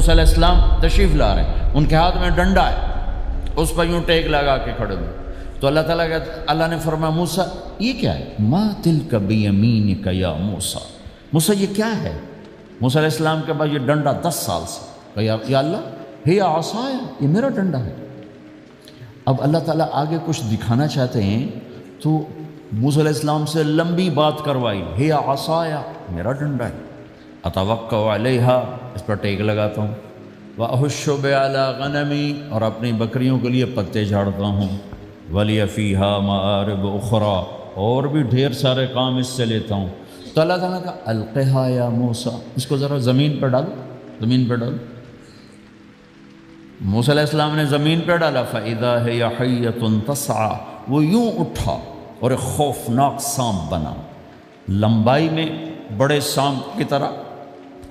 موسیٰ علیہ السلام تشریف لا رہے ہیں، ان کے ہاتھ میں ڈنڈا ہے، اس پر یوں ٹیک لگا کے کھڑے ہوئے. تو اللہ نے فرمایا موسیٰ یہ کیا ہے؟ ما تلک بیمینک یا موسیٰ، موسیٰ یہ کیا ہے؟ موسیٰ علیہ السلام کے بعد یہ ڈنڈا 10 سال سے کہ یا اللہ ہی عصایا، یہ میرا ڈنڈا ہے. اب اللہ تعالیٰ آگے کچھ دکھانا چاہتے ہیں تو موسیٰ علیہ السلام سے لمبی بات کروائی، ہی عصایا میرا ڈنڈا ہے، اتوکل علیہا اس پر ٹیک لگاتا ہوں، واحش بہا علی غنمی اور اپنی بکریوں کے لیے پتے جھاڑتا ہوں، ولی فیہا مآرب اخرى اور بھی ڈھیر سارے کام اس سے لیتا ہوں. تو اللہ تعالیٰ کا القہا یا موسیٰ، اس کو ذرا زمین پر ڈالو، زمین پر ڈالو. موسیٰ علیہ السلام نے زمین پہ ڈالا، فَإِذَا هِيَ حَيَّةٌ تَسْعَىٰ، وہ یوں اٹھا اور ایک خوفناک سانپ بنا، لمبائی میں بڑے سانپ کی طرح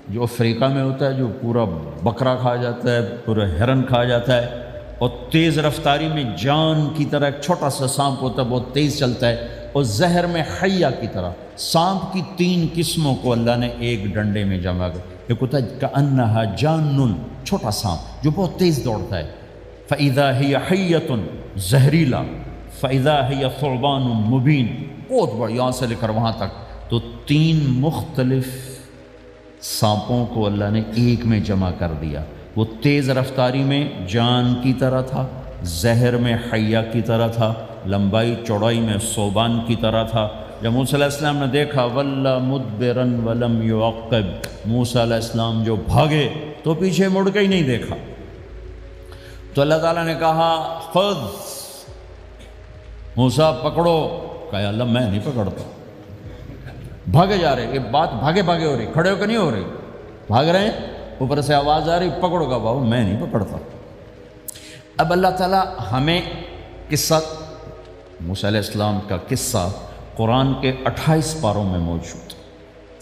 جو افریقہ میں ہوتا ہے، جو پورا بکرا کھا جاتا ہے، پورا ہرن کھا جاتا ہے، اور تیز رفتاری میں جان کی طرح ایک چھوٹا سا سانپ ہوتا ہے، بہت تیز چلتا ہے، اور زہر میں حیہ کی طرح. سانپ کی 3 قسموں کو اللہ نے ایک ڈنڈے میں جمع کر. ایک ہوتا ہے کأنہا جان، چھوٹا سانپ جو بہت تیز دوڑتا ہے، فَإِذَا هِيَ حَيَّةٌ زہریلا، فَإِذَا هِيَ ثُعْبَانٌ مُبِينٌ بہت بڑا، یہاں سے لے کر وہاں تک. تو 3 مختلف سانپوں کو اللہ نے ایک میں جمع کر دیا. وہ تیز رفتاری میں جان کی طرح تھا، زہر میں حیہ کی طرح تھا، لمبائی چوڑائی میں ثعبان کی طرح تھا. جب موسیٰ علیہ السلام نے دیکھا وَلَّا مُدْبِرًا وَلَمْ يُعَقِّبْ، موسیٰ علیہ السلام جو بھاگے تو پیچھے مڑ کے ہی نہیں دیکھا. تو اللہ تعالیٰ نے کہا خذ موسیٰ پکڑو. کہا اللہ میں نہیں پکڑتا. بھاگے جا رہے، یہ بات بھاگے بھاگے ہو رہی، کھڑے ہو کے نہیں ہو رہی، بھاگ رہے ہیں، اوپر سے آواز آ رہی پکڑو گا بابو، میں نہیں پکڑتا. اب اللہ تعالیٰ ہمیں قصہ موسیٰ علیہ السلام کا قصہ قرآن کے 28 پاروں میں موجود،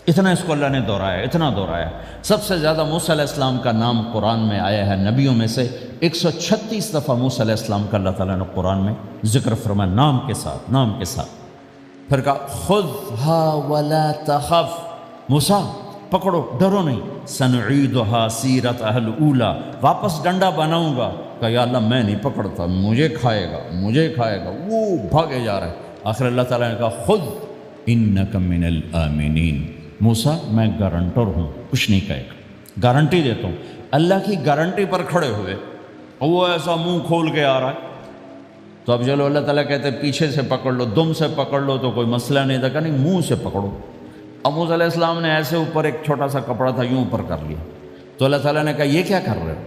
اتنا اس کو اللہ نے دہرایا، اتنا دہرایا. سب سے زیادہ موسیٰ علیہ السلام کا نام قرآن میں آیا ہے نبیوں میں سے. 136 دفعہ موسیٰ علیہ السلام کا اللہ تعالیٰ نے قرآن میں ذکر فرمایا، نام کے ساتھ، نام کے ساتھ. پھر کہا خذھا ولا تخف، موسیٰ پکڑو ڈرو نہیں، سنعیدھا سیرتھا الاولی، واپس ڈنڈا بناؤں گا. کہا یا اللہ میں نہیں پکڑتا، مجھے کھائے گا، مجھے کھائے گا. وہ بھاگے جا رہے ہیں. آخر اللہ تعالیٰ نے کہا خذ انک من الآمنین، موسیٰ میں گارنٹر ہوں، کچھ نہیں کہے گا، گارنٹی دیتا ہوں. اللہ کی گارنٹی پر کھڑے ہوئے اور وہ ایسا منہ کھول کے آ رہا ہے. تو اب چلو اللہ تعالیٰ کہتے ہیں پیچھے سے پکڑ لو، دم سے پکڑ لو تو کوئی مسئلہ نہیں تھا. کہ نہیں، منہ سے پکڑو. اب موسیٰ علیہ السلام نے ایسے اوپر ایک چھوٹا سا کپڑا تھا یوں اوپر کر لیا. تو اللہ تعالیٰ نے کہا یہ کیا کر رہے ہو؟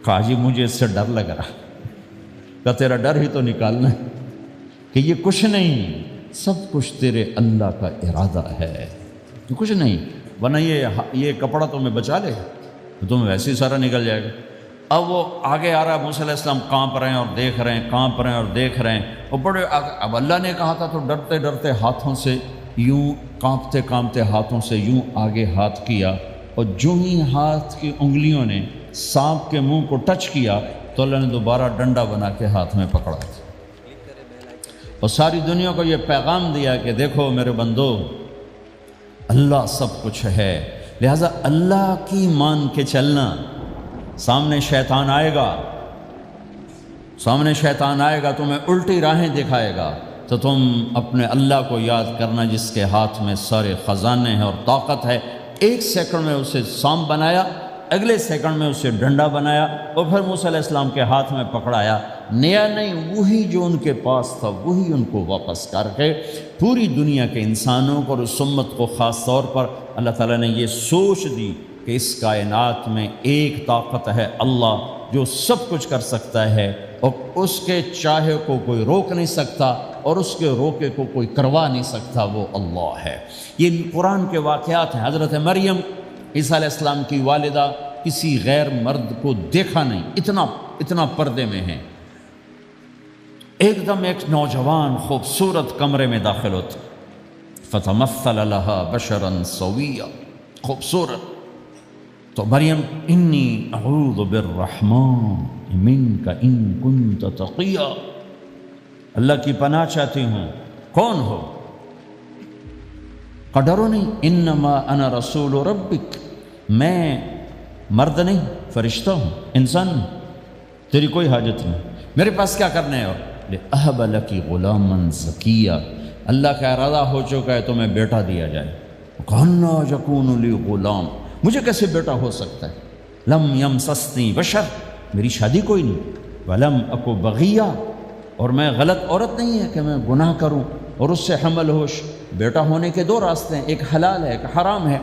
کہا جی مجھے اس سے ڈر لگ رہا. کہ تیرا ڈر ہی تو نکالنا ہے کہ یہ کچھ نہیں، سب کچھ تیرے اللہ کا ارادہ ہے، یہ کچھ نہیں، ورنہ یہ کپڑا تمہیں بچا لے گا، تمہیں ویسے ہی سارا نکل جائے گا. اب وہ آگے آ رہا ہے، موسیٰ علیہ السلام کانپ رہے ہیں اور دیکھ رہے ہیں، کانپ رہے ہیں اور دیکھ رہے ہیں. اور بڑے اب اللہ نے کہا تھا تو ڈرتے ڈرتے ہاتھوں سے یوں، کانپتے کانپتے ہاتھوں سے یوں آگے ہاتھ کیا، اور جو ہی ہاتھ کی انگلیوں نے سانپ کے منہ کو ٹچ کیا تو اللہ نے دوبارہ ڈنڈا بنا کے ہاتھ میں پکڑا تھا. اور ساری دنیا کو یہ پیغام دیا کہ دیکھو میرے بندو، اللہ سب کچھ ہے، لہٰذا اللہ کی مان کے چلنا. سامنے شیطان آئے گا، سامنے شیطان آئے گا، تمہیں الٹی راہیں دکھائے گا، تو تم اپنے اللہ کو یاد کرنا جس کے ہاتھ میں سارے خزانے ہیں اور طاقت ہے. 1 سیکنڈ میں اسے سانپ بنایا، اگلے سیکنڈ میں اسے ڈنڈا بنایا، اور پھر موسیٰ علیہ السلام کے ہاتھ میں پکڑایا. نیا نہیں، وہی جو ان کے پاس تھا وہی ان کو واپس کر کے پوری دنیا کے انسانوں کو اور اس امت کو خاص طور پر اللہ تعالیٰ نے یہ سوچ دی کہ اس کائنات میں ایک طاقت ہے، اللہ، جو سب کچھ کر سکتا ہے، اور اس کے چاہے کو کوئی روک نہیں سکتا اور اس کے روکے کو کوئی کروا نہیں سکتا، وہ اللہ ہے. یہ قرآن کے واقعات ہیں. حضرت مریم عیسیٰ علیہ السلام کی والدہ کسی غیر مرد کو دیکھا نہیں، اتنا پردے میں ہیں. ایک دم ایک نوجوان خوبصورت کمرے میں داخل ہوتا، فتمثل لها بشرا سویا، خوبصورت. تو مریم انی اعوذ بالرحمن منک ان کنت تقیا، اللہ کی پناہ چاہتی ہوں. کون ہو؟ کہا ڈرو نہیں، انما انا رسول ربک، میں مرد نہیں فرشتہ ہوں، انسان ہوں، تیری کوئی حاجت نہیں، میرے پاس کیا کرنا ہے؟ لأہب لکی غلاما زکیہ، اللہ کا ارادہ ہو چکا ہے تمہیں بیٹا دیا جائے۔ کہنا یکون لی غلام، مجھے کیسے بیٹا ہو سکتا ہے؟ لم یمسسنی بشر، میری شادی کوئی نہیں، ولم اکو بغیہ، اور میں غلط عورت نہیں ہے کہ میں گناہ کروں اور اس سے حمل ہوش۔ بیٹا ہونے کے دو راستے ہیں، ایک حلال ہے ایک حرام ہے،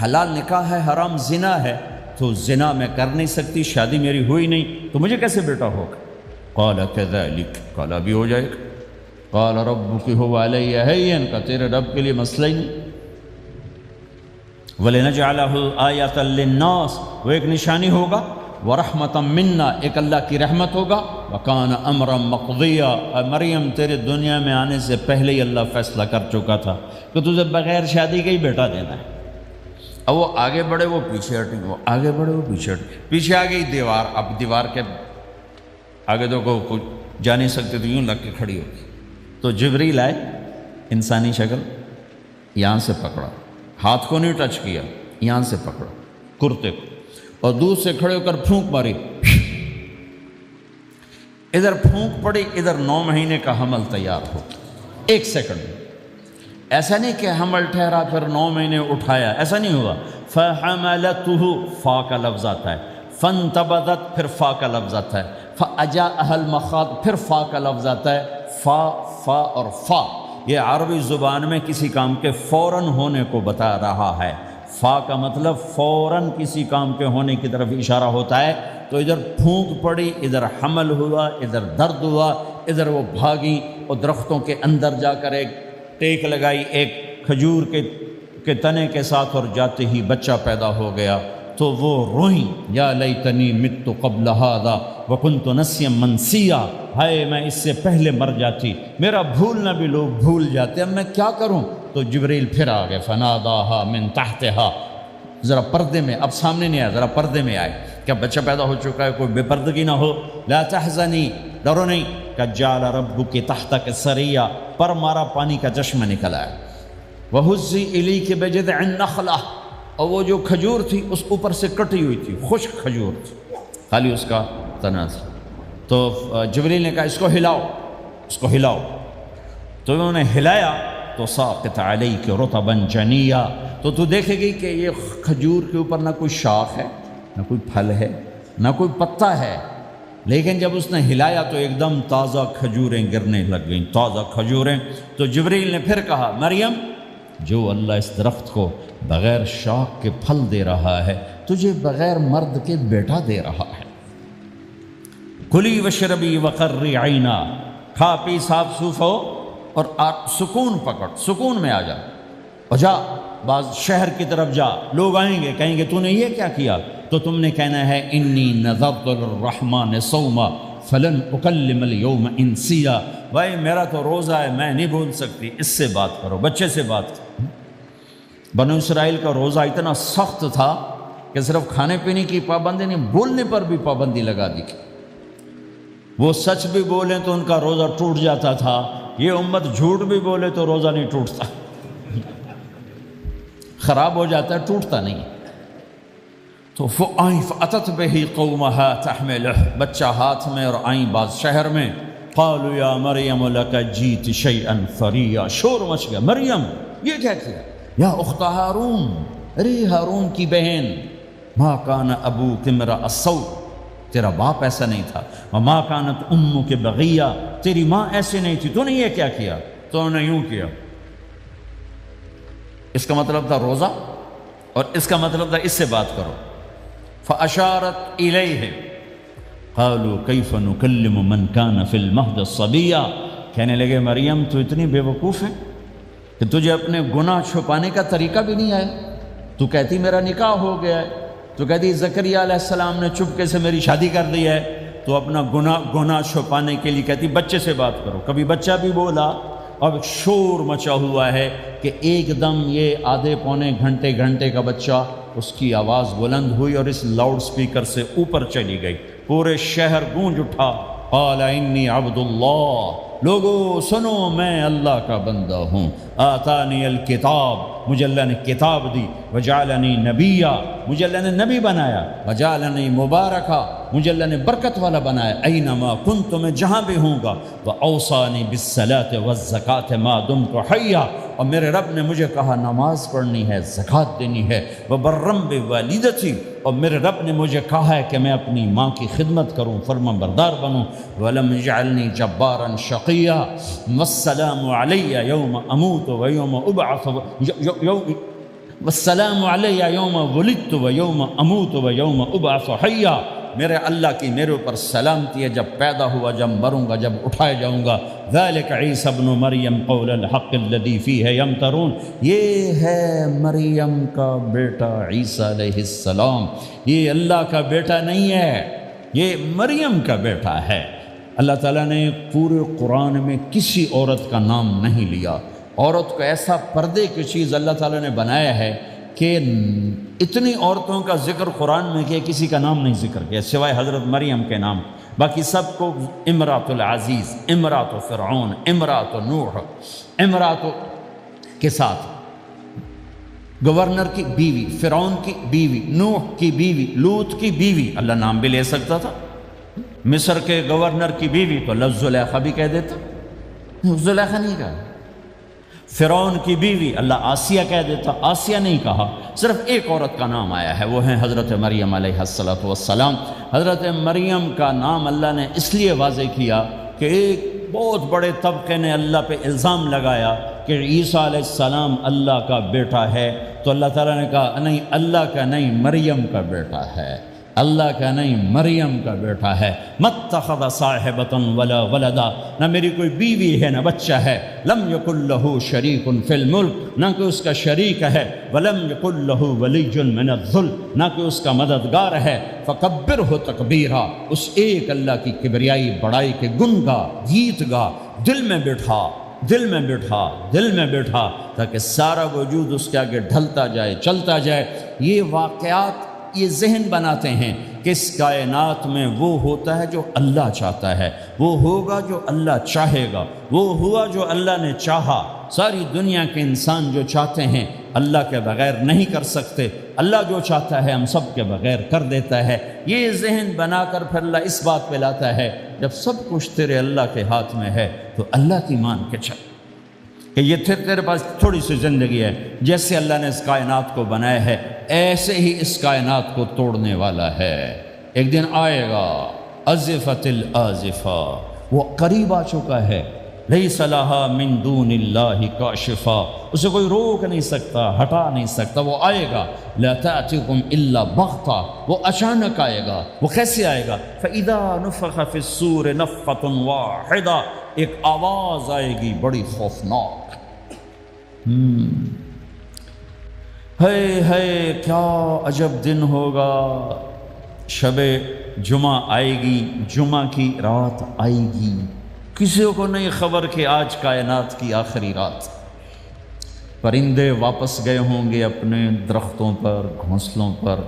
حلال نکاح ہے، حرام زنا ہے، تو زنا میں کر نہیں سکتی، شادی میری ہوئی نہیں، تو مجھے کیسے بیٹا ہوگا؟ قال کذالک، قال ابھی ہو جائے گا، قال ربک هو علی ہین، کا تیرے رب کے لیے مسئلہ ہی نہیں۔ وَلِنَجْعَلَهُ آیَةً لِلنَّاسِ، وہ ایک نشانی ہوگا، وَرَحْمَةً مِنَّا، ایک اللہ کی رحمت ہوگا، وَكَانَ أَمْرًا مَقْضِيًّا، مریم تیرے دنیا میں آنے سے پہلے ہی اللہ فیصلہ کر چکا تھا کہ تجھے بغیر شادی کے ہی بیٹا دینا ہے۔ اب وہ آگے بڑھے وہ پیچھے ہٹیں، وہ آگے بڑھے وہ پیچھے ہٹیں، پیچھے آ گئی دیوار، اب دیوار کے آگے تو کوئی جا نہیں سکتے، تو یوں لگ کے کھڑی ہوگی، تو جبریل آئے، انسانی شکل، یہاں سے پکڑا، ہاتھ کو نہیں ٹچ کیا، یہاں سے پکڑا کرتے کو، اور دور سے کھڑے ہو کر پھونک ماری، ادھر پھونک پڑی، ادھر 9 مہینے کا حمل تیار ہو، 1 سیکنڈ میں۔ ایسا نہیں کہ حمل ٹھہرا پھر 9 مہینے اٹھایا، ایسا نہیں ہوا۔ فَحَمَلَتُهُ، فا کا لفظ آتا ہے، فَانْتَبَذَتْ، پھر فا کا لفظ آتا ہے، فَأَجَاءَهَا الْمَخَاضُ، پھر فا کا لفظ آتا ہے، فا اور فا، یہ عربی زبان میں کسی کام کے فوراً ہونے کو بتا رہا ہے۔ فا کا مطلب فوراً کسی کام کے ہونے کی طرف اشارہ ہوتا ہے، تو ادھر پھونک پڑی، ادھر حمل ہوا، ادھر درد ہوا، ادھر وہ بھاگی اور درختوں کے اندر جا کر ایک ٹیک لگائی ایک کھجور کے تنے کے ساتھ، اور جاتے ہی بچہ پیدا ہو گیا، تو وہ روئیں، یا لیتنی مت قبل ھذا وکنت نسیا منسیا، ہائے میں اس سے پہلے مر جاتی، میرا بھولنا بھی لوگ بھول جاتے، اب میں کیا کروں؟ تو جبریل پھر آ گئے، فناداہا من تحتہا، ذرا پردے میں، اب سامنے نہیں آیا، ذرا پردے میں آئے، کیا بچہ پیدا ہو چکا ہے، کوئی بے پردگی نہ ہو، لا تحزنی، ڈرو نہیں، قد جعل ربک تحتک سریا، پر مارا پانی کا چشمہ نکل آیا، وہزی الیک بجذع النخلہ، اور وہ جو کھجور تھی اس اوپر سے کٹی ہوئی تھی، خشک کھجور تھی، خالی اس کا تنا تھا، تو جبریل نے کہا اس کو ہلاؤ، اس کو ہلاؤ، تو انہوں نے ہلایا، تو ساقط علیک رطبا جنیا، تو تو دیکھے گی کہ یہ کھجور کے اوپر نہ کوئی شاخ ہے، نہ کوئی پھل ہے، نہ کوئی پتا ہے، لیکن جب اس نے ہلایا تو ایک دم تازہ کھجوریں گرنے لگ گئیں، تازہ کھجوریں۔ تو جبریل نے پھر کہا مریم، جو اللہ اس درخت کو بغیر شاخ کے پھل دے رہا ہے، تجھے بغیر مرد کے بیٹا دے رہا ہے۔ کلی وشربی وقری عینا، کھا پی صاف صوف ہو اور سکون پکڑ، سکون میں آ جا، اور جا بعض شہر کی طرف جا، لوگ آئیں گے کہیں گے تو نے یہ کیا کیا، تو تم نے کہنا ہے انی نذرت للرحمن صوما فلن اکلم اليوم انسیا، بھائی میرا تو روزہ ہے، میں نہیں بھول سکتی، اس سے بات کرو، بچے سے بات کرو۔ بنو اسرائیل کا روزہ اتنا سخت تھا کہ صرف کھانے پینے کی پابندی نہیں، بولنے پر بھی پابندی لگا دی، وہ سچ بھی بولیں تو ان کا روزہ ٹوٹ جاتا تھا، یہ امت جھوٹ بھی بولے تو روزہ نہیں ٹوٹتا، خراب ہو جاتا ہے، ٹوٹتا نہیں۔ تو فآئیں فأتت بہ قومہا تحملہ، بچہ ہاتھ میں اور آئیں بعض شہر میں، قالوا یا مریم لک جیت شیئا فریا، شور مچ گیا، مریم یہ کیا کیا، یا اخت ہارون، ارے ہارون کی بہن، ما کان ابوک امرأ السوء، تیرا باپ ایسا نہیں تھا، وما کانت امک بغیہ، تیری ماں ایسے نہیں تھی، تو نے یہ کیا کیا، تو انہوں نے یوں کیا۔ اس کا مطلب تھا روزہ، اور اس کا مطلب تھا اس سے بات کرو۔ فاشارت الیہ قالوا کیف نکلم من کان فی المہد صبیا، کہنے لگے مریم تو اتنی بے وقوف ہے کہ تجھے اپنے گناہ چھپانے کا طریقہ بھی نہیں آیا، تو کہتی میرا نکاح ہو گیا ہے، تو کہتی زکریا علیہ السلام نے چپکے سے میری شادی کر دی ہے، تو اپنا گناہ چھپانے کے لیے کہتی بچے سے بات کرو۔ کبھی بچہ بھی بولا، اب شور مچا ہوا ہے کہ ایک دم یہ آدھے پونے گھنٹے کا بچہ، اس کی آواز بلند ہوئی اور اس لاؤڈ سپیکر سے اوپر چلی گئی، پورے شہر گونج اٹھا، قال انی عبد اللہ، لوگو سنو میں اللہ کا بندہ ہوں، آتانی الکتاب، مجھے اللہ نے کتاب دی، وجعلنی نبیا، مجھے اللہ نے نبی بنایا، وجعلنی مبارکا، مجھے اللہ نے برکت والا بنایا، اینما کنت، میں جہاں بھی ہوں گا، واوصانی بالصلاۃ والزکاۃ ما دمت حیا، اور میرے رب نے مجھے کہا نماز پڑھنی ہے، زکوٰۃ دینی ہے، وبرم بوالدتی، اور میرے رب نے مجھے کہا ہے کہ میں اپنی ماں کی خدمت کروں، فرما بردار بنوں، ولم یجعلنی جبارا شقیا، والسلام علی یوم اموت ویوم ابعث، والسلام علی یوم ولدت ویوم اموت ویوم ابعث حیا، میرے اللہ کی میرے اوپر سلامتی ہے، جب پیدا ہوا، جب مروں گا، جب اٹھائے جاؤں گا۔ ذالک عیسی ابن مریم قول الحق الذی فیہ یمترون، یہ ہے مریم کا بیٹا عیسیٰ علیہ السلام، یہ اللہ کا بیٹا نہیں ہے، یہ مریم کا بیٹا ہے۔ اللہ تعالیٰ نے پورے قرآن میں کسی عورت کا نام نہیں لیا، عورت کو ایسا پردے کی چیز اللہ تعالیٰ نے بنایا ہے کہ اتنی عورتوں کا ذکر قرآن میں کہ کسی کا نام نہیں ذکر کیا سوائے حضرت مریم کے نام، باقی سب کو امرات العزیز، امرات فرعون، امرات نوح، امرات کے ساتھ گورنر کی بیوی، فرعون کی بیوی، نوح کی بیوی، لوط کی بیوی، اللہ نام بھی لے سکتا تھا۔ مصر کے گورنر کی بیوی تو لفظ زلیخا بھی کہہ دیتا، زلیخا نہیں کہا۔ فرعون کی بیوی اللہ آسیہ کہہ دیتا، آسیہ نہیں کہا، صرف ایک عورت کا نام آیا ہے، وہ ہے حضرت مریم علیہ السلام۔ حضرت مریم کا نام اللہ نے اس لیے واضح کیا کہ ایک بہت بڑے طبقے نے اللہ پہ الزام لگایا کہ عیسیٰ علیہ السلام اللہ کا بیٹا ہے، تو اللہ تعالیٰ نے کہا نہیں، اللہ کا نہیں، مریم کا بیٹا ہے، اللہ کا نہیں، مریم کا بیٹا ہے۔ متخذ صاحبۃ ولا ولدا، نہ میری کوئی بیوی ہے نہ بچہ ہے، لم یکن لہ شریک فی الملک، نہ کہ اس کا شریک ہے، ولم یکن لہ ولی من الذل، نہ کہ اس کا مددگار ہے، فکبرہ تکبیرا، اس ایک اللہ کی کبریائی بڑائی کے گن گا، گیت گا، دل میں بٹھا، دل میں بٹھا، دل میں بٹھا، تاکہ سارا وجود اس کے آگے ڈھلتا جائے، چلتا جائے۔ یہ واقعات یہ ذہن بناتے ہیں کہ اس کائنات میں وہ ہوتا ہے جو اللہ چاہتا ہے، وہ ہوگا جو اللہ چاہے گا، وہ ہوا جو اللہ نے چاہا۔ ساری دنیا کے انسان جو چاہتے ہیں اللہ کے بغیر نہیں کر سکتے، اللہ جو چاہتا ہے ہم سب کے بغیر کر دیتا ہے۔ یہ ذہن بنا کر پھر اللہ اس بات پہ لاتا ہے جب سب کچھ تیرے اللہ کے ہاتھ میں ہے تو اللہ کی مان کے چل کہ یہ تیرے پاس تھوڑی سی زندگی ہے، جیسے اللہ نے اس کائنات کو بنایا ہے ایسے ہی اس کائنات کو توڑنے والا ہے۔ ایک دن آئے گا، ازفت الازفہ، وہ قریب آ چکا ہے، لیس لہا من دون اللہ کاشفہ، اسے کوئی روک نہیں سکتا، ہٹا نہیں سکتا، وہ آئے گا۔ لا تأتیکم الا بغتہ، وہ اچانک آئے گا۔ وہ کیسے آئے گا؟ فَإِذَا نُفِخَ فِي الصُّورِ نَفْخَةٌ وَاحِدَةٌ، ایک آواز آئے گی بڑی خوفناک۔ ہے کیا عجب دن ہوگا، شب جمعہ آئے گی، جمعہ کی رات آئے گی، کسی کو نہیں خبر کہ آج کائنات کی آخری رات۔ پرندے واپس گئے ہوں گے اپنے درختوں پر، گھونسلوں پر،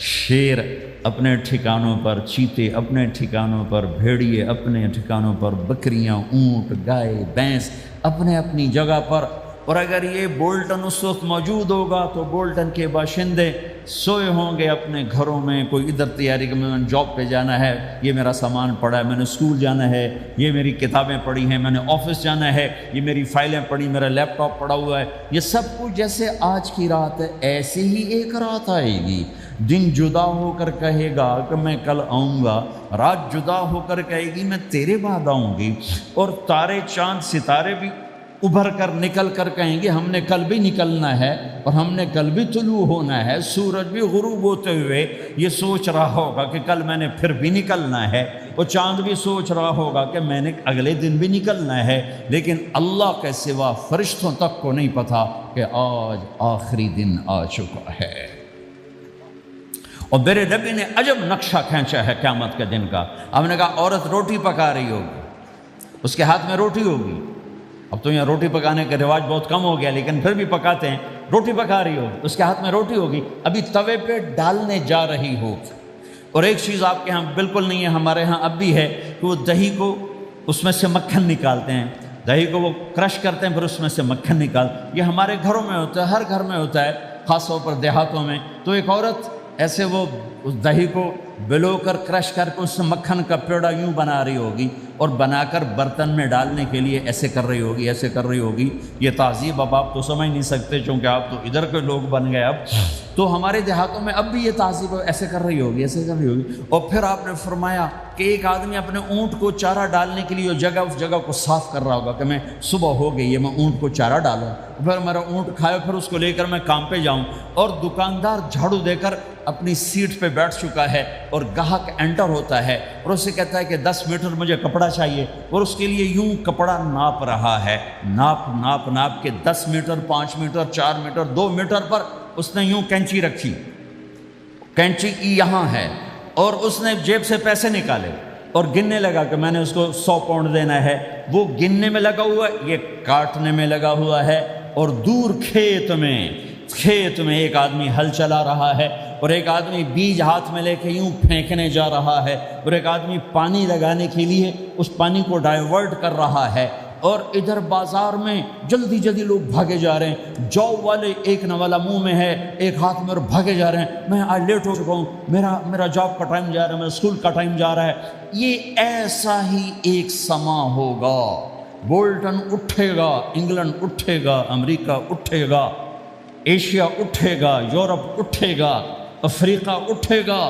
شیر اپنے ٹھکانوں پر، چیتے اپنے ٹھکانوں پر، بھیڑیے اپنے ٹھکانوں پر، بکریاں، اونٹ، گائے، بھینس اپنے اپنی جگہ پر۔ اور اگر یہ بولٹن اس وقت موجود ہوگا تو بولٹن کے باشندے سوئے ہوں گے اپنے گھروں میں، کوئی ادھر تیاری کہ میں نے جاب پہ جانا ہے، یہ میرا سامان پڑا ہے، میں نے اسکول جانا ہے، یہ میری کتابیں پڑھی ہیں، میں نے آفس جانا ہے، یہ میری فائلیں پڑھی، میرا لیپ ٹاپ پڑا ہوا ہے۔ یہ سب کچھ جیسے آج کی رات ہے ایسے ہی ایک رات آئے گی۔ دن جدا ہو کر کہے گا کہ میں کل آؤں گا، رات جدا ہو کر کہے گی میں تیرے بعد آؤں گی، اور تارے چاند ستارے بھی ابھر کر نکل کر کہیں گے ہم نے کل بھی نکلنا ہے اور ہم نے کل بھی طلوع ہونا ہے۔ سورج بھی غروب ہوتے ہوئے یہ سوچ رہا ہوگا کہ کل میں نے پھر بھی نکلنا ہے، اور چاند بھی سوچ رہا ہوگا کہ میں نے اگلے دن بھی نکلنا ہے، لیکن اللہ کے سوا فرشتوں تک کو نہیں پتا کہ آج آخری دن آ چکا ہے۔ اور میرے نبی نے عجب نقشہ کھینچا ہے قیامت کے دن کا۔ ہم نے کہا عورت روٹی پکا رہی ہوگی، اس کے ہاتھ میں روٹی ہوگی۔ اب تو یہاں روٹی پکانے کا رواج بہت کم ہو گیا، لیکن پھر بھی پکاتے ہیں۔ روٹی پکا رہی ہوگی، اس کے ہاتھ میں روٹی ہوگی، ابھی توے پہ ڈالنے جا رہی ہو۔ اور ایک چیز آپ کے ہاں بالکل نہیں ہے، ہمارے ہاں اب بھی ہے کہ وہ دہی کو اس میں سے مکھن نکالتے ہیں، دہی کو وہ کرش کرتے ہیں، پھر اس میں سے مکھن نکال. یہ ہمارے گھروں میں ہوتا ہے، ہر گھر میں ہوتا ہے، خاص طور پر دیہاتوں میں. تو ایک عورت ایسے وہ اس دہی کو بلو کر کرش کر کے اس سے مکھن کا پیڑا یوں بنا رہی ہوگی اور بنا کر برتن میں ڈالنے کے لیے ایسے کر رہی ہوگی، ایسے کر رہی ہوگی. یہ تہذیب اب آپ تو سمجھ نہیں سکتے چونکہ آپ تو ادھر کے لوگ بن گئے. اب تو ہمارے دیہاتوں میں اب بھی یہ تہذیب ایسے کر رہی ہوگی، ایسے کر رہی ہوگی. اور پھر آپ نے فرمایا کہ ایک آدمی اپنے اونٹ کو چارہ ڈالنے کے لیے اس جگہ کو صاف کر رہا ہوگا کہ میں صبح ہو گئی ہے، میں اونٹ کو چارہ ڈالوں، پھر میرا اونٹ کھائے، پھر اس کو لے کر میں کام پہ جاؤں. اور دکاندار جھاڑو دے کر اپنی سیٹ پہ بیٹھ چکا ہے اور گاہک انٹر ہوتا ہے اور اسے کہتا ہے کہ 10 میٹر مجھے کپڑا چاہیے، اور اس کے لیے یوں کپڑا ناپ رہا ہے، ناپ کے 10 میٹر 5 میٹر 4 میٹر 2 میٹر پر اس نے یوں کینچی رکھی، کینچی یہاں ہے، اور اس نے جیب سے پیسے نکالے اور گننے لگا کہ میں نے اس کو 100 پاؤنڈ دینا ہے. وہ گننے میں لگا ہوا ہے، یہ کاٹنے میں لگا ہوا ہے. اور دور کھیت میں ایک آدمی ہل چلا رہا ہے اور ایک آدمی بیج ہاتھ میں لے کے یوں پھینکنے جا رہا ہے، اور ایک آدمی پانی لگانے کے لیے اس پانی کو ڈائیورٹ کر رہا ہے. اور ادھر بازار میں جلدی لوگ بھاگے جا رہے ہیں، جاؤ والے ایک نوالا منہ میں ہے، ایک ہاتھ میں، اور بھاگے جا رہے ہیں. میں آج لیٹ ہو چکا ہوں، میرا جاب کا ٹائم جا رہا ہے، میرا اسکول کا ٹائم جا رہا ہے. یہ ایسا ہی ایک سما ہوگا. بولٹن اٹھے گا، انگلینڈ اٹھے گا، امریکہ اٹھے گا، ایشیا اٹھے گا، یورپ اٹھے گا، افریقہ اٹھے گا،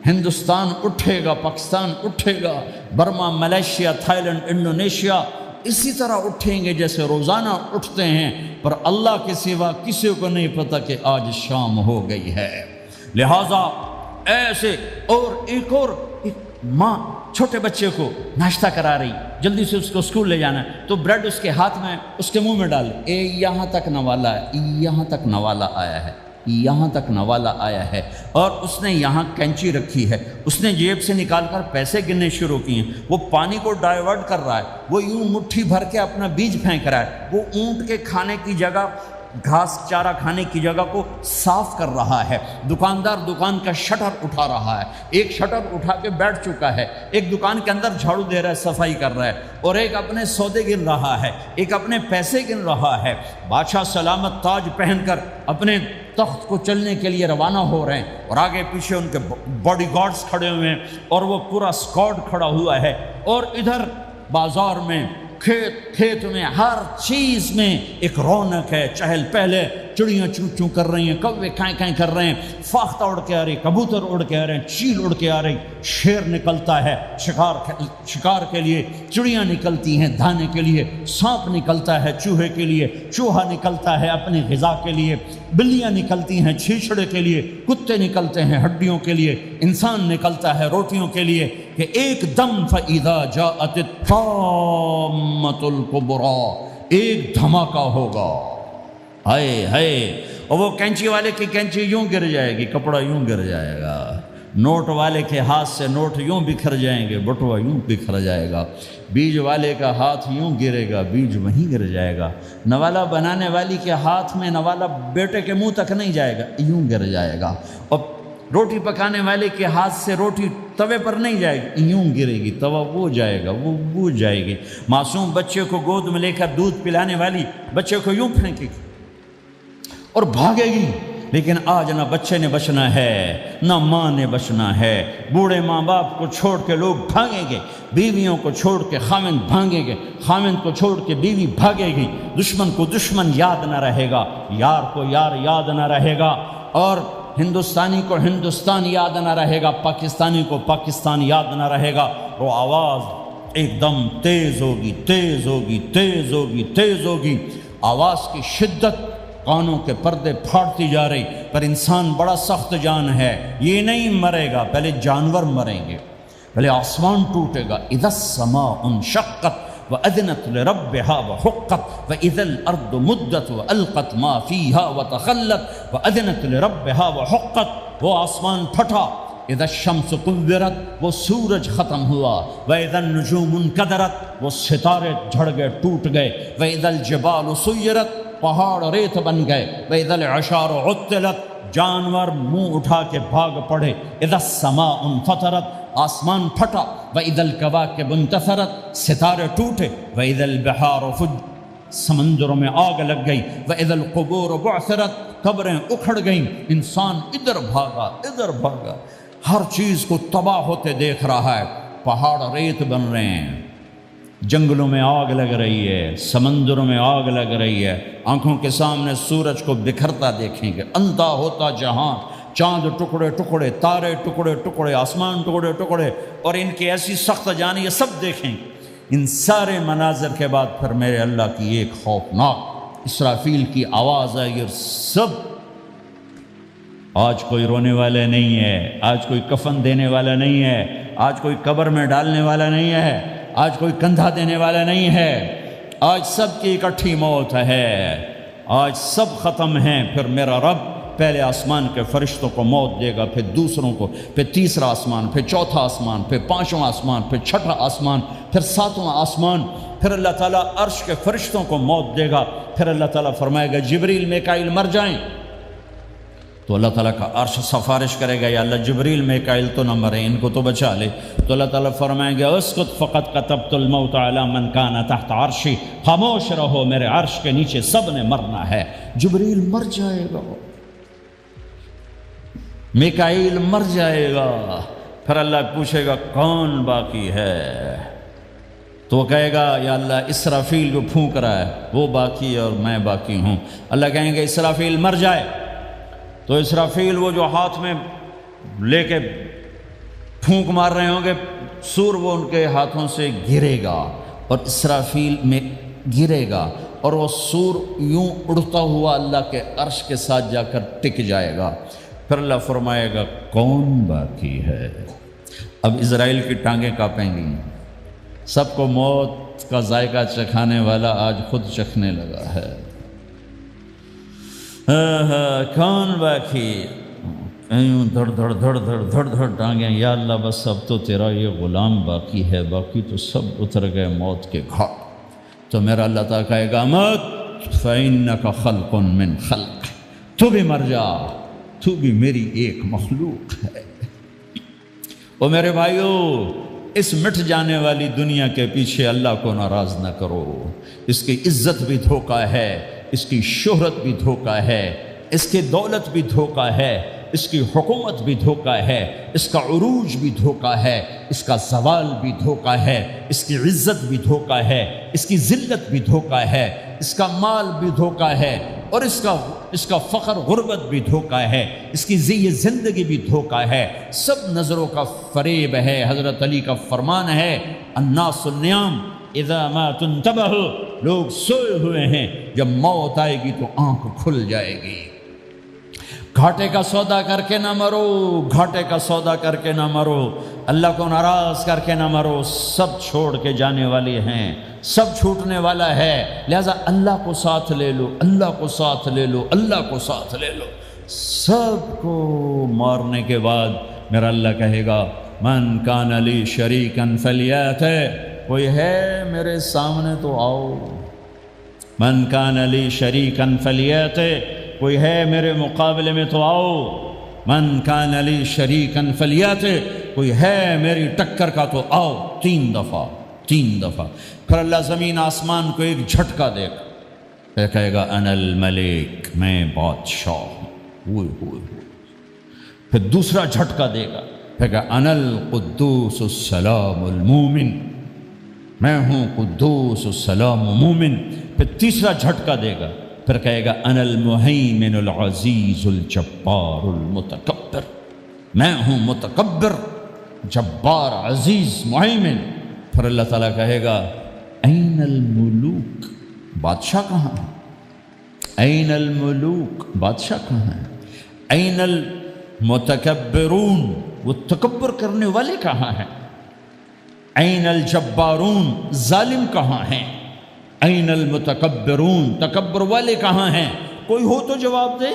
ہندوستان اٹھے گا، پاکستان اٹھے گا، Burma, Malaysia, Thailand, Indonesia اسی طرح اٹھیں گے جیسے روزانہ اٹھتے ہیں. پر اللہ کے سوا کسی کو نہیں پتہ کہ آج شام ہو گئی ہے. لہٰذا ایسے. اور ایک ماں چھوٹے بچے کو ناشتہ کرا رہی، جلدی سے اس کو اسکول لے جانا ہے، تو بریڈ اس کے ہاتھ میں اس کے منہ میں ڈال، یہاں تک نوالا ہے، یہاں تک نوالا آیا ہے، یہاں تک نوالا آیا ہے. اور اس نے یہاں کینچی رکھی ہے، اس نے جیب سے نکال کر پیسے گننے شروع کیے ہیں. وہ پانی کو ڈائیورٹ کر رہا ہے، وہ یوں مٹھی بھر کے اپنا بیج پھینک رہا ہے، وہ اونٹ کے کھانے کی جگہ، گھاس چارہ کھانے کی جگہ کو صاف کر رہا ہے. دکاندار دکان کا شٹر اٹھا رہا ہے، ایک شٹر اٹھا کے بیٹھ چکا ہے، ایک دکان کے اندر جھاڑو دے رہا ہے، صفائی کر رہا ہے، اور ایک اپنے سودے گن رہا ہے، ایک اپنے پیسے گن رہا ہے. بادشاہ سلامت تاج پہن کر اپنے تخت کو چلنے کے لیے روانہ ہو رہے ہیں، اور آگے پیچھے ان کے باڈی گارڈز کھڑے ہوئے ہیں، اور وہ پورا اسکواڈ کھڑا ہوا ہے. اور ادھر بازار میں، کھیت میں، ہر چیز میں ایک رونق ہے، چہل پہلے. چڑیاں چوں چوں کر رہی ہیں، کوے کائیں کائیں کر رہے ہیں، فاختہ اڑ کے آ رہی، کبوتر اڑ کے آ رہے ہیں، چیل اڑ کے آ رہی، شیر نکلتا ہے شکار کے لیے، چڑیاں نکلتی ہیں دھانے کے لیے، سانپ نکلتا ہے چوہے کے لیے، چوہا نکلتا ہے اپنی غذا کے لیے، بلیاں نکلتی ہیں چھیچڑے کے لیے، کتے نکلتے ہیں ہڈیوں کے لیے، انسان نکلتا ہے روٹیوں کے لیے. کہ ایک دم فَإِذَا جَاءَتِ الطَّامَّةُ الْكُبْرَىٰ، ایک دھماکہ ہوگا. ہائے ہائے. اور وہ کینچی والے کی کینچی یوں گر جائے گی، کپڑا یوں گر جائے گا. نوٹ والے کے ہاتھ سے نوٹ یوں بکھر جائیں گے، بٹوا یوں بکھر جائے گا. بیج والے کا ہاتھ یوں گرے گا، بیج وہیں گر جائے گا. نوالا بنانے والی کے ہاتھ میں نوالا بیٹے کے منہ تک نہیں جائے گا، یوں گر جائے گا. اور روٹی پکانے والے کے ہاتھ سے روٹی توے پر نہیں جائے گی، یوں گرے گی، توا وہ جائے گا، وہ بوجھ جائے گی. معصوم بچے کو گود میں لے کر دودھ پلانے والی بچے کو یوں پھینکے گی اور بھاگے گی. لیکن آج نہ بچے نے بچنا ہے، نہ ماں نے بچنا ہے. بوڑھے ماں باپ کو چھوڑ کے لوگ بھاگیں گے، بیویوں کو چھوڑ کے خامند بھاگیں گے، خامند کو چھوڑ کے بیوی بھاگے گی. دشمن کو دشمن یاد نہ رہے گا، یار کو یار یاد نہ رہے گا، اور ہندوستانی کو ہندوستان یاد نہ رہے گا، پاکستانی کو پاکستان یاد نہ رہے گا. وہ آواز ایک دم تیز ہوگی، تیز ہوگی، تیز ہوگی، تیز ہوگی. آواز کی شدت کانوں کے پردے پھاڑتی جا رہی. پر انسان بڑا سخت جان ہے، یہ نہیں مرے گا، پہلے جانور مریں گے، پہلے آسمان ٹوٹے گا. اذا السماء انشقت وَأَذِنَتْ لِرَبِّهَا وَحُقَّتْ وَإِذَا الْأَرْضُ مُدَّتْ وَأَلْقَتْ مَا فِيهَا وَتَخَلَّتْ وَأَذِنَتْ لِرَبِّهَا وَحُقَّتْ. وہ آسمان پھٹا. اذا الشمس كُوِّرَتْ، وہ سورج ختم ہوا. وَإِذَا النُّجُومُ انْكَدَرَتْ، وہ ستارے جھڑ گئے، ٹوٹ گئے. وَإِذَا الْجِبَالُ سُيِّرَتْ، پہاڑ ریت بن گئے. وَإِذَا الْعِشَارُ عُطِّلَتْ، جانور منہ اٹھا کے بھاگ پڑے. اذا السماء انفطرت، آسمان پھٹا، وَإِذَا الْكَوَاكِبُ انتَثَرَتْ ستارے ٹوٹے، وَإِذَا الْبِحَارُ فُجِّرَتْ سمندروں میں آگ لگ گئی، وَإِذَا الْقُبُورُ بُعْثِرَتْ قبریں اکھڑ گئیں، انسان ادھر بھاگا، ہر چیز کو تباہ ہوتے دیکھ رہا ہے، پہاڑ ریت بن رہے ہیں، جنگلوں میں آگ لگ رہی ہے، سمندروں میں آگ لگ رہی ہے، آنکھوں کے سامنے سورج کو بکھرتا دیکھیں گے، اندھا ہوتا جہاں، چاند ٹکڑے ٹکڑے، تارے ٹکڑے ٹکڑے، آسمان ٹکڑے ٹکڑے، اور ان کی ایسی سخت جانی، یہ سب دیکھیں۔ ان سارے مناظر کے بعد پھر میرے اللہ کی ایک خوفناک اسرافیل کی آواز آئی، اور سب، آج کوئی رونے والا نہیں ہے، آج کوئی کفن دینے والا نہیں ہے، آج کوئی قبر میں ڈالنے والا نہیں ہے، آج کوئی کندھا دینے والا نہیں ہے، آج سب کی اکٹھی موت ہے، آج سب ختم ہیں۔ پھر میرا رب پہلے آسمان کے فرشتوں کو موت دے گا، پھر دوسروں کو، پھر تیسرا آسمان، پھر چوتھا آسمان، پھر پانچواں آسمان، پھر چھٹا آسمان، پھر ساتواں آسمان، پھر اللہ تعالیٰ عرش کے فرشتوں کو موت دے گا۔ پھر اللہ تعالیٰ فرمائے گا جبریل میکائیل مر جائیں، تو اللہ تعالیٰ کا عرش سفارش کرے گا، یا اللہ جبریل میکائیل تو نہ مریں، ان کو تو بچا لے۔ تو اللہ تعالیٰ فرمائیں گے اسکت فقط کتبت الموت علی من کان تحت عرشی، خاموش رہو، میرے عرش کے نیچے سب نے مرنا ہے۔ جبریل مر جائے گا، میکائیل مر جائے گا، پھر اللہ پوچھے گا کون باقی ہے، تو وہ کہے گا یا اللہ اسرافیل جو پھونک رہا ہے وہ باقی ہے اور میں باقی ہوں۔ اللہ کہیں گے اسرافیل مر جائے، تو اسرافیل وہ جو ہاتھ میں لے کے پھونک مار رہے ہوں گے سور، وہ ان کے ہاتھوں سے گرے گا اور اسرافیل میں گرے گا، اور وہ سور یوں اڑتا ہوا اللہ کے عرش کے ساتھ جا کر ٹک جائے گا۔ پھر اللہ فرمائے گا کون باقی ہے؟ اب اسرائیل کی ٹانگیں کانپیں گی، سب کو موت کا ذائقہ چکھانے والا آج خود چکھنے لگا ہے۔ کون باقی؟ دھڑ دھڑ دھڑ دھڑ دھڑ دھڑ ٹانگیں، یا اللہ بس اب تو تیرا یہ غلام باقی ہے، باقی تو سب اتر گئے موت کے گھاٹ۔ تو میرا اللہ تعالیٰ کہے گا مت فَإِنَّكَ خَلْقٌ مِّن خَلْقِ، تو بھی مر جا، تو بھی میری ایک مخلوق ہے۔ او میرے بھائیو، اس مٹ جانے والی دنیا کے پیچھے اللہ کو ناراض نہ کرو، اس کی عزت بھی دھوکہ ہے، اس کی شہرت بھی دھوکہ ہے، اس کی دولت بھی دھوکہ ہے، اس کی حکومت بھی دھوکہ ہے، اس کا عروج بھی دھوکہ ہے، اس کا زوال بھی دھوکہ ہے، اس کی عزت بھی دھوکہ ہے، اس کی ذلت بھی دھوکہ ہے، اس کا مال بھی دھوکہ ہے، اور اس کا فخر غربت بھی دھوکہ ہے، اس کی زندگی بھی دھوکہ ہے، سب نظروں کا فریب ہے۔ حضرت علی کا فرمان ہے الناس النیام اذا ما تنتبہ، لوگ سوئے ہوئے ہیں، جب موت آئے گی تو آنکھ کھل جائے گی۔ گھاٹے کا سودا کر کے نہ مرو، گھاٹے کا سودا کر کے نہ مرو، اللہ کو ناراض کر کے نہ مرو، سب چھوڑ کے جانے والے ہیں، سب چھوٹنے والا ہے، لہذا اللہ کو ساتھ لے لو، اللہ کو ساتھ لے لو، اللہ کو ساتھ لے لو۔ سب کو مارنے کے بعد میرا اللہ کہے گا من کان لی شریکا فلیات، کوئی ہے میرے سامنے تو آؤ، من کان لی شریکا فلیات، کوئی ہے میرے مقابلے میں تو آؤ، من کان لی شریکا فلیات، کوئی ہے میری ٹکر کا تو آؤ، تین دفعہ۔ پھر اللہ زمین آسمان کو ایک جھٹکا دے گا، پھر کہے گا انا الملک، میں بادشاہ ہوں، پھر دوسرا جھٹکا دے گا، پھر کہا انا القدوس السلام المومن، میں ہوں قدوس السلام مومن، پھر تیسرا جھٹکا دے گا، پھر کہے گا انا المہیمن العزیز الجبار المتکبر، میں ہوں متکبر، جبار، عزیز، مہیمن۔ پھر اللہ تعالیٰ کہے گا این الملوک، بادشاہ کہاں ہے؟ این الملوک، بادشاہ کہاں ہے؟ این المتکبرون، وہ تکبر کرنے والے کہاں ہیں؟ این الجبارون، ظالم کہاں ہیں؟ این المتکبرون، تکبر والے کہاں ہیں؟ کوئی ہو تو جواب دے۔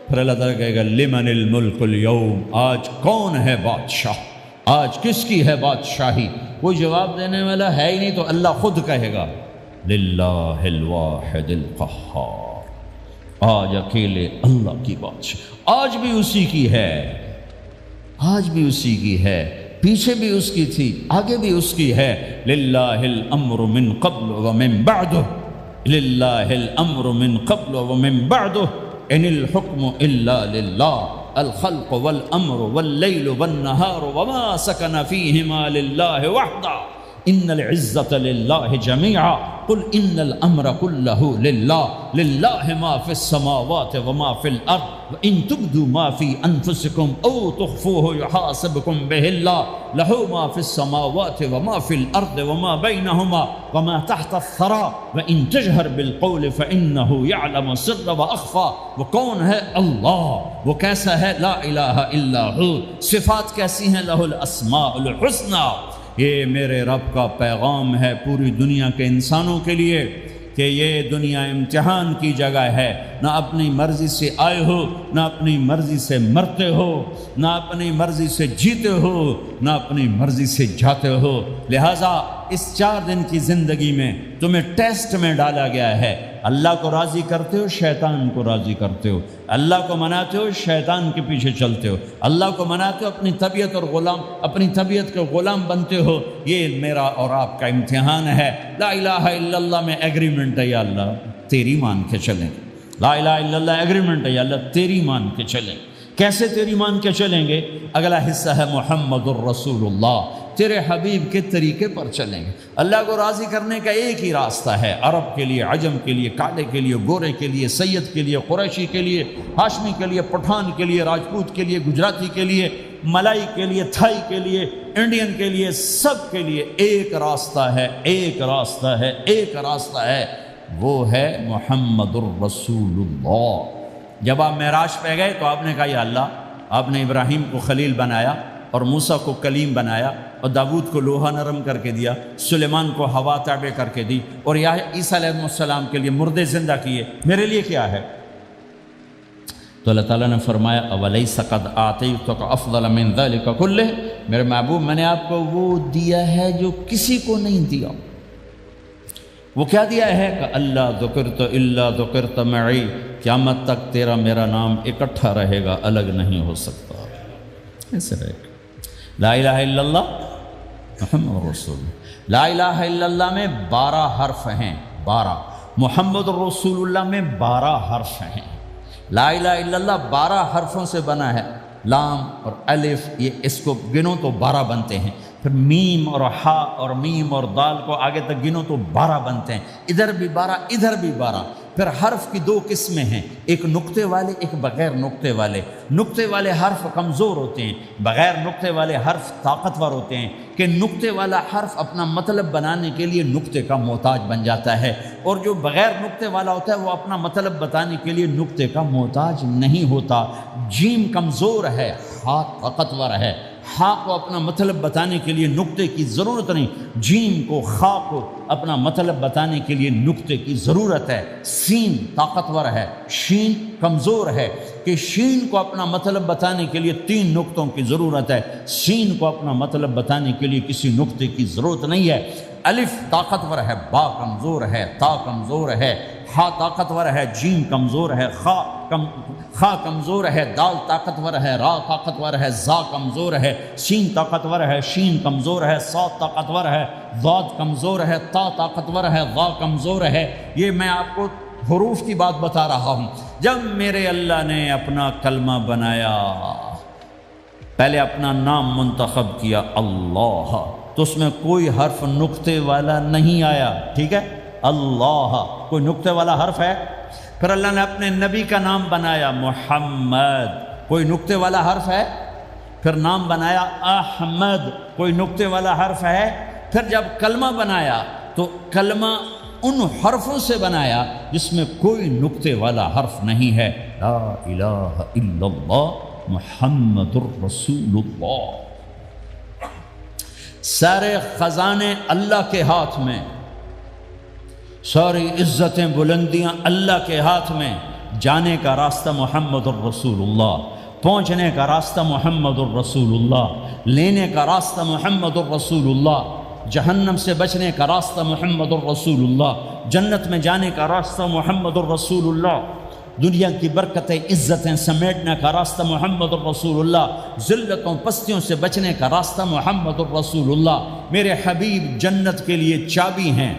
پھر اللہ تعالیٰ کہے گا لمن الملک اليوم، آج کون ہے بادشاہ، آج کس کی ہے بادشاہی؟ کوئی جواب دینے والا ہے ہی نہیں، تو اللہ خود کہے گا للہ الواحد القہار، آج اکیلے اللہ کی بادشاہ، آج بھی اسی کی ہے، آج بھی اسی کی ہے۔ پیچھے بھی اس کی تھی، آگے بھی اس کی ہے۔ للہ الامر من قبل ومن بعدہ، للہ الامر من قبل ومن بعدہ، ان الحکم الا للہ، الخلق والامر واللیل والنہار وما سکن فیہما للہ وحدہ، ان العزت للہ جمیعا، قل ان الامر کلہ للہ، للہ ما فی السماوات وما فی الارض، وان تبدوا ما فی انفسکم او تخفوہ یحاسبکم بہ اللہ، لہ ما فی السماوات وما فی الارض وما بینہما وما تحت الثری، وان تجہر بالقول فانہ یعلم السر واخفی۔ وہ کون ہے؟ اللہ۔ وہ کیسا ہے؟ لا الہ الا ہو۔ صفات کیسی ہیں؟ لہ الاسماء الحسنی۔ یہ میرے رب کا پیغام ہے پوری دنیا کے انسانوں کے لیے کہ یہ دنیا امتحان کی جگہ ہے، نہ اپنی مرضی سے آئے ہو، نہ اپنی مرضی سے مرتے ہو، نہ اپنی مرضی سے جیتے ہو، نہ اپنی مرضی سے جاتے ہو۔ لہٰذا اس 4 دن کی زندگی میں تمہیں ٹیسٹ میں ڈالا گیا ہے۔ اللہ کو راضی کرتے ہو، شیطان کو راضی کرتے ہو، اللہ کو مناتے ہو، شیطان کے پیچھے چلتے ہو، اللہ کو مناتے ہو، اپنی طبیعت اور غلام، اپنی طبیعت کے غلام بنتے ہو۔ یہ میرا اور آپ کا امتحان ہے۔ لا الہ الا اللہ میں ایگریمنٹ ہے، یا اللہ تیری مان کے چلیں۔ لا الہ الا اللہ ایگریمنٹ ہے، یا اللہ تیری مان کے چلیں۔ کیسے تیری مان کے چلیں گے؟ اگلا حصہ ہے محمد الرسول اللہ، تیرے حبیب کے طریقے پر چلیں گے۔ اللہ کو راضی کرنے کا ایک ہی راستہ ہے، عرب کے لیے، عجم کے لیے، کالے کے لیے، گورے کے لیے، سید کے لیے، قریشی کے لیے، ہاشمی کے لیے، پٹھان کے لیے، راجپوت کے لیے، گجراتی کے لیے، ملائی کے لیے، تھائی کے لیے، انڈین کے لیے، سب کے لیے ایک راستہ ہے، ایک راستہ ہے، ایک راستہ ہے، وہ ہے محمد الرسول اللہ۔ جب آپ معراج پہ گئے تو آپ نے کہا یا اللہ، آپ نے ابراہیم کو خلیل بنایا اور موسیٰ کو کلیم بنایا اور داود کو لوہا نرم کر کے دیا، سلیمان کو ہوا تابع کر کے دی، اور عیسیٰ علیہ السلام کے لیے مردے زندہ کیے، میرے لیے کیا ہے؟ تو اللہ تعالیٰ نے فرمایا اولیس قد آتیتک افضل من ذلک کلہ، میرے محبوب میں نے آپ کو وہ دیا ہے جو کسی کو نہیں دیا۔ وہ کیا دیا ہے؟ کہ اللہ ذکرت الا ذکرت معی، قیامت تک تیرا میرا نام اکٹھا رہے گا، الگ نہیں ہو سکتا، ایسے رہے گا۔ لا الہ الا اللہ محمد رسول اللہ۔ لا الہ الا اللہ میں 12 حرف ہیں، 12۔ محمد رسول اللہ میں 12 حرف ہیں۔ لا الہ الا اللہ 12 حرفوں سے بنا ہے، لام اور الف، یہ اس کو گنو تو 12 بنتے ہیں، پھر میم اور ہا اور میم اور دال کو آگے تک گنو تو 12 بنتے ہیں، ادھر بھی 12 ادھر بھی 12۔ پھر حرف کی 2 قسمیں ہیں، ایک نقطے والے، ایک بغیر نقطے والے۔ نقطے والے حرف کمزور ہوتے ہیں، بغیر نقطے والے حرف طاقتور ہوتے ہیں، کہ نقطے والا حرف اپنا مطلب بنانے کے لیے نقطے کا محتاج بن جاتا ہے، اور جو بغیر نقطے والا ہوتا ہے وہ اپنا مطلب بتانے کے لیے نقطے کا محتاج نہیں ہوتا۔ جیم کمزور ہے، ہا طاقتور ہے، ہا کو اپنا مطلب بتانے کے لیے نقطے کی ضرورت نہیں، جیم کو، خا کو اپنا مطلب بتانے کے لیے نقطے کی ضرورت ہے۔ سین طاقتور ہے، شین کمزور ہے، کہ شین کو اپنا مطلب بتانے کے لیے 3 نقطوں کی ضرورت ہے، سین کو اپنا مطلب بتانے کے لیے کسی نقطے کی ضرورت نہیں ہے۔ الف طاقتور ہے، با کمزور ہے، تا کمزور ہے، ہا طاقتور ہے، جیم کمزور ہے، خا کمزور ہے، دال طاقتور ہے، را طاقتور ہے، زا کمزور ہے، سین طاقتور ہے، شین کمزور ہے، صاد طاقتور ہے، ضاد کمزور ہے، تا طاقتور ہے، ضا کمزور ہے۔ یہ میں آپ کو حروف کی بات بتا رہا ہوں۔ جب میرے اللہ نے اپنا کلمہ بنایا، پہلے اپنا نام منتخب کیا اللہ، تو اس میں کوئی حرف نقطے والا نہیں آیا، ٹھیک ہے؟ اللہ کوئی نقطے والا حرف ہے؟ پھر اللہ نے اپنے نبی کا نام بنایا محمد، کوئی نقطے والا حرف ہے؟ پھر نام بنایا احمد، کوئی نقطے والا حرف ہے؟ پھر جب کلمہ بنایا تو کلمہ ان حرفوں سے بنایا جس میں کوئی نقطے والا حرف نہیں ہے۔ لا الہ الا اللہ محمد الرسول اللہ۔ سارے خزانے اللہ کے ہاتھ میں، ساری عزتیں بلندیاں اللہ کے ہاتھ میں، جانے کا راستہ محمد الرسول اللہ، پہنچنے کا راستہ محمد الرسول اللہ، لینے کا راستہ محمد الرسول اللہ، جہنم سے بچنے کا راستہ محمد الرسول اللہ، جنت میں جانے کا راستہ محمد الرسول اللہ۔ دنیا کی برکتیں عزتیں سمیٹنے کا راستہ محمد الرسول اللہ، ذلتوں پستیوں سے بچنے کا راستہ محمد الرسول اللہ۔ میرے حبیب جنت کے لیے چابی ہیں،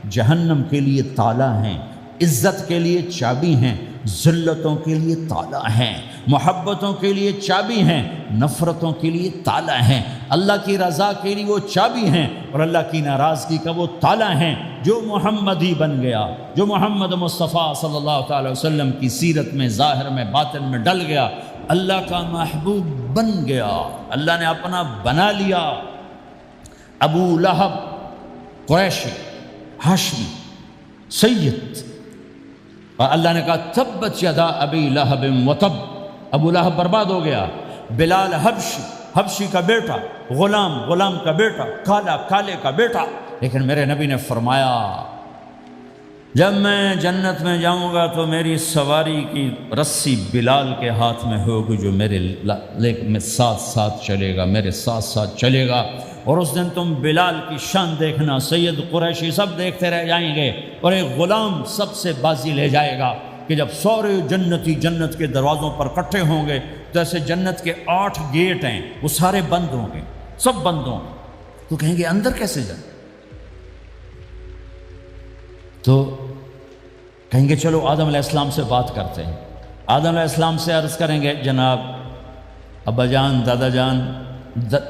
جہنم کے لیے تالا ہیں، عزت کے لیے چابی ہیں، ذلتوں کے لیے تالا ہیں، محبتوں کے لیے چابی ہیں، نفرتوں کے لیے تالا ہیں، اللہ کی رضا کے لیے وہ چابی ہیں، اور اللہ کی ناراضگی کا وہ تالا ہیں۔ جو محمدی بن گیا، جو محمد مصطفیٰ صلی اللہ تعالی وسلم کی سیرت میں، ظاہر میں، باطن میں ڈل گیا، اللہ کا محبوب بن گیا، اللہ نے اپنا بنا لیا۔ ابو لہب قریشی ہاشمی سید، اور اللہ نے کہا تبت یدا ابی لہب وتب، ابو لہب برباد ہو گیا۔ بلال حبشی کا بیٹا، غلام کا بیٹا، کالے کا بیٹا، لیکن میرے نبی نے فرمایا جب میں جنت میں جاؤں گا تو میری سواری کی رسی بلال کے ہاتھ میں ہوگی، جو میرے میں ساتھ چلے گا، میرے ساتھ چلے گا، اور اس دن تم بلال کی شان دیکھنا، سید قریشی سب دیکھتے رہ جائیں گے، اور ایک غلام سب سے بازی لے جائے گا کہ جب سارے جنتی جنت کے دروازوں پر اکٹھے ہوں گے تو ایسے جنت کے 8 گیٹ ہیں، وہ سارے بند ہوں گے، سب بند ہوں گے، تو کہیں گے اندر کیسے جائیں؟ تو کہیں گے چلو آدم علیہ السلام سے بات کرتے ہیں۔ آدم علیہ السلام سے عرض کریں گے جناب ابا جان، دادا جان،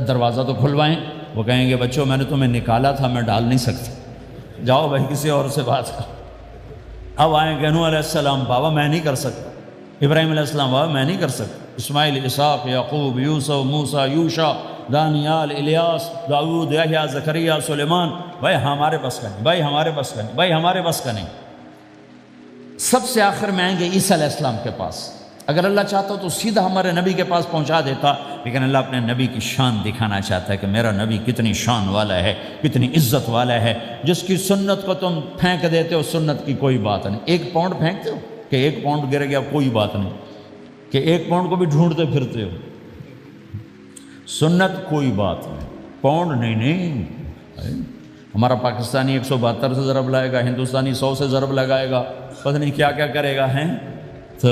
دروازہ تو کھلوائیں۔ وہ کہیں گے بچوں میں نے تمہیں نکالا تھا، میں ڈال نہیں سکتا، جاؤ بھائی کسی اور سے بات کر۔ اب آئیں گے نوح علیہ السلام، بابا میں نہیں کر سکتا، ابراہیم علیہ السلام، بابا میں نہیں کر سکتا، اسماعیل، اسحاق، یعقوب، یوسف، موسیٰ، یوشع، دانیال، الیاس، داؤد، یحییٰ، زکریا، سلیمان، بھائی ہمارے بس کا نہیں، بھائی ہمارے بس کا نہیں، بھائی ہمارے بس کا نہیں۔ سب سے آخر میں آئیں گے عیسیٰ علیہ السلام کے پاس۔ اگر اللہ چاہتا تو سیدھا ہمارے نبی کے پاس پہنچا دیتا، لیکن اللہ اپنے نبی کی شان دکھانا چاہتا ہے کہ میرا نبی کتنی شان والا ہے، کتنی عزت والا ہے، جس کی سنت کو تم پھینک دیتے ہو، سنت کی کوئی بات نہیں۔ 1 پاؤنڈ پھینکتے ہو کہ 1 پاؤنڈ گر گیا، کوئی بات نہیں، کہ 1 پاؤنڈ کو بھی ڈھونڈتے پھرتے ہو، سنت کوئی بات نہیں، پاؤنڈ نہیں۔ ہمارا پاکستانی 172 سے ضرب لائے گا، ہندوستانی 100 سے ضرب لگائے گا، پتہ نہیں کیا کیا کرے گا، ہیں تو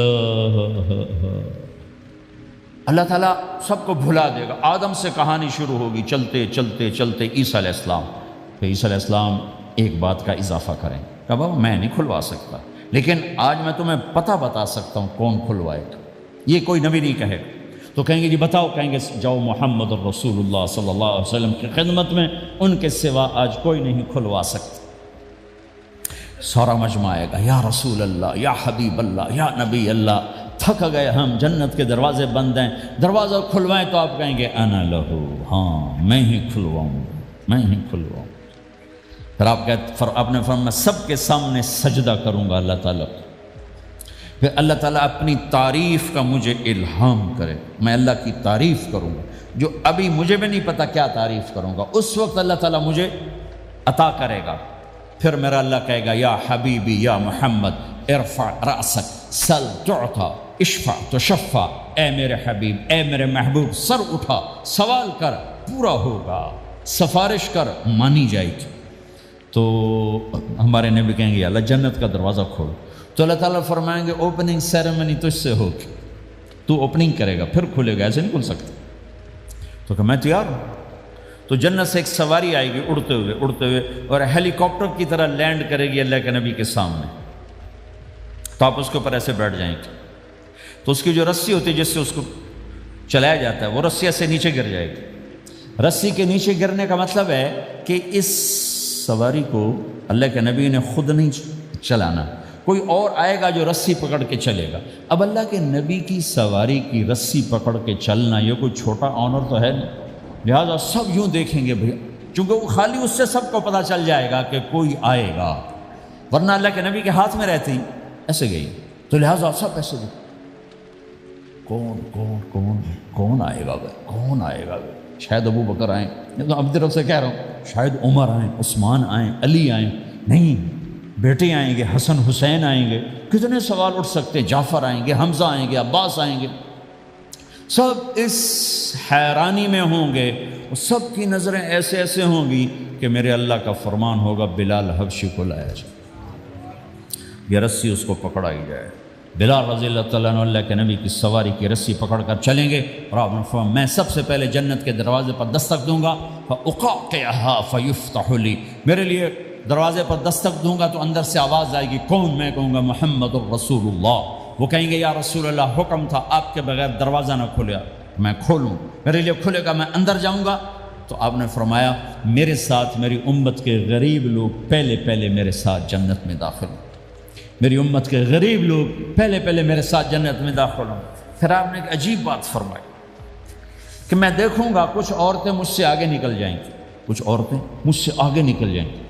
اللہ تعالیٰ سب کو بھلا دے گا۔ آدم سے کہانی شروع ہوگی، چلتے چلتے چلتے عیسیٰ علیہ السلام، کہ عیسیٰ علیہ السلام ایک بات کا اضافہ کریں، کہ بابا میں نہیں کھلوا سکتا، لیکن آج میں تمہیں پتہ بتا سکتا ہوں کون کھلوائے گا، یہ کوئی نبی نہیں کہے گا۔ تو کہیں گے جی بتاؤ، کہیں گے جاؤ محمد الرسول اللہ صلی اللہ علیہ وسلم کی خدمت میں، ان کے سوا آج کوئی نہیں کھلوا سکتا۔ سارا مجمع آئے گا، یا رسول اللہ، یا حبیب اللہ، یا نبی اللہ، تھک گئے ہم، جنت کے دروازے بند ہیں، دروازہ کھلوائیں، تو آپ کہیں گے انا لہو، ہاں میں ہی کھلواؤں گا، میں ہی کھلواؤں گا۔ پھر آپ نے فرمایا میں سب کے سامنے سجدہ کروں گا اللہ تعالیٰ کو، پھر اللہ تعالیٰ اپنی تعریف کا مجھے الہام کرے، میں اللہ کی تعریف کروں گا، جو ابھی مجھے بھی نہیں پتا کیا تعریف کروں گا، اس وقت اللہ تعالیٰ مجھے عطا کرے گا۔ پھر میرا اللہ کہے گا یا حبیبی یا محمد ارفع رأسک سل تعطا اشفع تشفع، اے میرے حبیب، اے میرے محبوب، سر اٹھا، سوال کر، پورا ہوگا، سفارش کر، مانی جائے گی۔ تو ہمارے نبی کہیں گے اللہ جنت کا دروازہ کھول، تو اللہ تعالیٰ فرمائیں گے اوپننگ سیریمنی تجھ سے ہوگی، تو اوپننگ کرے گا پھر کھلے گا، ایسے نہیں کھل سکتا۔ تو کہ میں تیار ہوں۔ تو جنت سے ایک سواری آئے گی اڑتے ہوئے، اور ہیلی کاپٹر کی طرح لینڈ کرے گی اللہ کے نبی کے سامنے، تو آپ اس کے اوپر ایسے بیٹھ جائیں گے، تو اس کی جو رسی ہوتی ہے جس سے اس کو چلایا جاتا ہے، وہ رسی ایسے نیچے گر جائے گی۔ رسی کے نیچے گرنے کا مطلب ہے کہ اس سواری کو اللہ کے نبی نے خود نہیں چلانا، کوئی اور آئے گا جو رسی پکڑ کے چلے گا۔ اب اللہ کے نبی کی سواری کی رسی پکڑ کے چلنا یہ کوئی چھوٹا آنر تو ہے نہیں، لہٰذا سب یوں دیکھیں گے بھئی، چونکہ وہ خالی اس سے سب کو پتہ چل جائے گا کہ کوئی آئے گا، ورنہ اللہ کے نبی کے ہاتھ میں رہتی ایسے گئی، تو لہٰذا سب ایسے دیکھیں کون آئے گا بھائی، کون آئے گا بھائی، شاید ابو بکر آئیں، تو اب طرف سے کہہ رہا ہوں شاید عمر آئیں، عثمان آئیں، علی آئیں، نہیں، بیٹے آئیں گے، حسن حسین آئیں گے، کتنے سوال اٹھ سکتے، جعفر آئیں گے، حمزہ آئیں گے، عباس آئیں گے، سب اس حیرانی میں ہوں گے، سب کی نظریں ایسے ایسے ہوں گی کہ میرے اللہ کا فرمان ہوگا بلال حبشی کو لایا جائے، یہ رسی اس کو پکڑائی جائے، بلال رضی اللہ تعالیٰ عنہ اللہ کے نبی کی سواری کی رسی پکڑ کر چلیں گے اور آپ نے فرمایا میں سب سے پہلے جنت کے دروازے پر دستک دوں گا فَأُقَعْقِعَهَا فَيُفْتَحُ لِي، میرے لیے دروازے پر دستک دوں گا تو اندر سے آواز آئے گی، کون؟ میں کہوں گا محمد الرسول اللہ۔ وہ کہیں گے یا رسول اللہ حکم تھا آپ کے بغیر دروازہ نہ کھلے، میں کھولوں، میرے لیے کھلے گا، میں اندر جاؤں گا۔ تو آپ نے فرمایا میرے ساتھ میری امت کے غریب لوگ پہلے میرے ساتھ جنت میں داخل ہوں، میری امت کے غریب لوگ پہلے میرے ساتھ جنت میں داخل ہوں۔ پھر آپ نے ایک عجیب بات فرمائی کہ میں دیکھوں گا کچھ عورتیں مجھ سے آگے نکل جائیں گی، کچھ عورتیں مجھ سے آگے نکل جائیں گی،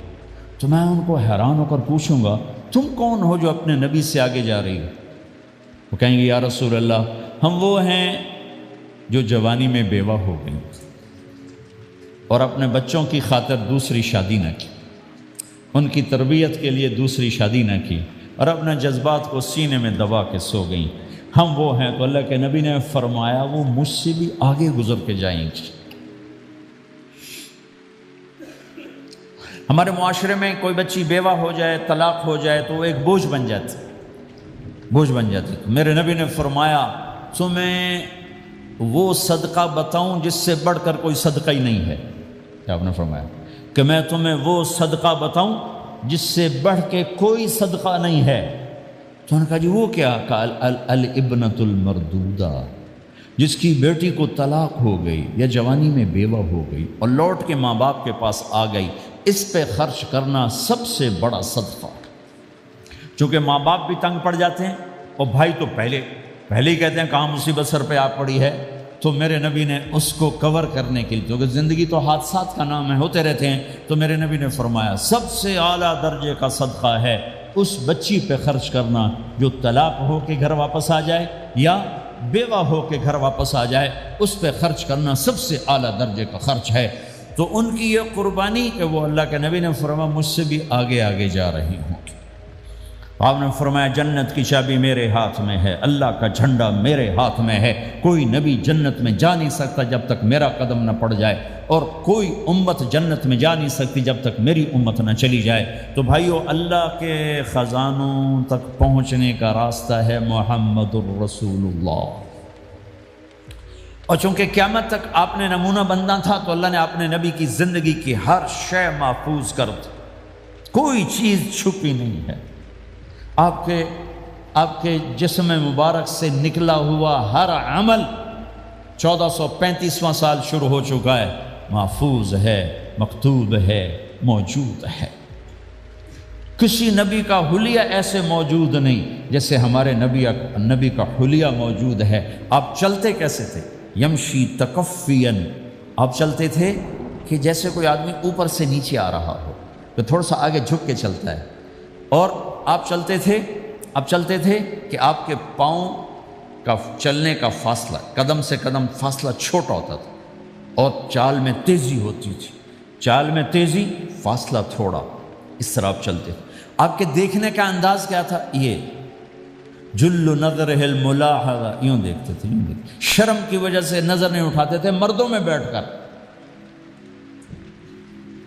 تو میں ان کو حیران ہو کر پوچھوں گا تم کون ہو جو اپنے نبی سے آگے جا رہی ہو؟ وہ کہیں گے یا رسول اللہ ہم وہ ہیں جو جوانی میں بیوہ ہو گئیں اور اپنے بچوں کی خاطر دوسری شادی نہ کی، ان کی تربیت کے لیے دوسری شادی نہ کی اور اپنے جذبات کو سینے میں دبا کے سو گئیں، ہم وہ ہیں۔ تو اللہ کے نبی نے فرمایا وہ مجھ سے بھی آگے گزر کے جائیں گی۔ ہمارے معاشرے میں کوئی بچی بیوہ ہو جائے، طلاق ہو جائے تو وہ ایک بوجھ بن جاتی۔ میرے نبی نے فرمایا تمہیں وہ صدقہ بتاؤں جس سے بڑھ کر کوئی صدقہ ہی نہیں ہے؟ کیا آپ نے فرمایا کہ میں تمہیں وہ صدقہ بتاؤں جس سے بڑھ کے کوئی صدقہ نہیں ہے؟ تو انہوں نے کہا جی وہ کیا؟ کہا الابنۃ المردودہ، جس کی بیٹی کو طلاق ہو گئی یا جوانی میں بیوہ ہو گئی اور لوٹ کے ماں باپ کے پاس آ گئی، اس پہ خرچ کرنا سب سے بڑا صدقہ۔ چونکہ ماں باپ بھی تنگ پڑ جاتے ہیں اور بھائی تو پہلے ہی کہتے ہیں کہاں مصیبت سر پہ آ پڑی ہے، تو میرے نبی نے اس کو کور کرنے کے لیے، کیونکہ زندگی تو حادثات کا نام ہے، ہوتے رہتے ہیں، تو میرے نبی نے فرمایا سب سے اعلیٰ درجے کا صدقہ ہے اس بچی پہ خرچ کرنا جو طلاق ہو کے گھر واپس آ جائے یا بیوہ ہو کے گھر واپس آ جائے، اس پہ خرچ کرنا سب سے اعلیٰ درجے کا خرچ ہے۔ تو ان کی یہ قربانی کہ وہ اللہ کے نبی نے فرمایا مجھ سے بھی آگے جا رہی ہوں۔ آپ نے فرمایا جنت کی چابی میرے ہاتھ میں ہے، اللہ کا جھنڈا میرے ہاتھ میں ہے، کوئی نبی جنت میں جا نہیں سکتا جب تک میرا قدم نہ پڑ جائے، اور کوئی امت جنت میں جا نہیں سکتی جب تک میری امت نہ چلی جائے۔ تو بھائیو اللہ کے خزانوں تک پہنچنے کا راستہ ہے محمد الرسول اللہ، اور چونکہ قیامت تک آپ نے نمونہ بننا تھا تو اللہ نے اپنے نبی کی زندگی کی ہر شے محفوظ کر دی، کوئی چیز چھپی نہیں ہے۔ آپ کے جسم مبارک سے نکلا ہوا ہر عمل 1435واں سال شروع ہو چکا ہے، محفوظ ہے، مکتوب ہے، موجود ہے۔ کسی نبی کا حلیہ ایسے موجود نہیں جیسے ہمارے نبی کا حلیہ موجود ہے۔ آپ چلتے کیسے تھے؟ یمشی تکفین، آپ چلتے تھے کہ جیسے کوئی آدمی اوپر سے نیچے آ رہا ہو تو تھوڑا سا آگے جھک کے چلتا ہے، اور آپ چلتے تھے کہ آپ کے پاؤں کا چلنے کا فاصلہ، قدم سے قدم فاصلہ چھوٹا ہوتا تھا، اور چال میں تیزی ہوتی تھی، چال میں تیزی، فاصلہ تھوڑا، اس طرح آپ چلتے تھے۔ آپ کے دیکھنے کا انداز کیا تھا؟ یہ جل نظرہ الملاحظہ، یوں دیکھتے تھے، شرم کی وجہ سے نظر نہیں اٹھاتے تھے مردوں میں بیٹھ کر،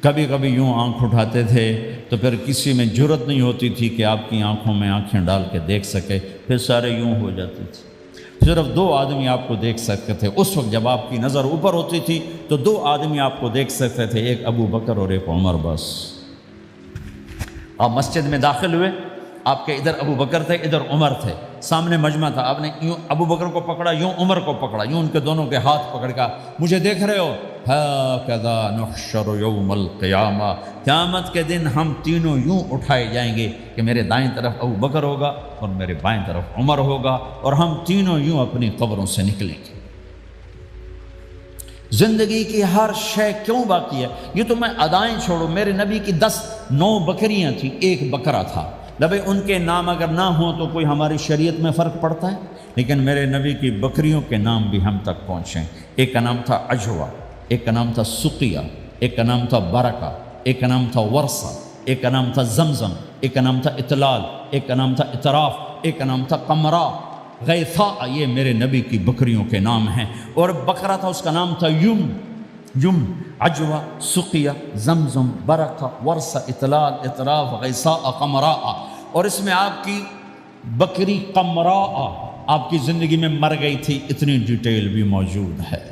کبھی کبھی یوں آنکھ اٹھاتے تھے تو پھر کسی میں جرت نہیں ہوتی تھی کہ آپ کی آنکھوں میں آنکھیں ڈال کے دیکھ سکے، پھر سارے یوں ہو جاتے تھے، صرف 2 آدمی آپ کو دیکھ سکتے تھے اس وقت جب آپ کی نظر اوپر ہوتی تھی، تو 2 آدمی آپ کو دیکھ سکتے تھے، ایک ابو بکر اور ایک عمر، بس۔ آپ مسجد میں داخل ہوئے، آپ کے ادھر ابو بکر تھے، ادھر عمر تھے، سامنے مجمع تھا، آپ نے یوں ابو بکر کو پکڑا، یوں عمر کو پکڑا، یوں ان کے دونوں کے ہاتھ پکڑ کا، مجھے دیکھ رہے ہو؟ ہاکذا نحشر یوم القیامہ، قیامت کے دن ہم تینوں یوں اٹھائے جائیں گے کہ میرے دائیں طرف ابو بکر ہوگا اور میرے بائیں طرف عمر ہوگا، اور ہم تینوں یوں اپنی قبروں سے نکلیں گے۔ زندگی کی ہر شے کیوں باقی ہے؟ یہ تو میں ادائیں چھوڑو، میرے نبی کی 9 بکریاں تھیں، 1 بکرا تھا، لبے ان کے نام اگر نہ ہوں تو کوئی ہماری شریعت میں فرق پڑتا ہے، لیکن میرے نبی کی بکریوں کے نام بھی ہم تک پہنچیں۔ ایک کا نام تھا عجوہ، ایک کا نام تھا سقیہ، ایک کا نام تھا برکہ، ایک کا نام تھا ورثہ، ایک کا نام تھا زمزم، ایک کا نام تھا اطلال، ایک کا نام تھا اطراف، ایک کا نام تھا قمرا، غیثا، یہ میرے نبی کی بکریوں کے نام ہیں۔ اور بکرا تھا، اس کا نام تھا یم، عجوہ، سقیہ، زمزم، برکہ، ورثہ، اطلال، اطراف، غیثاء، قمراء، اور اس میں آپ کی بکری قمراء آپ کی زندگی میں مر گئی تھی، اتنی ڈیٹیل بھی موجود ہے۔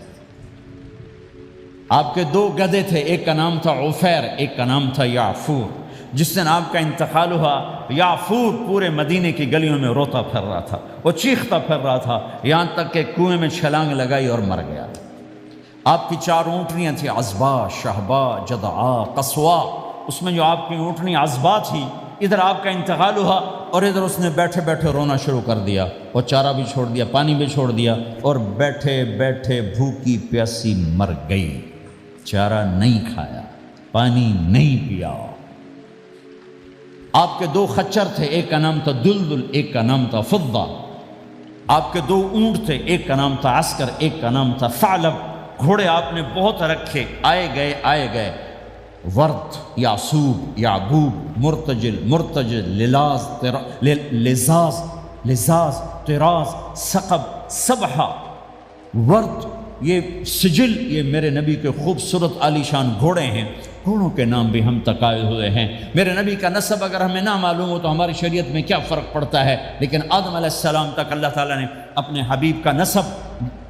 آپ کے 2 گدھے تھے، ایک کا نام تھا عفیر، ایک کا نام تھا یعفور۔ جس دن آپ کا انتقال ہوا، یعفور پورے مدینے کی گلیوں میں روتا پھر رہا تھا، وہ چیختا پھر رہا تھا، یہاں تک کہ کنویں میں چھلانگ لگائی اور مر گیا۔ آپ کی 4 اونٹنیاں تھیں، عزبا، شہبا، جدعا، قصوا۔ اس میں جو آپ کی اونٹنی عزبا تھی، ادھر آپ کا انتقال ہوا اور ادھر اس نے بیٹھے بیٹھے رونا شروع کر دیا، اور چارہ بھی چھوڑ دیا، پانی بھی چھوڑ دیا، اور بیٹھے بیٹھے بھوکی پیاسی مر گئی۔ چارہ نہیں کھایا، پانی نہیں پیا۔ آپ کے 2 خچر تھے، ایک کا نام تھا دلدل، ایک کا نام تھا فضہ۔ آپ کے 2 اونٹ تھے، ایک کا نام تھا عسکر، ایک کا نام تھا ثعلب۔ گھوڑے آپ نے بہت رکھے، آئے گئے، ورد، یعصوب، یعقوب، مرتجل، لزاز، طراز، ثقب، سبحہ، ورد، یہ سجل، یہ میرے نبی کے خوبصورت عالی شان گھوڑے ہیں۔ گھوڑوں کے نام بھی ہم تک آئے ہوئے ہیں۔ میرے نبی کا نسب اگر ہمیں نہ معلوم ہو تو ہماری شریعت میں کیا فرق پڑتا ہے، لیکن آدم علیہ السلام تک اللہ تعالیٰ نے اپنے حبیب کا نسب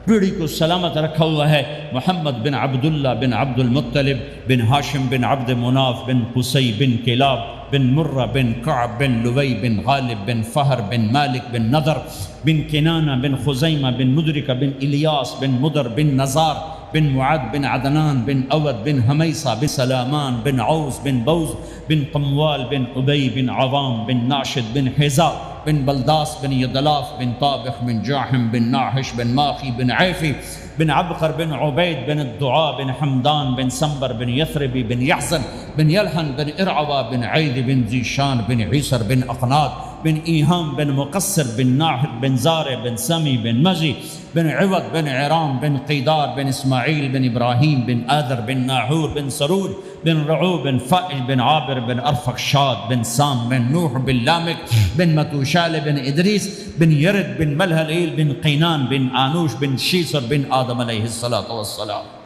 پیڑھی کو سلامت رکھا ہوا ہے۔ محمد بن عبداللہ بن عبد المطلب بن ہاشم بن عبد مناف بن قصی بن کلاب بن مرہ بن کعب بن لوی بن غالب بن فہر بن مالک بن نضر بن کنانہ بن خزیمہ بن مدرکہ بن الیاس بن مدر بن نزار بن معد بن عدنان بن اود بن حمیصہ بن سلامان بن عوس بن بوز بن قموال بن عبی بن عوام بن ناشد بن حزا بن بلداس بن یدلاف بن طابخ بن جاحم بن ناحش بن ماخی بن عیفی بن عبقر بن عبید بن الدعاء بن حمدان بن سنبر بن یثربی بن یحزن بن یلحن بن ارعوا بن عید بن ذیشان بن عیسر بن اقناد بن ایہام بن مقصر بن ناحر بن زارع بن سمی بن مزی بن عوض بن عرام بن قیدار بن اسماعیل بن ابراہیم بن آذر بن ناحور بن سرور بن رعو بن فائل بن عابر بن ارفخشاد بن سام بن نوح بن لامک بن متوشال بن ادریس بن یرد بن ملہلیل بن قینان بن آنوش بن شیسر بن آدم علیہ السلام۔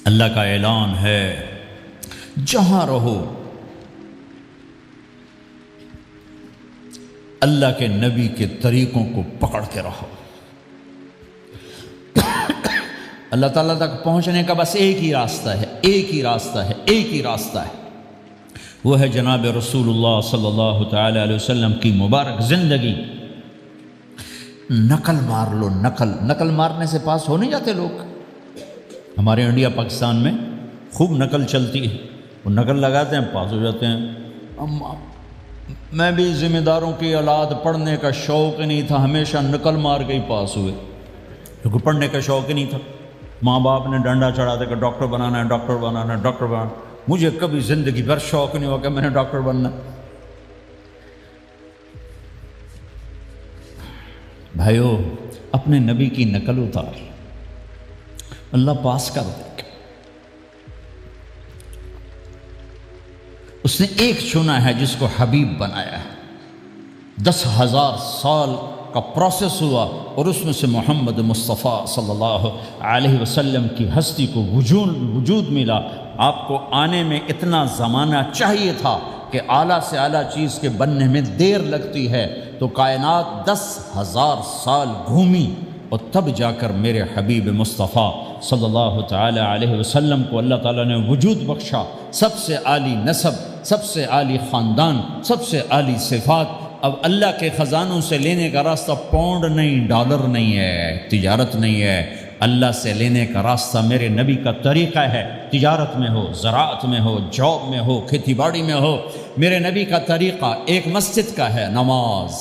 اللہ کا اعلان ہے، جہاں رہو اللہ کے نبی کے طریقوں کو پکڑ کے رہو۔ اللہ تعالیٰ تک پہنچنے کا بس ایک ہی راستہ ہے، ایک ہی راستہ ہے، وہ ہے جناب رسول اللہ صلی اللہ تعالی علیہ وسلم کی مبارک زندگی۔ نقل مار لو، نقل مارنے سے پاس ہو نہیں جاتے لوگ۔ ہمارے انڈیا پاکستان میں خوب نقل چلتی ہے، وہ نقل لگاتے ہیں، پاس ہو جاتے ہیں۔ میں بھی ذمہ داروں کی اولاد، پڑھنے کا شوق ہی نہیں تھا، ہمیشہ نقل مار کے ہی پاس ہوئے، کیونکہ پڑھنے کا شوق ہی نہیں تھا۔ ماں باپ نے ڈنڈا چڑھا دے کہ ڈاکٹر بنانا ہے، ڈاکٹر بنانا ہے، ڈاکٹر بنانا۔ مجھے کبھی زندگی بھر شوق نہیں ہوا کہ میں نے ڈاکٹر بننا۔ بھائیو، اپنے نبی کی نقل اتار، اللہ پاس کر دے گا۔ اس نے ایک چنا ہے جس کو حبیب بنایا ہے۔ 10,000 سال کا پروسیس ہوا اور اس میں سے محمد مصطفیٰ صلی اللہ علیہ وسلم کی ہستی کو وجود ملا۔ آپ کو آنے میں اتنا زمانہ چاہیے تھا کہ اعلیٰ سے اعلیٰ چیز کے بننے میں دیر لگتی ہے، تو کائنات 10,000 سال گھومی اور تب جا کر میرے حبیب مصطفیٰ صلی اللہ تعالی علیہ وسلم کو اللہ تعالیٰ نے وجود بخشا۔ سب سے عالی نسب، سب سے عالی خاندان، سب سے عالی صفات۔ اب اللہ کے خزانوں سے لینے کا راستہ پاؤنڈ نہیں، ڈالر نہیں ہے، تجارت نہیں ہے۔ اللہ سے لینے کا راستہ میرے نبی کا طریقہ ہے۔ تجارت میں ہو، زراعت میں ہو، جاب میں ہو، کھیتی باڑی میں ہو، میرے نبی کا طریقہ ایک مسجد کا ہے، نماز۔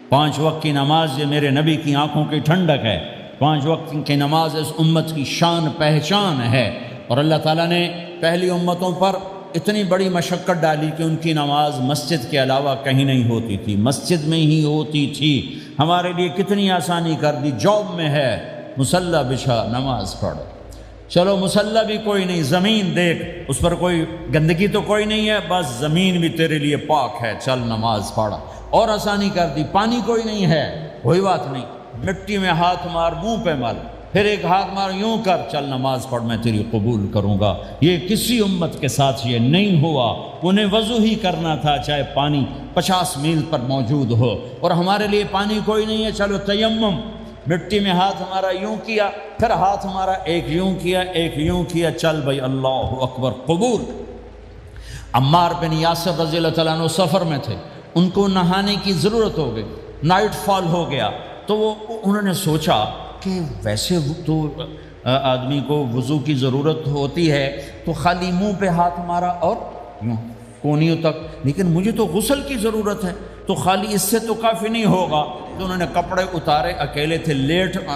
5 وقت کی نماز یہ میرے نبی کی آنکھوں کی ٹھنڈک ہے۔ 5 وقت کی نماز اس امت کی شان پہچان ہے۔ اور اللہ تعالیٰ نے پہلی امتوں پر اتنی بڑی مشقت ڈالی کہ ان کی نماز مسجد کے علاوہ کہیں نہیں ہوتی تھی، مسجد میں ہی ہوتی تھی۔ ہمارے لیے کتنی آسانی کر دی، جاب میں ہے، مصلی بچھا، نماز پڑھ۔ چلو مصلی بھی کوئی نہیں، زمین دیکھ، اس پر کوئی گندگی تو کوئی نہیں ہے، بس زمین بھی تیرے لیے پاک ہے، چل نماز پڑھ۔ اور آسانی کر دی، پانی کوئی نہیں ہے، کوئی بات نہیں، مٹی میں ہاتھ مار، منہ پہ مل، پھر ایک ہاتھ مار، یوں کر، چل نماز پڑھ، میں تیری قبول کروں گا۔ یہ کسی امت کے ساتھ یہ نہیں ہوا۔ انہیں وضو ہی کرنا تھا چاہے پانی 50 میل پر موجود ہو، اور ہمارے لیے پانی کوئی نہیں ہے، چلو تیمم، مٹی میں ہاتھ ہمارا یوں کیا، پھر ہاتھ ہمارا ایک یوں کیا، ایک یوں کیا، چل بھائی اللہ اکبر، قبول۔ عمار بن یاسر رضی اللہ تعالیٰ عنہ سفر میں تھے، ان کو نہانے کی ضرورت ہو گئی، نائٹ فال ہو گیا، تو انہوں نے سوچا کہ ویسے تو آدمی کو وضو کی ضرورت ہوتی ہے تو خالی منہ پہ ہاتھ ہمارا اور یوں کونیوں تک، لیکن مجھے تو غسل کی ضرورت ہے، تو خالی اس سے تو کافی نہیں ہوگا۔ تو انہوں نے کپڑے اتارے، اکیلے تھے،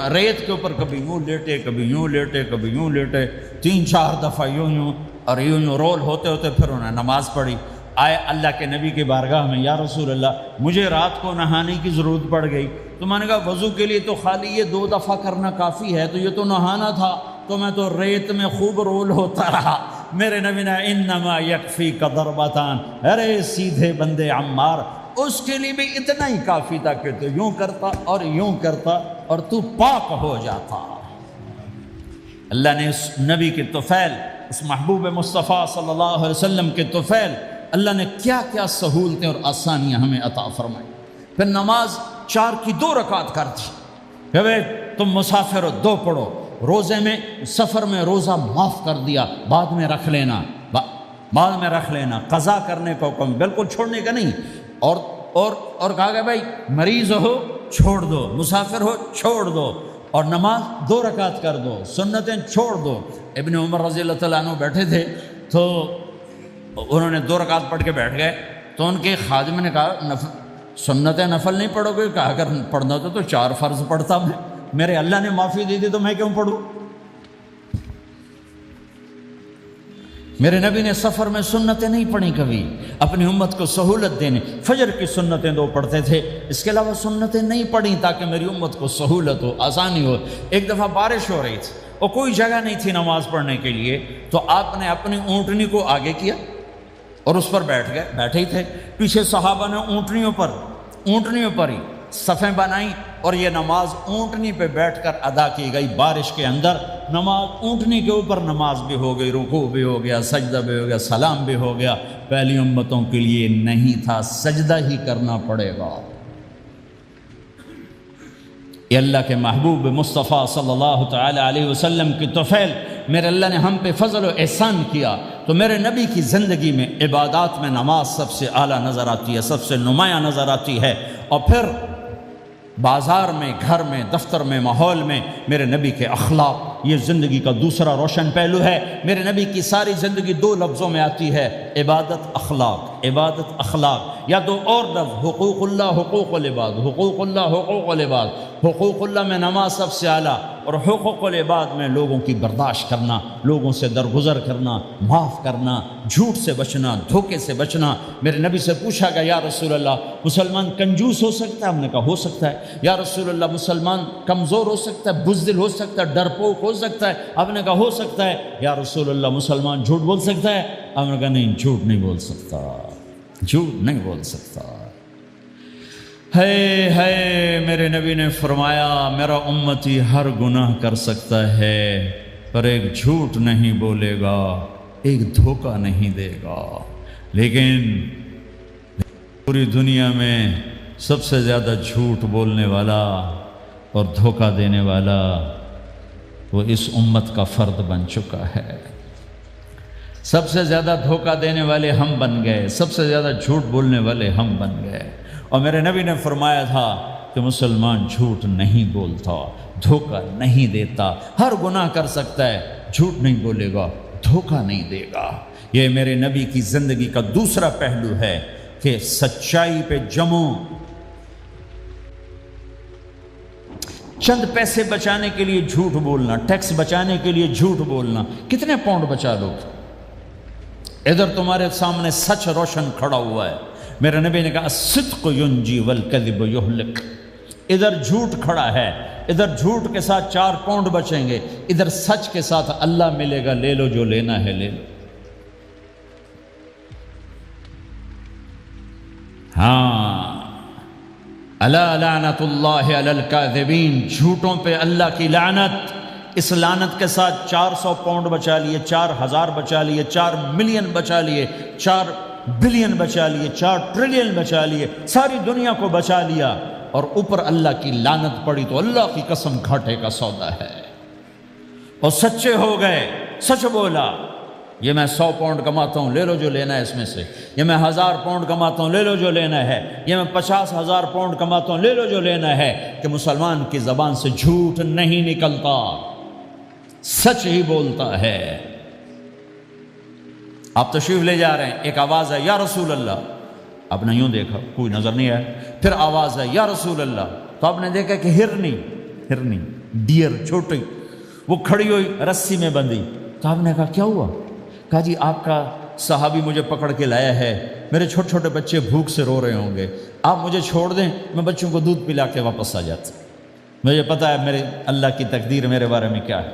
ریت کے اوپر کبھی یوں لیٹے، کبھی یوں لیٹے، کبھی یوں لیٹے، 3-4 دفعہ یوں اور یوں رول ہوتے ہوتے پھر انہوں نے نماز پڑھی۔ آئے اللہ کے نبی کی بارگاہ میں، یا رسول اللہ مجھے رات کو نہانے کی ضرورت پڑ گئی، تو میں نے کہا وضو کے لیے تو خالی یہ 2 دفعہ کرنا کافی ہے، تو یہ تو نہانا تھا، تو میں تو ریت میں خوب رول ہوتا رہا۔ میرے نبی نے انما یکفیک ضربتان، ارے سیدھے بندے عمار، اس کے لیے بھی اتنا ہی کافی تھا کہ تو یوں کرتا اور یوں کرتا اور تو پاک ہو جاتا۔ اللہ نے اس نبی کے طفیل، اس محبوب مصطفیٰ صلی اللہ علیہ وسلم کے طفیل، اللہ نے کیا کیا سہولتیں اور آسانیاں ہمیں عطا فرمائی۔ پھر نماز 4 کی 2 رکعت کر دی کہ بھئی تم مسافر ہو 2 پڑھو، روزے میں سفر میں روزہ معاف کر دیا، بعد میں رکھ لینا، بعد میں رکھ لینا، قضا کرنے کا حکم، بالکل چھوڑنے کا نہیں۔ اور کہا گیا بھائی مریض ہو چھوڑ دو، مسافر ہو چھوڑ دو، اور نماز 2 رکعت کر دو، سنتیں چھوڑ دو۔ ابن عمر رضی اللہ تعالیٰ عنہ بیٹھے تھے تو انہوں نے 2 رکعت پڑھ کے بیٹھ گئے، تو ان کے خادم نے کہا سنتیں نفل نہیں پڑھو گے؟ کہا اگر پڑھنا تو 4 فرض پڑھتا میں، میرے اللہ نے معافی دے دی تو میں کیوں پڑھوں؟ میرے نبی نے سفر میں سنتیں نہیں پڑھی کبھی، اپنی امت کو سہولت دینے، فجر کی سنتیں 2 پڑھتے تھے، اس کے علاوہ سنتیں نہیں پڑھی تاکہ میری امت کو سہولت ہو، آسانی ہو۔ ایک دفعہ بارش ہو رہی تھی اور کوئی جگہ نہیں تھی نماز پڑھنے کے لیے، تو آپ نے اپنی اونٹنی کو آگے کیا اور اس پر بیٹھ گئے، بیٹھے ہی تھے، پیچھے صحابہ نے اونٹنیوں پر ہی صفیں بنائیں، اور یہ نماز اونٹنی پہ بیٹھ کر ادا کی گئی۔ بارش کے اندر نماز اونٹنی کے اوپر نماز بھی ہو گئی، رکوع بھی ہو گیا، سجدہ بھی ہو گیا، سلام بھی ہو گیا۔ پہلی امتوں کے لیے نہیں تھا، سجدہ ہی کرنا پڑے گا۔ یہ اللہ کے محبوب مصطفیٰ صلی اللہ تعالی علیہ وسلم کی طفیل، میرے اللہ نے ہم پہ فضل و احسان کیا، تو میرے نبی کی زندگی میں عبادات میں نماز سب سے اعلیٰ نظر آتی ہے، سب سے نمایاں نظر آتی ہے۔ اور پھر بازار میں، گھر میں، دفتر میں، ماحول میں میرے نبی کے اخلاق، یہ زندگی کا دوسرا روشن پہلو ہے۔ میرے نبی کی ساری زندگی 2 لفظوں میں آتی ہے، عبادت اخلاق، عبادت اخلاق، یا 2 اور لفظ، حقوق اللہ، حقوق العباد، حقوق اللہ، حقوق العباد۔ حقوق اللہ میں نماز سب سے اعلیٰ، اور حقوق العباد میں لوگوں کی برداشت کرنا، لوگوں سے درگزر کرنا، معاف کرنا، جھوٹ سے بچنا، دھوکے سے بچنا۔ میرے نبی سے پوچھا گیا یا رسول اللہ مسلمان کنجوس ہو سکتا ہے؟ ہم نے کہا ہو سکتا ہے۔ یا رسول اللہ مسلمان کمزور ہو سکتا ہے، بزدل ہو سکتا ہے، ڈرپوک ہو سکتا ہے؟ آپ نے کہا ہو سکتا ہے۔ یا رسول اللہ مسلمان جھوٹ بول سکتا ہے؟ آپ نے کہا نہیں، جھوٹ نہیں بول سکتا، جھوٹ نہیں بول سکتا۔ ہے میرے نبی نے فرمایا میرا امتی ہر گناہ کر سکتا ہے پر ایک جھوٹ نہیں بولے گا، ایک دھوکہ نہیں دے گا۔ لیکن پوری دنیا میں سب سے زیادہ جھوٹ بولنے والا اور دھوکہ دینے والا وہ اس امت کا فرد بن چکا ہے۔ سب سے زیادہ دھوکہ دینے والے ہم بن گئے، سب سے زیادہ جھوٹ بولنے والے ہم بن گئے۔ اور میرے نبی نے فرمایا تھا کہ مسلمان جھوٹ نہیں بولتا، دھوکہ نہیں دیتا، ہر گناہ کر سکتا ہے، جھوٹ نہیں بولے گا، دھوکہ نہیں دے گا۔ یہ میرے نبی کی زندگی کا دوسرا پہلو ہے کہ سچائی پہ جمو۔ چند پیسے بچانے کے لیے جھوٹ بولنا، ٹیکس بچانے کے لیے جھوٹ بولنا، کتنے پاؤنڈ بچا لو؟ ادھر تمہارے سامنے سچ روشن کھڑا ہوا ہے۔ میرے نبی نے کہا الصدق ینجی والکذب یہلک۔ ادھر جھوٹ کھڑا ہے، ادھر جھوٹ کے ساتھ 4 پاؤنڈ بچیں گے، ادھر سچ کے ساتھ اللہ ملے گا، لے لو جو لینا ہے لے لو۔ ہاں، الا لعنت اللہ علی الکاذبین، جھوٹوں پہ اللہ کی لعنت۔ اس لعنت کے ساتھ 400 پاؤنڈ بچا لیے، 4000 بچا لیے، 4 ملین بچا لیے، 4 بلین بچا لیے، 4 ٹریلین بچا لیے، ساری دنیا کو بچا لیا، اور اوپر اللہ کی لعنت پڑی تو اللہ کی قسم گھاٹے کا سودا ہے۔ اور سچے ہو گئے، سچ بولا، یہ میں 100 پاؤنڈ کماتا ہوں، لے لو جو لینا ہے اس میں سے، یہ میں 1000 پاؤنڈ کماتا ہوں، لے لو جو لینا ہے، یہ میں 50,000 پاؤنڈ کماتا ہوں، لے لو جو لینا ہے، کہ مسلمان کی زبان سے جھوٹ نہیں نکلتا، سچ ہی بولتا ہے۔ آپ تشریف لے جا رہے ہیں، ایک آواز ہے یا رسول اللہ، آپ نے یوں دیکھا کوئی نظر نہیں آیا، پھر آواز ہے یا رسول اللہ، تو آپ نے دیکھا کہ ہرنی ڈیئر چھوٹی وہ کھڑی ہوئی رسی میں بندھی، تو آپ نے کہا کیا ہوا؟ کہا جی آپ کا صحابی مجھے پکڑ کے لایا ہے، میرے چھوٹے چھوٹے بچے بھوک سے رو رہے ہوں گے، آپ مجھے چھوڑ دیں، میں بچوں کو دودھ پلا کے واپس آ جاتا، مجھے پتا ہے میرے اللہ کی تقدیر میرے بارے میں کیا ہے۔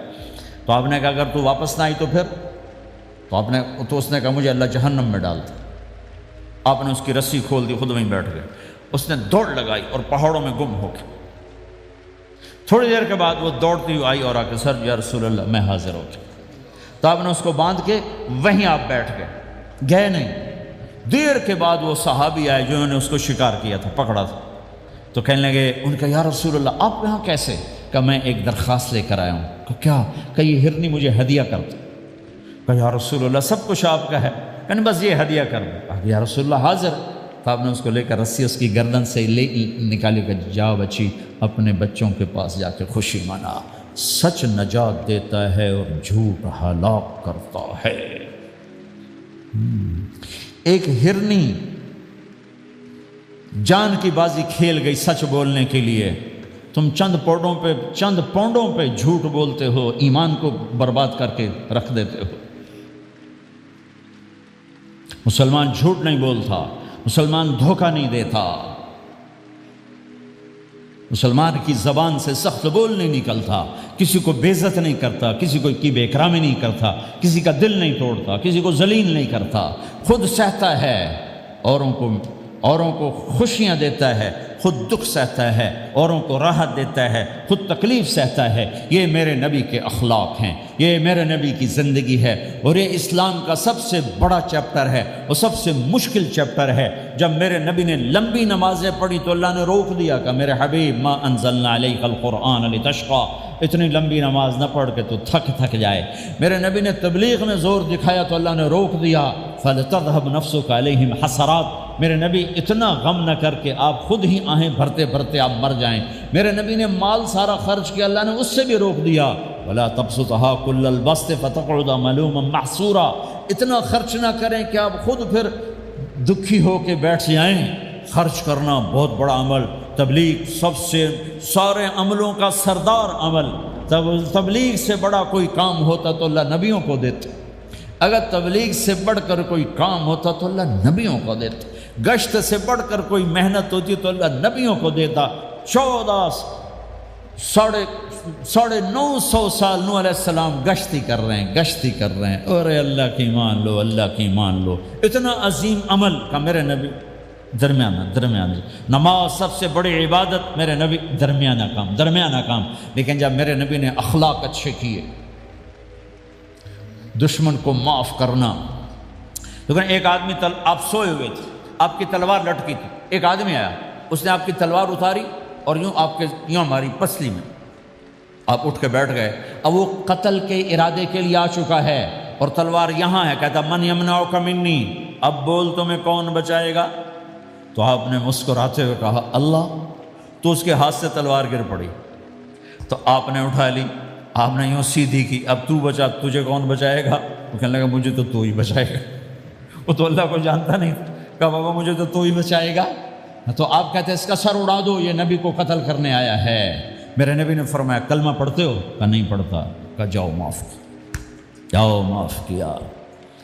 تو آپ نے کہا اگر تو واپس نہ آئی تو پھر؟ تو اس نے کہا مجھے اللہ جہنم میں ڈال دے۔ آپ نے اس کی رسی کھول دی، خود وہیں بیٹھ گئے، اس نے دوڑ لگائی اور پہاڑوں میں گم ہو گئے۔ تھوڑی دیر کے بعد وہ دوڑتی ہوئی آئی اور آ کے سر یا رسول اللہ میں حاضر ہو گیا، تو آپ نے اس کو باندھ کے وہیں آپ بیٹھ گئے نہیں۔ دیر کے بعد وہ صحابی آئے جنہوں نے اس کو شکار کیا تھا، پکڑا تھا، تو کہنے لگے، ان کا یا رسول اللہ آپ یہاں کیسے؟ کہ میں ایک درخواست لے کر آیا ہوں۔ کہ کیا؟ کہ یہ ہرنی مجھے ہدیہ کر دو۔ کہ یا رسول اللہ سب کچھ آپ کا ہے، کہنے بس یہ ہدیہ کر دو۔ یا رسول اللہ حاضر۔ تو آپ نے اس کو لے کر رسی اس کی گردن سے نکالی کہ جاؤ بچی اپنے بچوں کے پاس جا کے خوشی منا، سچ نجات دیتا ہے اور جھوٹ ہلاک کرتا ہے۔ ایک ہرنی جان کی بازی کھیل گئی سچ بولنے کے لیے، تم چند پونڈوں پہ جھوٹ بولتے ہو، ایمان کو برباد کر کے رکھ دیتے ہو۔ مسلمان جھوٹ نہیں بولتا، مسلمان دھوکہ نہیں دیتا، مسلمان کی زبان سے سخت بول نہیں نکلتا، کسی کو بے عزت نہیں کرتا، کسی کو کی بے اکرامی نہیں کرتا، کسی کا دل نہیں توڑتا، کسی کو ذلیل نہیں کرتا، خود سہتا ہے، اوروں کو خوشیاں دیتا ہے، خود دکھ سہتا ہے، اوروں کو راحت دیتا ہے، خود تکلیف سہتا ہے۔ یہ میرے نبی کے اخلاق ہیں، یہ میرے نبی کی زندگی ہے، اور یہ اسلام کا سب سے بڑا چیپٹر ہے اور سب سے مشکل چیپٹر ہے۔ جب میرے نبی نے لمبی نمازیں پڑھی تو اللہ نے روک دیا کہ میرے حبیب ما انزلنا علیک القرآن لتشقی، اتنی لمبی نماز نہ پڑھ کے تو تھک جائے۔ میرے نبی نے تبلیغ میں زور دکھایا تو اللہ نے روک دیا، فَلْتَذْهَبْ نَفْسُكَ عَلَيْهِمْ حَسَرَاتٍ، میرے نبی اتنا غم نہ کر کے آپ خود ہی آہیں بھرتے بھرتے آپ مر جائیں۔ میرے نبی نے مال سارا خرچ کیا، اللہ نے اس سے بھی روک دیا، وَلَا تَبْسُطْهَا كُلَّ الْبَسْطِ فَتَقْعُدَ مَلُومًا مَحْسُورًا، اتنا خرچ نہ کریں کہ آپ خود پھر دکھی ہو کے بیٹھ جائیں۔ خرچ کرنا بہت بڑا عمل، تبلیغ سب سے سارے عملوں کا سردار عمل، تبلیغ سے بڑا کوئی کام ہوتا تو اللہ نبیوں کو دیتا، اگر تبلیغ سے بڑھ کر کوئی کام ہوتا تو اللہ نبیوں کو دیتا، گشت سے بڑھ کر کوئی محنت ہوتی تو اللہ نبیوں کو دیتا۔ 950 سال نوح علیہ السلام گشتی کر رہے ہیں، اور اللہ کی مان لو، اللہ کی مان لو، اتنا عظیم عمل کا میرے نبی درمیانہ نماز سب سے بڑی عبادت، میرے نبی درمیانہ کام، لیکن جب میرے نبی نے اخلاق اچھے کیے، دشمن کو معاف کرنا۔ لیکن ایک آدمی آپ سوئے ہوئے تھے، آپ کی تلوار لٹکی تھی، ایک آدمی آیا، اس نے آپ کی تلوار اتاری اور یوں ماری پسلی میں، آپ اٹھ کے بیٹھ گئے۔ اب وہ قتل کے ارادے کے لیے آ چکا ہے اور تلوار یہاں ہے، کہتا من یمنعک منی، اب بول تمہیں کون بچائے گا؟ تو آپ نے مسکراتے ہوئے کہا اللہ، تو اس کے ہاتھ سے تلوار گر پڑی، تو آپ نے اٹھا لی، آپ نے یوں سیدھی کی، اب تو بچا، تجھے کون بچائے گا؟ وہ کہنے لگا مجھے تو ہی بچائے گا، وہ تو اللہ کو جانتا نہیں تھا، کہا بابا مجھے تو ہی بچائے گا۔ تو آپ کہتے ہیں اس کا سر اڑا دو، یہ نبی کو قتل کرنے آیا ہے۔ میرے نبی نے فرمایا کلمہ پڑھتے ہو؟ کہا نہیں پڑھتا۔ کہا جاؤ معاف کیا۔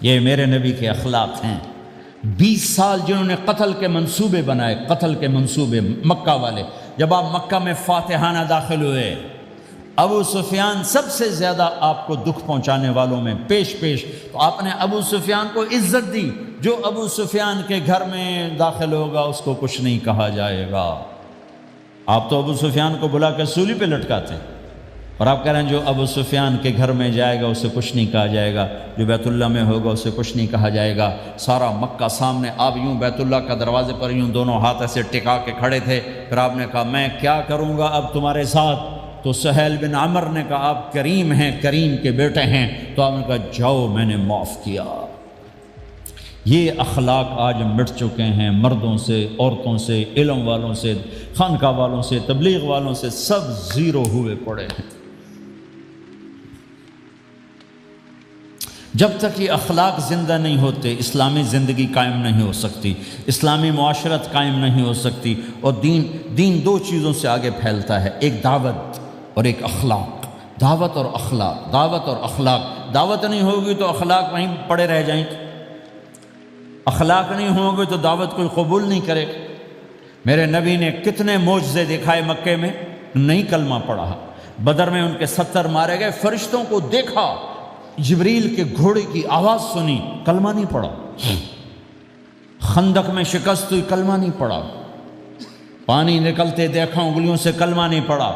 یہ میرے نبی کے اخلاق ہیں۔ 20 سال جنہوں نے قتل کے منصوبے بنائے، قتل کے منصوبے، مکہ والے، جب آپ مکہ میں فاتحانہ داخل ہوئے، ابو سفیان سب سے زیادہ آپ کو دکھ پہنچانے والوں میں پیش تو آپ نے ابو سفیان کو عزت دی۔ جو ابو سفیان کے گھر میں داخل ہوگا اس کو کچھ نہیں کہا جائے گا۔ آپ تو ابو سفیان کو بلا کے سولی پہ لٹکاتے، اور آپ کہہ رہے ہیں جو ابو سفیان کے گھر میں جائے گا اسے کچھ نہیں کہا جائے گا، جو بیت اللہ میں ہوگا اسے کچھ نہیں کہا جائے گا۔ سارا مکہ سامنے، آپ یوں بیت اللہ کا دروازے پر یوں دونوں ہاتھ ایسے ٹکا کے کھڑے تھے، پھر آپ نے کہا میں کیا کروں گا اب تمہارے ساتھ؟ تو سہیل بن عمر نے کہا آپ کریم ہیں، کریم کے بیٹے ہیں، تو آپ نے کہا جاؤ میں نے معاف کیا۔ یہ اخلاق آج مٹ چکے ہیں، مردوں سے، عورتوں سے، علم والوں سے، خانقاہ والوں سے، تبلیغ والوں سے، سب زیرو ہوئے پڑے ہیں۔ جب تک یہ اخلاق زندہ نہیں ہوتے اسلامی زندگی قائم نہیں ہو سکتی، اسلامی معاشرت قائم نہیں ہو سکتی۔ اور دین دو چیزوں سے آگے پھیلتا ہے، ایک دعوت اور ایک اخلاق۔ دعوت اور اخلاق، دعوت اور اخلاق۔ دعوت نہیں ہوگی تو اخلاق وہیں پڑے رہ جائیں گے، اخلاق نہیں ہوں گے تو دعوت کوئی قبول نہیں کرے گا۔ میرے نبی نے کتنے معجزے دکھائے مکے میں، نہیں کلمہ پڑھا۔ بدر میں ان کے 70 مارے گئے، فرشتوں کو دیکھا، جبریل کے گھوڑے کی آواز سنی، کلمہ نہیں پڑھا۔ خندق میں شکست ہوئی، کلمہ نہیں پڑھا۔ پانی نکلتے دیکھا، انگلیوں سے کلمہ نہیں پڑھا۔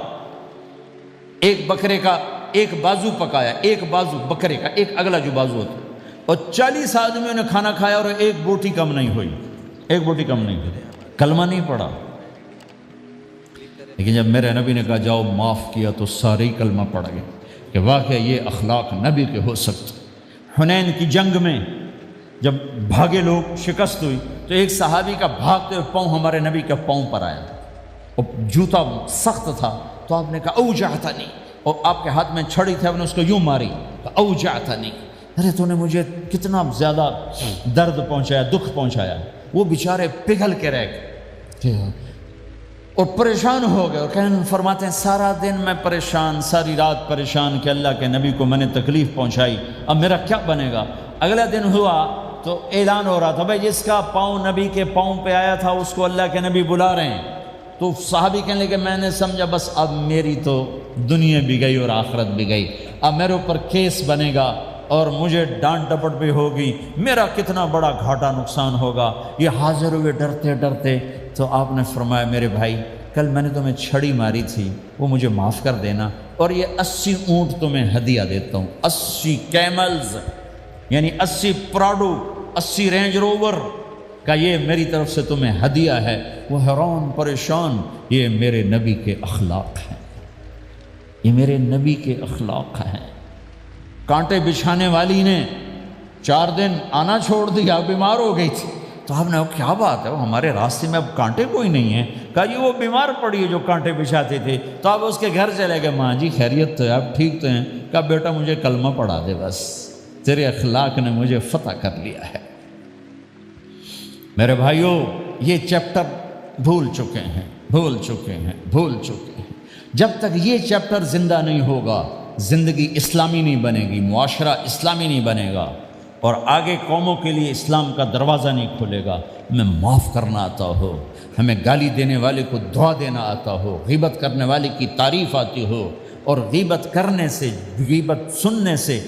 ایک بکرے کا ایک بازو پکایا، ایک بازو بکرے کا، ایک اگلا جو بازو ہوتا، اور 40 آدمیوں نے کھانا کھایا اور ایک بوٹی کم نہیں ہوئی، ایک بوٹی کم نہیں ہوئی، کلمہ نہیں پڑھا۔ لیکن جب میرے نبی نے کہا جاؤ معاف کیا تو سارے ہی کلمہ پڑھ گئے کہ واقعی یہ اخلاق نبی کے ہو سکتے۔ حنین کی جنگ میں جب بھاگے لوگ، شکست ہوئی، تو ایک صحابی کا بھاگتے ہوئے پاؤں ہمارے نبی کے پاؤں پر آیا، اور جوتا سخت تھا، تو آپ نے کہا اوجعتنی، اور آپ کے ہاتھ میں چھڑی تھی، آپ نے اس کو یوں ماری، اوجعتنی، ارے تو نے مجھے کتنا زیادہ درد پہنچایا، دکھ پہنچایا۔ وہ بیچارے پگھل کے رہ گئے اور پریشان ہو گئے، اور فرماتے ہیں سارا دن میں پریشان، ساری رات پریشان کہ اللہ کے نبی کو میں نے تکلیف پہنچائی، اب میرا کیا بنے گا؟ اگلا دن ہوا تو اعلان ہو رہا تھا بھائی جس کا پاؤں نبی کے پاؤں پہ آیا تھا اس کو اللہ کے نبی بلا رہے ہیں۔ تو صحابی کہنے لگے میں نے سمجھا بس اب میری تو دنیا بھی گئی اور آخرت بھی گئی، اب میرے اوپر کیس بنے گا اور مجھے ڈانٹ ڈپٹ بھی ہوگی، میرا کتنا بڑا گھاٹا نقصان ہوگا۔ یہ حاضر ہوئے ڈرتے ڈرتے، تو آپ نے فرمایا میرے بھائی کل میں نے تمہیں چھڑی ماری تھی، وہ مجھے معاف کر دینا، اور یہ 80 اونٹ تمہیں ہدیہ دیتا ہوں، 80 کیملز، یعنی 80 پراڈو، 80 رینج روور کا یہ میری طرف سے تمہیں ہدیہ ہے۔ وہ حیران پریشان، یہ میرے نبی کے اخلاق ہیں، یہ میرے نبی کے اخلاق ہیں۔ کانٹے بچھانے والی نے 4 دن آنا چھوڑ دیا، بیمار ہو گئی تھی، تو آپ نے کہا کیا بات ہے، وہ ہمارے راستے میں اب کانٹے کوئی نہیں ہیں؟ کہا یہ وہ بیمار پڑی ہے جو کانٹے بچھاتے تھے۔ تو آپ اس کے گھر چلے گئے، ماں جی خیریت تو ہے، آپ ٹھیک تو ہیں؟ کہا بیٹا مجھے کلمہ پڑھا دے، بس تیرے اخلاق نے مجھے فتح کر لیا ہے۔ میرے بھائیوں یہ چیپٹر بھول چکے ہیں، بھول چکے ہیں، بھول چکے ہیں۔ جب تک یہ چیپٹر زندہ نہیں ہوگا زندگی اسلامی نہیں بنے گی، معاشرہ اسلامی نہیں بنے گا، اور آگے قوموں کے لیے اسلام کا دروازہ نہیں کھلے گا۔ ہمیں معاف کرنا آتا ہو، ہمیں گالی دینے والے کو دعا دینا آتا ہو، غیبت کرنے والے کی تعریف آتی ہو، اور غیبت کرنے سے، غیبت سننے سے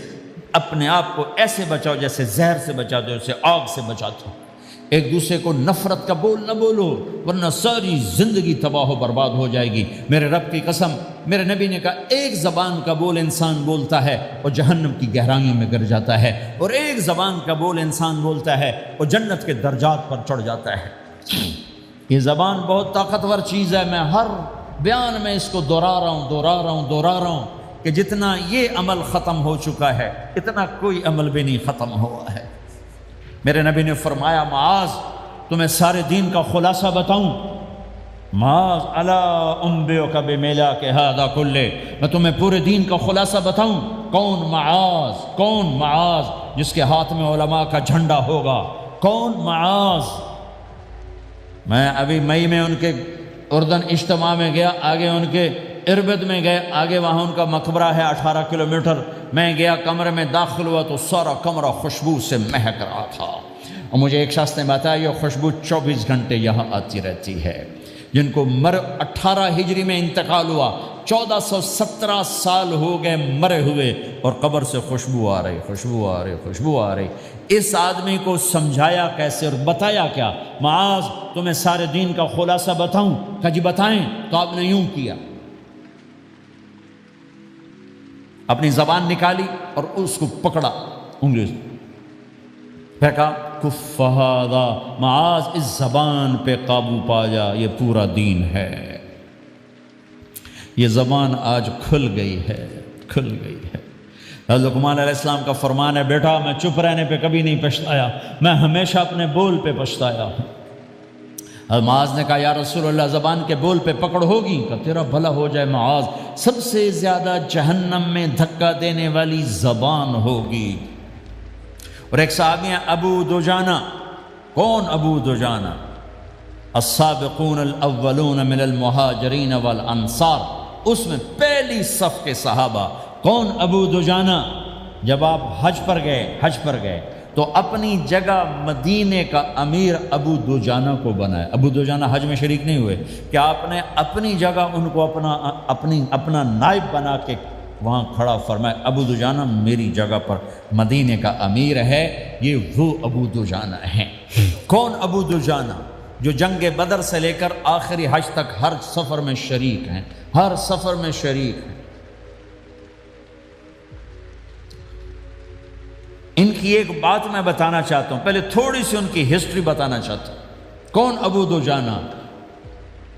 اپنے آپ کو ایسے بچاؤ جیسے زہر سے بچاتے ہو، جیسے آگ سے بچاتے ہو۔ ایک دوسرے کو نفرت کا بول نہ بولو ورنہ ساری زندگی تباہ و برباد ہو جائے گی۔ میرے رب کی قسم، میرے نبی نے کہا ایک زبان کا بول انسان بولتا ہے اور جہنم کی گہرائیوں میں گر جاتا ہے، اور ایک زبان کا بول انسان بولتا ہے اور جنت کے درجات پر چڑھ جاتا ہے۔ یہ زبان بہت طاقتور چیز ہے، میں ہر بیان میں اس کو دہرا رہا ہوں کہ جتنا یہ عمل ختم ہو چکا ہے اتنا کوئی عمل بھی نہیں ختم ہوا ہے۔ میرے نبی نے فرمایا معاذ تمہیں سارے دین کا خلاصہ بتاؤں؟ معاذ الا انبئک بملاک ھذا کلہ، میں تمہیں پورے دین کا خلاصہ بتاؤں؟ کون معاذ؟ کون معاذ جس کے ہاتھ میں علماء کا جھنڈا ہوگا؟ کون معاذ؟ میں ابھی مئی میں ان کے اردن اجتماع میں گیا، آگے ان کے اربد میں گئے، آگے وہاں ان کا مقبرہ ہے 18 کلومیٹر۔ میں گیا کمرے میں داخل ہوا تو سارا کمرہ خوشبو سے مہک رہا تھا، اور مجھے ایک شخص نے بتایا یہ خوشبو 24 گھنٹے یہاں آتی رہتی ہے۔ جن کو 18 ہجری میں انتقال ہوا، 1417 سال ہو گئے مرے ہوئے، اور قبر سے خوشبو آ رہی، خوشبو آ رہی، خوشبو آ رہی۔ اس آدمی کو سمجھایا کیسے اور بتایا کیا؟ معاذ تمہیں سارے دین کا خلاصہ بتاؤں؟ کہا جی بتائیں۔ تو آپ نے یوں کیا، اپنی زبان نکالی اور اس کو پکڑا انگلی سے پھینکا، کف ھذا، معاذ اس زبان پہ قابو پا جا، یہ پورا دین ہے۔ یہ زبان آج کھل گئی ہے، کھل گئی ہے۔ حضرت لقمان علیہ السلام کا فرمان ہے، بیٹا میں چپ رہنے پہ کبھی نہیں پچھتایا، میں ہمیشہ اپنے بول پہ پچھتایا ہوں۔ معاذ نے کہا یا رسول اللہ زبان کے بول پہ پکڑ ہوگی؟ کہ تیرا بھلا ہو جائے معاذ، سب سے زیادہ جہنم میں دھکا دینے والی زبان ہوگی۔ اور ایک صحابی ہیں ابو دجانہ۔ کون ابو دجانہ؟ السابقون الاولون من المہاجرین والانصار، اس میں پہلی صف کے صحابہ۔ کون ابو دجانہ؟ جب آپ حج پر گئے تو اپنی جگہ مدینے کا امیر ابو دجانہ کو بنایا۔ ابو دجانہ حج میں شریک نہیں ہوئے کہ آپ نے اپنی جگہ ان کو اپنا نائب بنا کے وہاں کھڑا فرمایا، ابو دجانہ میری جگہ پر مدینے کا امیر ہے، یہ وہ ابو دجانہ ہیں۔ کون ابو دجانہ؟ جو جنگ بدر سے لے کر آخری حج تک ہر سفر میں شریک ہیں، ہر سفر میں شریک ہیں۔ ان کی ایک بات میں بتانا چاہتا ہوں، پہلے تھوڑی سی ان کی ہسٹری بتانا چاہتا ہوں۔ کون ابو دجانہ؟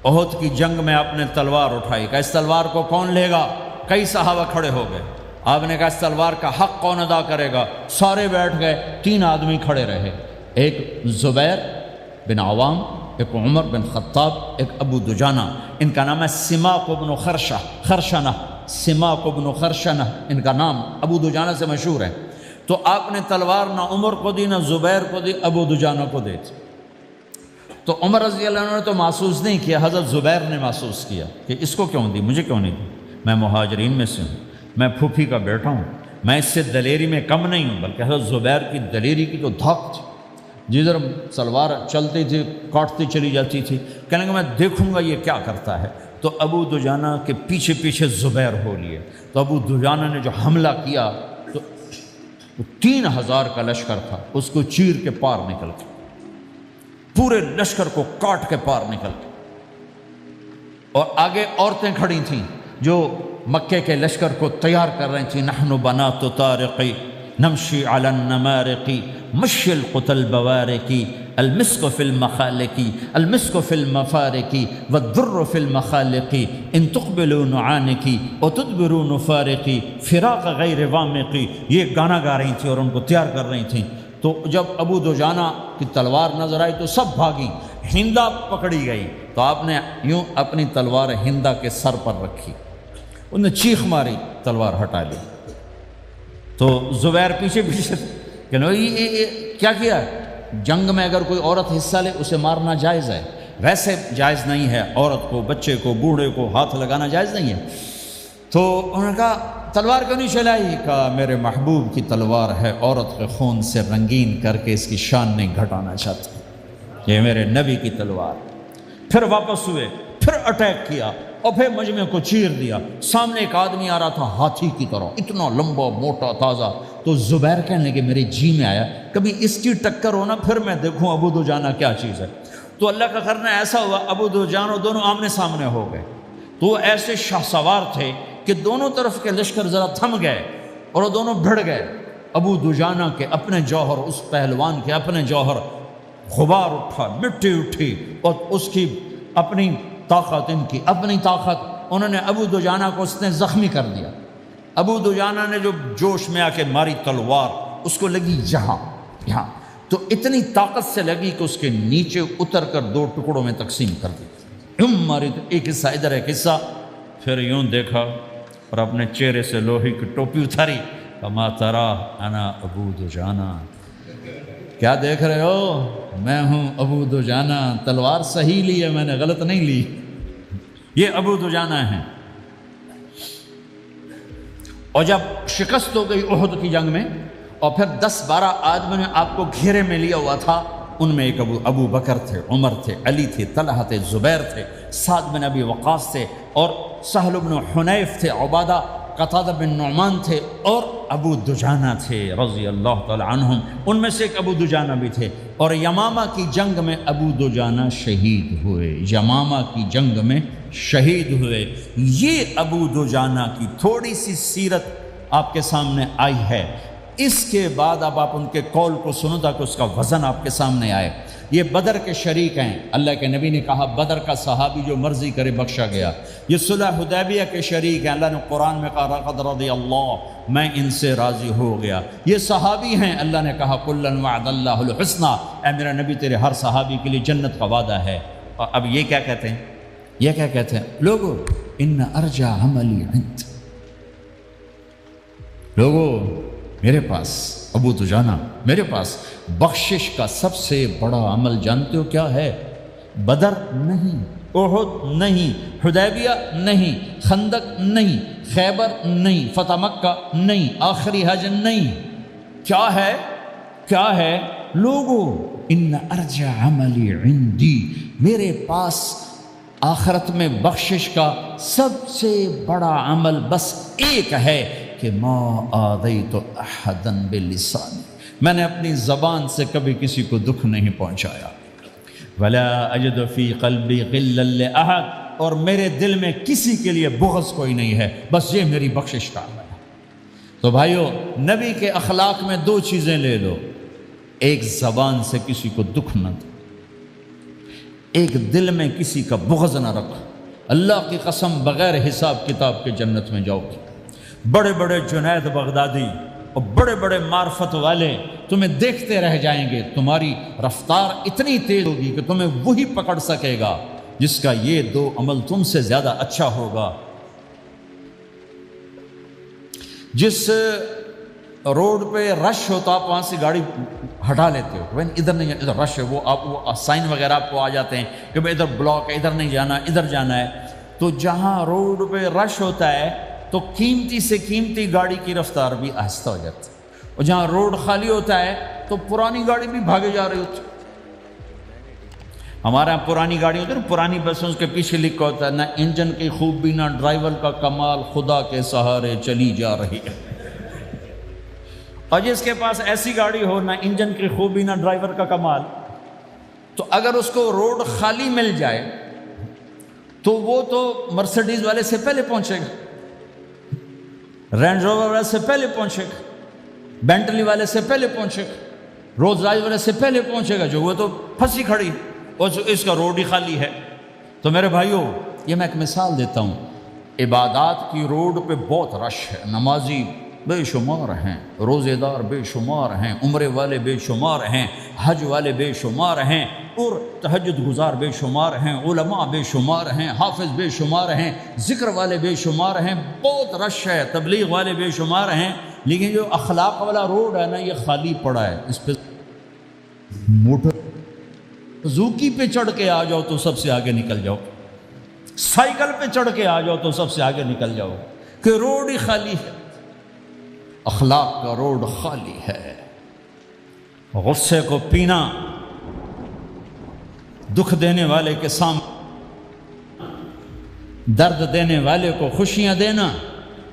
احد کی جنگ میں آپ نے تلوار اٹھائی، کہ اس تلوار کو کون لے گا؟ کئی صحابہ کھڑے ہو گئے۔ آپ نے کہا اس تلوار کا حق کون ادا کرے گا؟ سارے بیٹھ گئے، 3 آدمی کھڑے رہے، ایک زبیر بن عوام، ایک عمر بن خطاب، ایک ابو دجانہ۔ ان کا نام ہے سماق بن خرشنہ، سماق بن خرشنہ ان کا نام ابو دجانہ سے مشہور ہے۔ تو آپ نے تلوار نہ عمر کو دی، نہ زبیر کو دی، ابو دجانہ کو دی تھی۔ تو عمر رضی اللہ عنہ نے تو محسوس نہیں کیا، حضرت زبیر نے محسوس کیا کہ اس کو کیوں دی، مجھے کیوں نہیں دی؟ میں مہاجرین میں سے ہوں، میں پھوپھی کا بیٹا ہوں، میں اس سے دلیری میں کم نہیں ہوں۔ بلکہ حضرت زبیر کی دلیری کی تو دھاک تھی، جدھر سلوار چلتی تھی کاٹتی چلی جاتی تھی، کہنے کہ میں دیکھوں گا یہ کیا کرتا ہے۔ تو ابو دجانہ کے پیچھے پیچھے زبیر ہو لیے۔ تو ابو دجانہ نے جو حملہ کیا تو 3000 کا لشکر تھا، اس کو چیر کے پار نکل کے، پورے لشکر کو کاٹ کے پار نکل کے۔ اور آگے عورتیں کھڑی تھیں جو مکے کے لشکر کو تیار کر رہی تھیں، نحن بنات طارقی نمشی علی النمارقی مشی القتل بوارقی المسک فی المخالقی المسک فی المفارقی والدر فی المخالقی ان تقبلوا نعانقی وتدبروا نفارقی فراق غیر وامقی۔ یہ گانا گا رہی تھیں اور ان کو تیار کر رہی تھیں۔ تو جب ابو دجانہ کی تلوار نظر آئی تو سب بھاگی، ہندا پکڑی گئی۔ تو آپ نے یوں اپنی تلوار ہندا کے سر پر رکھی، انہوں نے چیخ ماری، تلوار ہٹا لی۔ تو زبیر پیچھے پیچھے کہ یہ کیا کیا ہے؟ جنگ میں اگر کوئی عورت حصہ لے اسے مارنا جائز ہے، ویسے جائز نہیں ہے، عورت کو، بچے کو، بوڑھے کو ہاتھ لگانا جائز نہیں ہے۔ تو انہوں نے کہا تلوار کیوں نہیں چلائی؟ کہا میرے محبوب کی تلوار ہے، عورت کے خون سے رنگین کر کے اس کی شان نہیں گھٹانا چاہتا، یہ میرے نبی کی تلوار۔ پھر واپس ہوئے، پھر اٹیک کیا اور پھر مجمع کو چیر دیا۔ سامنے ایک آدمی آ رہا تھا ہاتھی کی طرح، اتنا لمبا موٹا تازہ۔ تو زبیر کہنے لگے میرے جی میں آیا کبھی اس کی ٹکر ہونا، پھر میں دیکھوں ابو دجانہ کیا چیز ہے۔ تو اللہ کا کرنا ایسا ہوا، ابو دجانہ دونوں آمنے سامنے ہو گئے۔ تو وہ ایسے شاہ سوار تھے کہ دونوں طرف کے لشکر ذرا تھم گئے اور وہ دونوں بھڑ گئے۔ ابو دجانہ کے اپنے جوہر، اس پہلوان کے اپنے جوہر، غبار اٹھا، مٹی اٹھی، اور اس کی اپنی طاقت، ان کی اپنی طاقت، انہوں نے ابو دجانہ کو اس نے زخمی کر دیا۔ ابو دجانہ نے جو جوش میں آ کے ماری تلوار، اس کو لگی یہاں، تو اتنی طاقت سے لگی کہ اس کے نیچے اتر کر 2 ٹکڑوں میں تقسیم کر دی۔ یوں ماری تو ایک حصہ ادھر، ایک حصہ، پھر یوں دیکھا اور اپنے چہرے سے لوہے کی ٹوپی اتاری، کما ترا انا ابو دجانہ، کیا دیکھ رہے ہو؟ میں ہوں ابو دجانہ، تلوار صحیح لی ہے میں نے، غلط نہیں لی۔ یہ ابو دجانہ ہیں۔ اور جب شکست ہو گئی احد کی جنگ میں، اور پھر 10-12 آدمی نے آپ کو گھیرے میں لیا ہوا تھا، ان میں ایک ابو بکر تھے، عمر تھے، علی تھے، طلحہ تھے، زبیر تھے، سعد بن ابی وقاص تھے، اور سہل بن حنیف تھے، عبادہ قتادہ بن نعمان تھے، اور ابو دجانہ تھے رضی اللہ تعالی عنہم۔ ان میں سے ایک ابو دجانہ بھی تھے۔ اور یمامہ کی جنگ میں ابو دجانہ شہید ہوئے، یمامہ کی جنگ میں شہید ہوئے۔ یہ ابو دجانہ کی تھوڑی سی سیرت آپ کے سامنے آئی ہے، اس کے بعد اب آپ ان کے قول کو سنو تاکہ اس کا وزن آپ کے سامنے آئے۔ یہ بدر کے شریک ہیں، اللہ کے نبی نے کہا بدر کا صحابی جو مرضی کرے بخشا گیا۔ یہ صلح حدیبیہ کے شریک ہیں، اللہ نے قرآن میں کہا لقد رضی اللہ، میں ان سے راضی ہو گیا۔ یہ صحابی ہیں، اللہ نے کہا کلا وعد اللہ الحسنی، اے میرا نبی تیرے ہر صحابی کے لیے جنت کا وعدہ ہے۔ اور اب یہ کیا کہتے ہیں؟ یہ کیا کہتے ہیں لوگو؟ ان ارجع عملی عند، لوگو میرے پاس، ابو دجانہ میرے پاس بخشش کا سب سے بڑا عمل جانتے ہو کیا ہے؟ بدر نہیں، احد نہیں، حدیبیہ نہیں، خندق نہیں، خیبر نہیں، فتح مکہ نہیں، آخری حج نہیں۔ کیا ہے؟ کیا ہے لوگو؟ ان ارجع عملی عندی، میرے پاس آخرت میں بخشش کا سب سے بڑا عمل بس ایک ہے کہ ما آذیت احدا بلسانی، میں نے اپنی زبان سے کبھی کسی کو دکھ نہیں پہنچایا۔ ولا اجد فی قلبی غلا لاحد، اور میرے دل میں کسی کے لیے بغض کوئی نہیں ہے، بس یہ میری بخشش کا عمل ہے۔ تو بھائیو، نبی کے اخلاق میں دو چیزیں لے لو، ایک زبان سے کسی کو دکھ نہ دو، ایک دل میں کسی کا بغض نہ رکھو۔ اللہ کی قسم بغیر حساب کتاب کے جنت میں جاؤ گے۔ بڑے بڑے جنید بغدادی اور بڑے بڑے معرفت والے تمہیں دیکھتے رہ جائیں گے، تمہاری رفتار اتنی تیز ہوگی کہ تمہیں وہی پکڑ سکے گا جس کا یہ دو عمل تم سے زیادہ اچھا ہوگا۔ جس روڈ پہ رش ہوتا آپ وہاں سے گاڑی ہٹا لیتے ہو، ادھر نہیں، ادھر رش ہے، وہ سائن وغیرہ آپ کو آ جاتے ہیں کہ بھائی ادھر بلاک ہے، ادھر نہیں جانا، ادھر جانا ہے۔ تو جہاں روڈ پہ رش ہوتا ہے تو قیمتی سے قیمتی گاڑی کی رفتار بھی آہستہ ہو جاتی ہے، اور جہاں روڈ خالی ہوتا ہے تو پرانی گاڑی بھی بھاگے جا رہی ہوتی ہے۔ ہمارے یہاں پرانی گاڑی ہوتی ہے نا، پرانی بسوں کے پیچھے لکھا ہوتا ہے نہ انجن کی خوبی نہ ڈرائیور کا کمال، خدا کے سہارے چلی جا رہی ہے۔ اور جس کے پاس ایسی گاڑی ہو، نہ انجن کی خوبی نہ ڈرائیور کا کمال، تو اگر اس کو روڈ خالی مل جائے تو وہ تو مرسیڈیز والے سے پہلے پہنچے گا، رینج روور والے سے پہلے پہنچے گا، بینٹلی والے سے پہلے پہنچے گا، رولز رائس والے سے پہلے پہنچے گا، جو وہ تو پھنسی کھڑی اور اس کا روڈ ہی خالی ہے۔ تو میرے بھائیوں، یہ میں ایک مثال دیتا ہوں، عبادات کی روڈ پہ بہت رش ہے، نمازی بے شمار ہیں، روزے دار بے شمار ہیں، عمرے والے بے شمار ہیں، حج والے بے شمار ہیں، اور تہجد گزار بے شمار ہیں، علماء بے شمار ہیں، حافظ بے شمار ہیں، ذکر والے بے شمار ہیں، بہت رش ہے، تبلیغ والے بے شمار ہیں، لیکن جو اخلاق والا روڈ ہے نا، یہ خالی پڑا ہے۔ اس پہ موٹر زوکی پہ چڑھ کے آ جاؤ تو سب سے آگے نکل جاؤ، سائیکل پہ چڑھ کے آ جاؤ تو سب سے آگے نکل جاؤ، کہ روڈ ہی خالی ہے۔ اخلاق کا روڈ خالی ہے۔ غصے کو پینا، دکھ دینے والے کے سامنے، درد دینے والے کو خوشیاں دینا،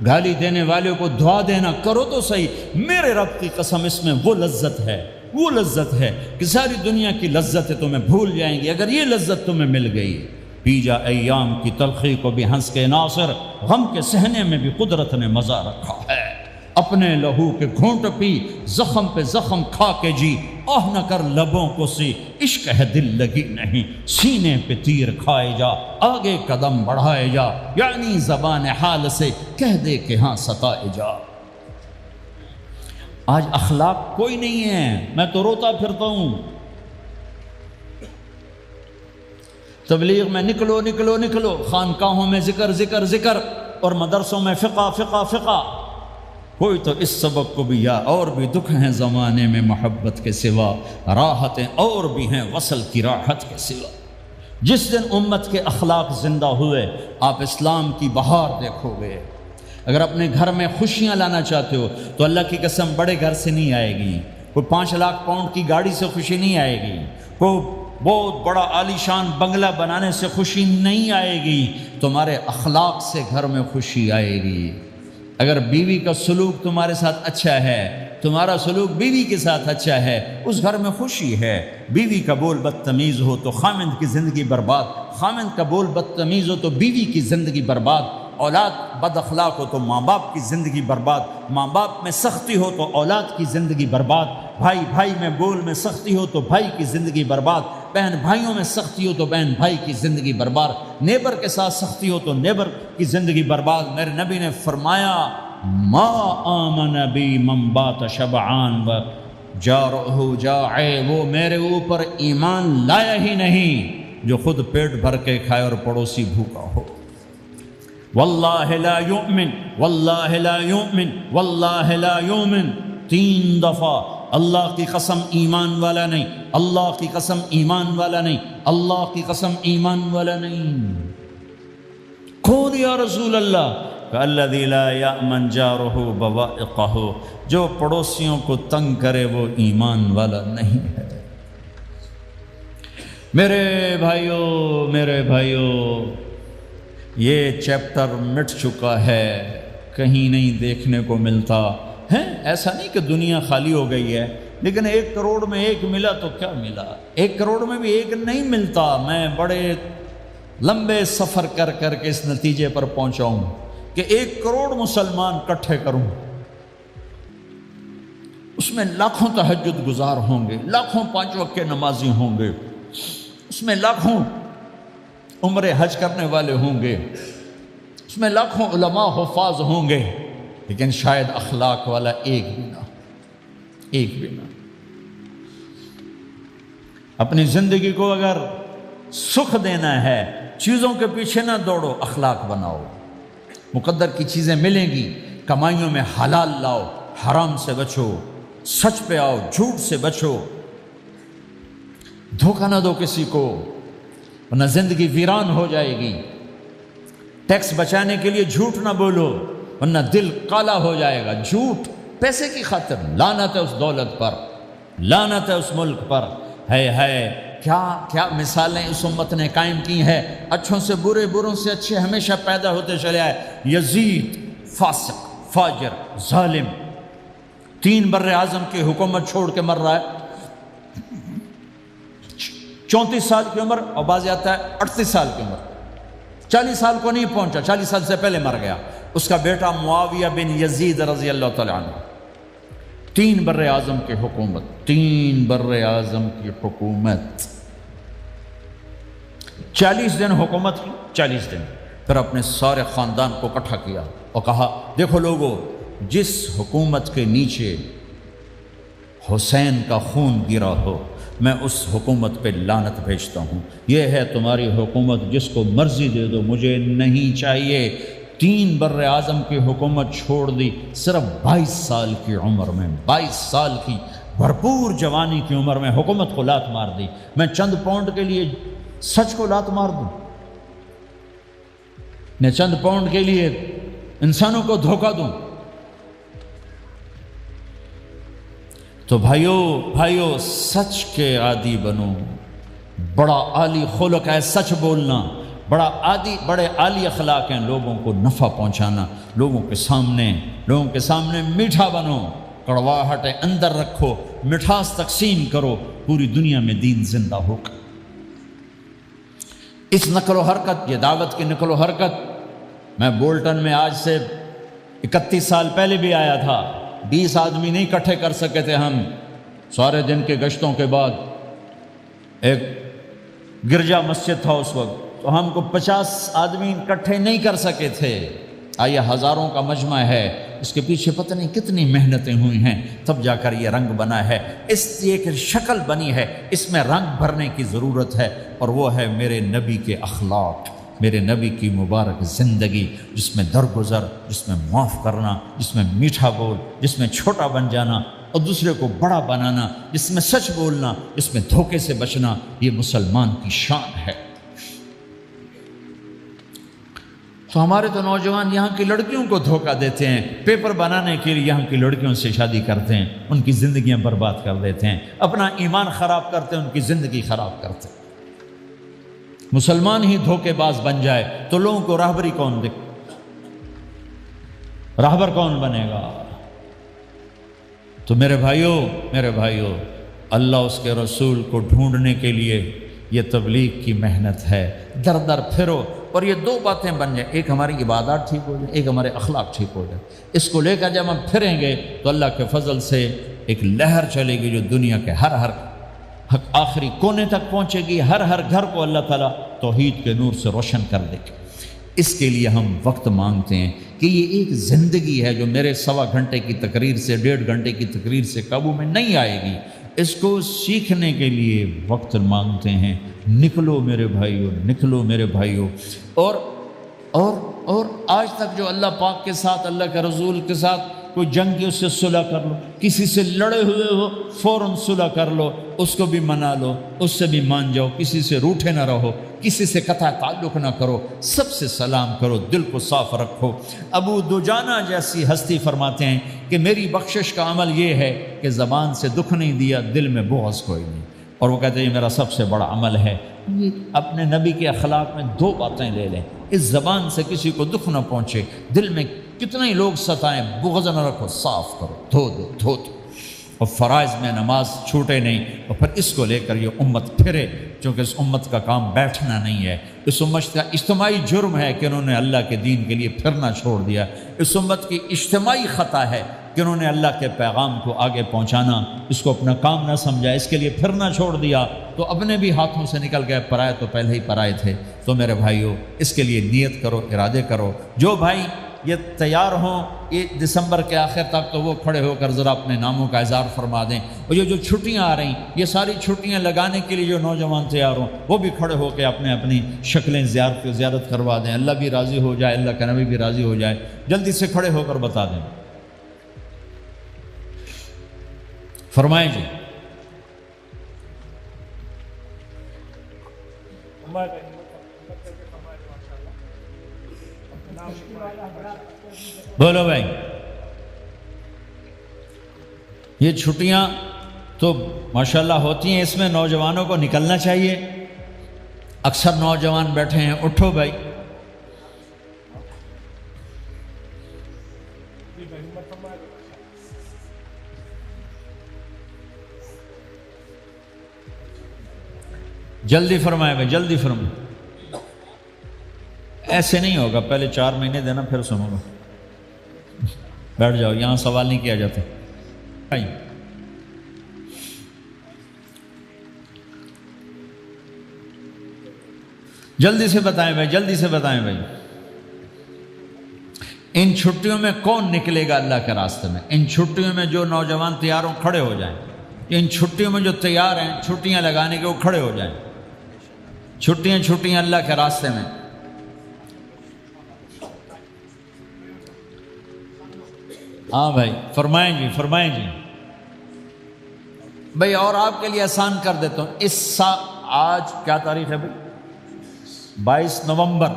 گالی دینے والے کو دعا دینا، کرو تو صحیح۔ میرے رب کی قسم، اس میں وہ لذت ہے، وہ لذت ہے کہ ساری دنیا کی لذتیں تمہیں بھول جائیں گی اگر یہ لذت تمہیں مل گئی۔ پی جا ایام کی تلخی کو بھی ہنس کے ناصر، غم کے سہنے میں بھی قدرت نے مزہ رکھا ہے۔ اپنے لہو کے گھونٹ پی، زخم پہ زخم کھا کے جی، آہ نہ کر لبوں کو سی، عشق ہے دل لگی نہیں، سینے پہ تیر کھائے جا، آگے قدم بڑھائے جا، یعنی زبان حال سے کہہ دے کہ ہاں ستائے جا۔ آج اخلاق کوئی نہیں ہے، میں تو روتا پھرتا ہوں۔ تبلیغ میں نکلو نکلو نکلو، خانقاہوں میں ذکر ذکر ذکر، اور مدرسوں میں فقہ فقہ فقہ۔ کوئی تو اس سبق کو بھی، یا اور بھی دکھ ہیں زمانے میں محبت کے سوا، راحتیں اور بھی ہیں وصل کی راحت کے سوا۔ جس دن امت کے اخلاق زندہ ہوئے، آپ اسلام کی بہار دیکھو گے۔ اگر اپنے گھر میں خوشیاں لانا چاہتے ہو تو اللہ کی قسم بڑے گھر سے نہیں آئے گی، کوئی 5 لاکھ پاؤنڈ کی گاڑی سے خوشی نہیں آئے گی، کوئی بہت بڑا عالی شان بنگلہ بنانے سے خوشی نہیں آئے گی، تمہارے اخلاق سے گھر میں خوشی آئے گی۔ اگر بیوی کا سلوک تمہارے ساتھ اچھا ہے، تمہارا سلوک بیوی کے ساتھ اچھا ہے، اس گھر میں خوشی ہے۔ بیوی کا بول بدتمیز ہو تو خامند کی زندگی برباد، خامند کا بول بدتمیز ہو تو بیوی کی زندگی برباد۔ اولاد بد اخلاق ہو تو ماں باپ کی زندگی برباد، ماں باپ میں سختی ہو تو اولاد کی زندگی برباد، بھائی بھائی میں بول میں سختی ہو تو بھائی کی زندگی برباد، بہن بھائیوں میں سختی ہو تو بہن بھائی کی زندگی برباد، نیبر کے ساتھ سختی ہو تو نیبر کی زندگی برباد۔ میرے نبی نے فرمایا ما آمن بی من بات شبعان و جارہ جاع، وہ میرے اوپر ایمان لایا ہی نہیں جو خود پیٹ بھر کے کھائے اور پڑوسی بھوکا ہو۔ واللہ لا یؤمن، واللہ لا یؤمن، واللہ لا یؤمن، 3 دفعہ اللہ کی قسم ایمان والا نہیں، اللہ کی قسم ایمان والا نہیں، اللہ کی قسم ایمان والا نہیں۔ کون یا رسول اللہ؟ الذی لا یأمن جارہ بوائقہ، جو پڑوسیوں کو تنگ کرے وہ ایمان والا نہیں ہے۔ میرے بھائیوں یہ چیپٹر مٹ چکا ہے، کہیں نہیں دیکھنے کو ملتا ہے۔ ایسا نہیں کہ دنیا خالی ہو گئی ہے، لیکن 1 کروڑ میں 1 ملا تو کیا ملا، 1 کروڑ میں بھی 1 نہیں ملتا۔ میں بڑے لمبے سفر کر کے اس نتیجے پر پہنچا ہوں کہ 1 کروڑ مسلمان اکٹھے کروں، اس میں لاکھوں تہجد گزار ہوں گے، لاکھوں 5 وقت کے نمازی ہوں گے، اس میں لاکھوں عمرے حج کرنے والے ہوں گے، اس میں لاکھوں علماء حفاظ ہوں گے، لیکن شاید اخلاق والا ایک بھی نہ۔ اپنی زندگی کو اگر سکھ دینا ہے، چیزوں کے پیچھے نہ دوڑو، اخلاق بناؤ۔ مقدر کی چیزیں ملیں گی، کمائیوں میں حلال لاؤ، حرام سے بچو، سچ پہ آؤ، جھوٹ سے بچو، دھوکہ نہ دو کسی کو، ورنہ زندگی ویران ہو جائے گی۔ ٹیکس بچانے کے لیے جھوٹ نہ بولو، ورنہ دل کالا ہو جائے گا۔ جھوٹ پیسے کی خاطر، لعنت ہے اس دولت پر، لعنت ہے اس ملک پر۔ ہے کیا مثالیں اس امت نے قائم کی ہیں، اچھوں سے برے، بروں سے اچھے ہمیشہ پیدا ہوتے چلے آئے۔ یزید فاسق، فاجر، ظالم، 3 بر اعظم کی حکومت چھوڑ کے مر رہا ہے، 34 سال کی عمر، اور بعض آتا ہے 38 سال کی عمر، 40 سال کو نہیں پہنچا، 40 سال سے پہلے مر گیا۔ اس کا بیٹا معاویہ بن یزید رضی اللہ تعالیٰ عنہ، 3 بر اعظم کی حکومت، 3 بر اعظم کی حکومت، 40 دن حکومت کی، 40 دن، پھر اپنے سارے خاندان کو اکٹھا کیا اور کہا دیکھو لوگو، جس حکومت کے نیچے حسین کا خون گرا ہو، میں اس حکومت پہ لعنت بھیجتا ہوں۔ یہ ہے تمہاری حکومت، جس کو مرضی دے دو، مجھے نہیں چاہیے۔ 3 بر اعظم کی حکومت چھوڑ دی، صرف 22 سال کی عمر میں، 22 سال کی بھرپور جوانی کی عمر میں حکومت کو لات مار دی۔ میں چند پاؤنڈ کے لیے سچ کو لات مار دوں؟ میں چند پاؤنڈ کے لیے انسانوں کو دھوکہ دوں؟ تو بھائیو سچ کے عادی بنو۔ بڑا عالی خلق ہے سچ بولنا، بڑے عالی اخلاق ہیں لوگوں کو نفع پہنچانا، لوگوں کے سامنے میٹھا بنو، کڑواہٹ اندر رکھو، مٹھاس تقسیم کرو، پوری دنیا میں دین زندہ ہوگا۔ اس نقل و حرکت، یہ دعوت کی نقل و حرکت، میں بولٹن میں آج سے 31 سال پہلے بھی آیا تھا، 20 آدمی نہیں اکٹھے کر سکے تھے ہم، سارے دن کے گشتوں کے بعد۔ ایک گرجا مسجد تھا اس وقت، تو ہم کو 50 آدمی اکٹھے نہیں کر سکے تھے۔ آئیے ہزاروں کا مجمع ہے، اس کے پیچھے پتہ نہیں کتنی محنتیں ہوئی ہیں، تب جا کر یہ رنگ بنا ہے، اس ایک شکل بنی ہے، اس میں رنگ بھرنے کی ضرورت ہے، اور وہ ہے میرے نبی کے اخلاق، میرے نبی کی مبارک زندگی، جس میں درگزر، جس میں معاف کرنا، جس میں میٹھا بول، جس میں چھوٹا بن جانا اور دوسرے کو بڑا بنانا، جس میں سچ بولنا، جس میں دھوکے سے بچنا، یہ مسلمان کی شان ہے۔ تو ہمارے تو نوجوان یہاں کی لڑکیوں کو دھوکہ دیتے ہیں، پیپر بنانے کے لیے یہاں کی لڑکیوں سے شادی کرتے ہیں، ان کی زندگیاں برباد کر دیتے ہیں، اپنا ایمان خراب کرتے ہیں، ان کی زندگی خراب کرتے ہیں۔ مسلمان ہی دھوکے باز بن جائے تو لوگوں کو راہبری کون دے، راہبر کون بنے گا؟ تو میرے بھائیوں، اللہ اس کے رسول کو ڈھونڈنے کے لیے یہ تبلیغ کی محنت ہے۔ در در پھرو، اور یہ دو باتیں بن جائیں، ایک ہماری عبادات ٹھیک ہو جائے، ایک ہمارے اخلاق ٹھیک ہو جائے، اس کو لے کر جب ہم پھریں گے تو اللہ کے فضل سے ایک لہر چلے گی جو دنیا کے ہر آخری کونے تک پہنچے گی، ہر گھر کو اللہ تعالیٰ توحید کے نور سے روشن کر دے گا۔ اس کے لیے ہم وقت مانگتے ہیں کہ یہ ایک زندگی ہے جو میرے 1.25 گھنٹے کی تقریر سے 1.5 گھنٹے کی تقریر سے قابو میں نہیں آئے گی، اس کو سیکھنے کے لیے وقت مانگتے ہیں۔ نکلو میرے بھائیو، نکلو میرے بھائیو۔ اور آج تک جو اللہ پاک کے ساتھ، اللہ کے رسول کے ساتھ کوئی جنگ کی، اس سے صلح کر لو، کسی سے لڑے ہوئے ہو فوراً صلح کر لو، اس کو بھی منا لو، اس سے بھی مان جاؤ، کسی سے روٹھے نہ رہو، کسی سے قطع تعلق نہ کرو، سب سے سلام کرو، دل کو صاف رکھو۔ ابو دجانہ جیسی ہستی فرماتے ہیں کہ میری بخشش کا عمل یہ ہے کہ زبان سے دکھ نہیں دیا، دل میں بغض کوئی نہیں، اور وہ کہتے ہیں یہ میرا سب سے بڑا عمل ہے۔ اپنے نبی کے اخلاق میں 2 باتیں لے لیں، اس زبان سے کسی کو دکھ نہ پہنچے، دل میں کتنے ہی لوگ ستائیں، بغض نہ رکھو، صاف کرو، دھو دو، اور فرائض میں نماز چھوٹے نہیں، اور پھر اس کو لے کر یہ امت پھرے، چونکہ اس امت کا کام بیٹھنا نہیں ہے، اس امت کا اجتماعی جرم ہے کہ انہوں نے اللہ کے دین کے لیے پھرنا چھوڑ دیا، اس امت کی اجتماعی خطا ہے کہ انہوں نے اللہ کے پیغام کو آگے پہنچانا اس کو اپنا کام نہ سمجھا، اس کے لیے پھرنا چھوڑ دیا تو اپنے بھی ہاتھوں سے نکل گئے، پرائے تو پہلے ہی پرائے تھے۔ تو میرے بھائیو، اس کے لیے نیت کرو، ارادے کرو۔ جو بھائی یہ تیار ہوں 1 دسمبر کے آخر تک، تو وہ کھڑے ہو کر ذرا اپنے ناموں کا اظہار فرما دیں، اور یہ جو چھٹیاں آ رہی ہیں، یہ ساری چھٹیاں لگانے کے لیے جو نوجوان تیار ہوں وہ بھی کھڑے ہو کے اپنی شکلیں زیارت کروا دیں، اللہ بھی راضی ہو جائے، اللہ کا نبی بھی راضی ہو جائے۔ جلدی سے کھڑے ہو کر بتا دیں، فرمائیں جی۔ بولو بھائی، یہ چھٹیاں تو ماشاءاللہ ہوتی ہیں، اس میں نوجوانوں کو نکلنا چاہیے۔ اکثر نوجوان بیٹھے ہیں، اٹھو بھائی۔ جلدی فرمائے بھائی، جلدی فرمائے۔ ایسے نہیں ہوگا، پہلے 4 مہینے دینا پھر سنو گا۔ بیٹھ جاؤ، یہاں سوال نہیں کیا جاتا۔ جلدی سے بتائیں بھائی، جلدی سے بتائیں بھائی، ان چھٹیوں میں کون نکلے گا اللہ کے راستے میں؟ ان چھٹیوں میں جو نوجوان تیار ہوں کھڑے ہو جائیں، ان چھٹیوں میں جو تیار ہیں چھٹیاں لگانے کے وہ کھڑے ہو جائیں۔ چھٹیاں اللہ کے راستے میں۔ ہاں بھائی، فرمائیں جی، فرمائیں جی بھائی۔ اور آپ کے لیے آسان کر دیتا ہوں، اس سال آج کیا تاریخ ہے بھائی؟ 22 نومبر۔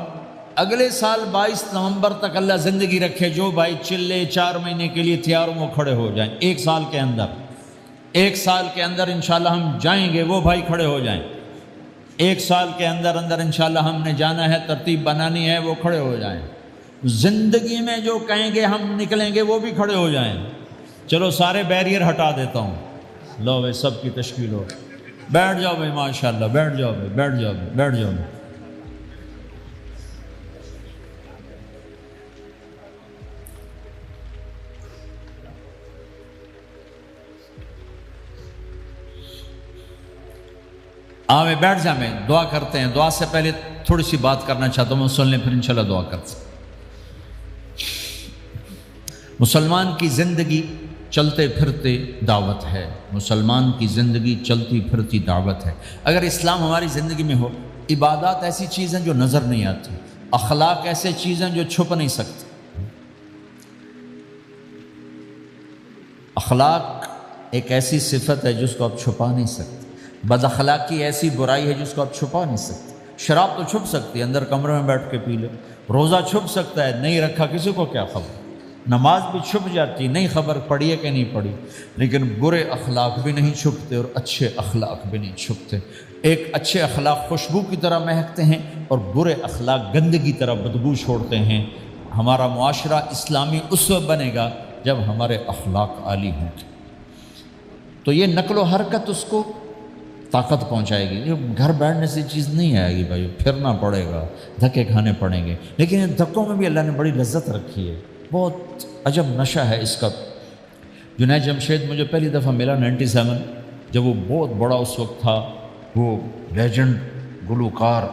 اگلے سال 22 نومبر تک اللہ زندگی رکھے، جو بھائی چلے 4 مہینے کے لیے تیار ہوں وہ کھڑے ہو جائیں۔ 1 سال کے اندر انشاءاللہ ہم جائیں گے، وہ بھائی کھڑے ہو جائیں۔ 1 سال کے اندر انشاءاللہ ہم نے جانا ہے، ترتیب بنانی ہے، وہ کھڑے ہو جائیں۔ زندگی میں جو کہیں گے ہم نکلیں گے وہ بھی کھڑے ہو جائیں۔ چلو سارے بیریئر ہٹا دیتا ہوں، لو بھائی سب کی تشکیل ہو، بیٹھ جاؤ بھائی، ماشاءاللہ بیٹھ جاؤ بھائی، بیٹھ جاؤ بھائی، بیٹھ جاؤ بھائی۔ میں بیٹھ جائیں، میں دعا کرتے ہیں۔ دعا سے پہلے تھوڑی سی بات کرنا چاہتا ہوں، سن لیں پھر انشاءاللہ دعا کرتے ہیں۔ مسلمان کی زندگی چلتے پھرتے دعوت ہے، مسلمان کی زندگی چلتی پھرتی دعوت ہے۔ اگر اسلام ہماری زندگی میں ہو، عبادات ایسی چیزیں جو نظر نہیں آتی، اخلاق ایسے چیزیں جو چھپ نہیں سکتی۔ اخلاق ایک ایسی صفت ہے جس کو آپ چھپا نہیں سکتے، بد اخلاقی ایسی برائی ہے جس کو آپ چھپا نہیں سکتے۔ شراب تو چھپ سکتی ہے، اندر کمرے میں بیٹھ کے پی لے، روزہ چھپ سکتا ہے، نہیں رکھا کسی کو کیا خبر، نماز بھی چھپ جاتی، نہیں خبر پڑھی ہے کہ نہیں پڑھی، لیکن برے اخلاق بھی نہیں چھپتے اور اچھے اخلاق بھی نہیں چھپتے۔ ایک اچھے اخلاق خوشبو کی طرح مہکتے ہیں اور برے اخلاق گندگی طرح بدبو چھوڑتے ہیں۔ ہمارا معاشرہ اسلامی اس وقت بنے گا جب ہمارے اخلاق عالی ہوں گے۔ تو یہ نقل و حرکت اس کو طاقت پہنچائے گی. یہ گھر بیٹھنے سے چیز نہیں آئے گی بھائی, پھرنا پڑے گا, دھکے کھانے پڑیں گے. لیکن ان دھکوں میں بھی اللہ نے بڑی لذت رکھی ہے, بہت عجب نشہ ہے اس کا. جنید جمشید مجھے پہلی دفعہ ملا 97, جب وہ بہت بڑا اس وقت تھا, وہ لیجنڈ گلوکار.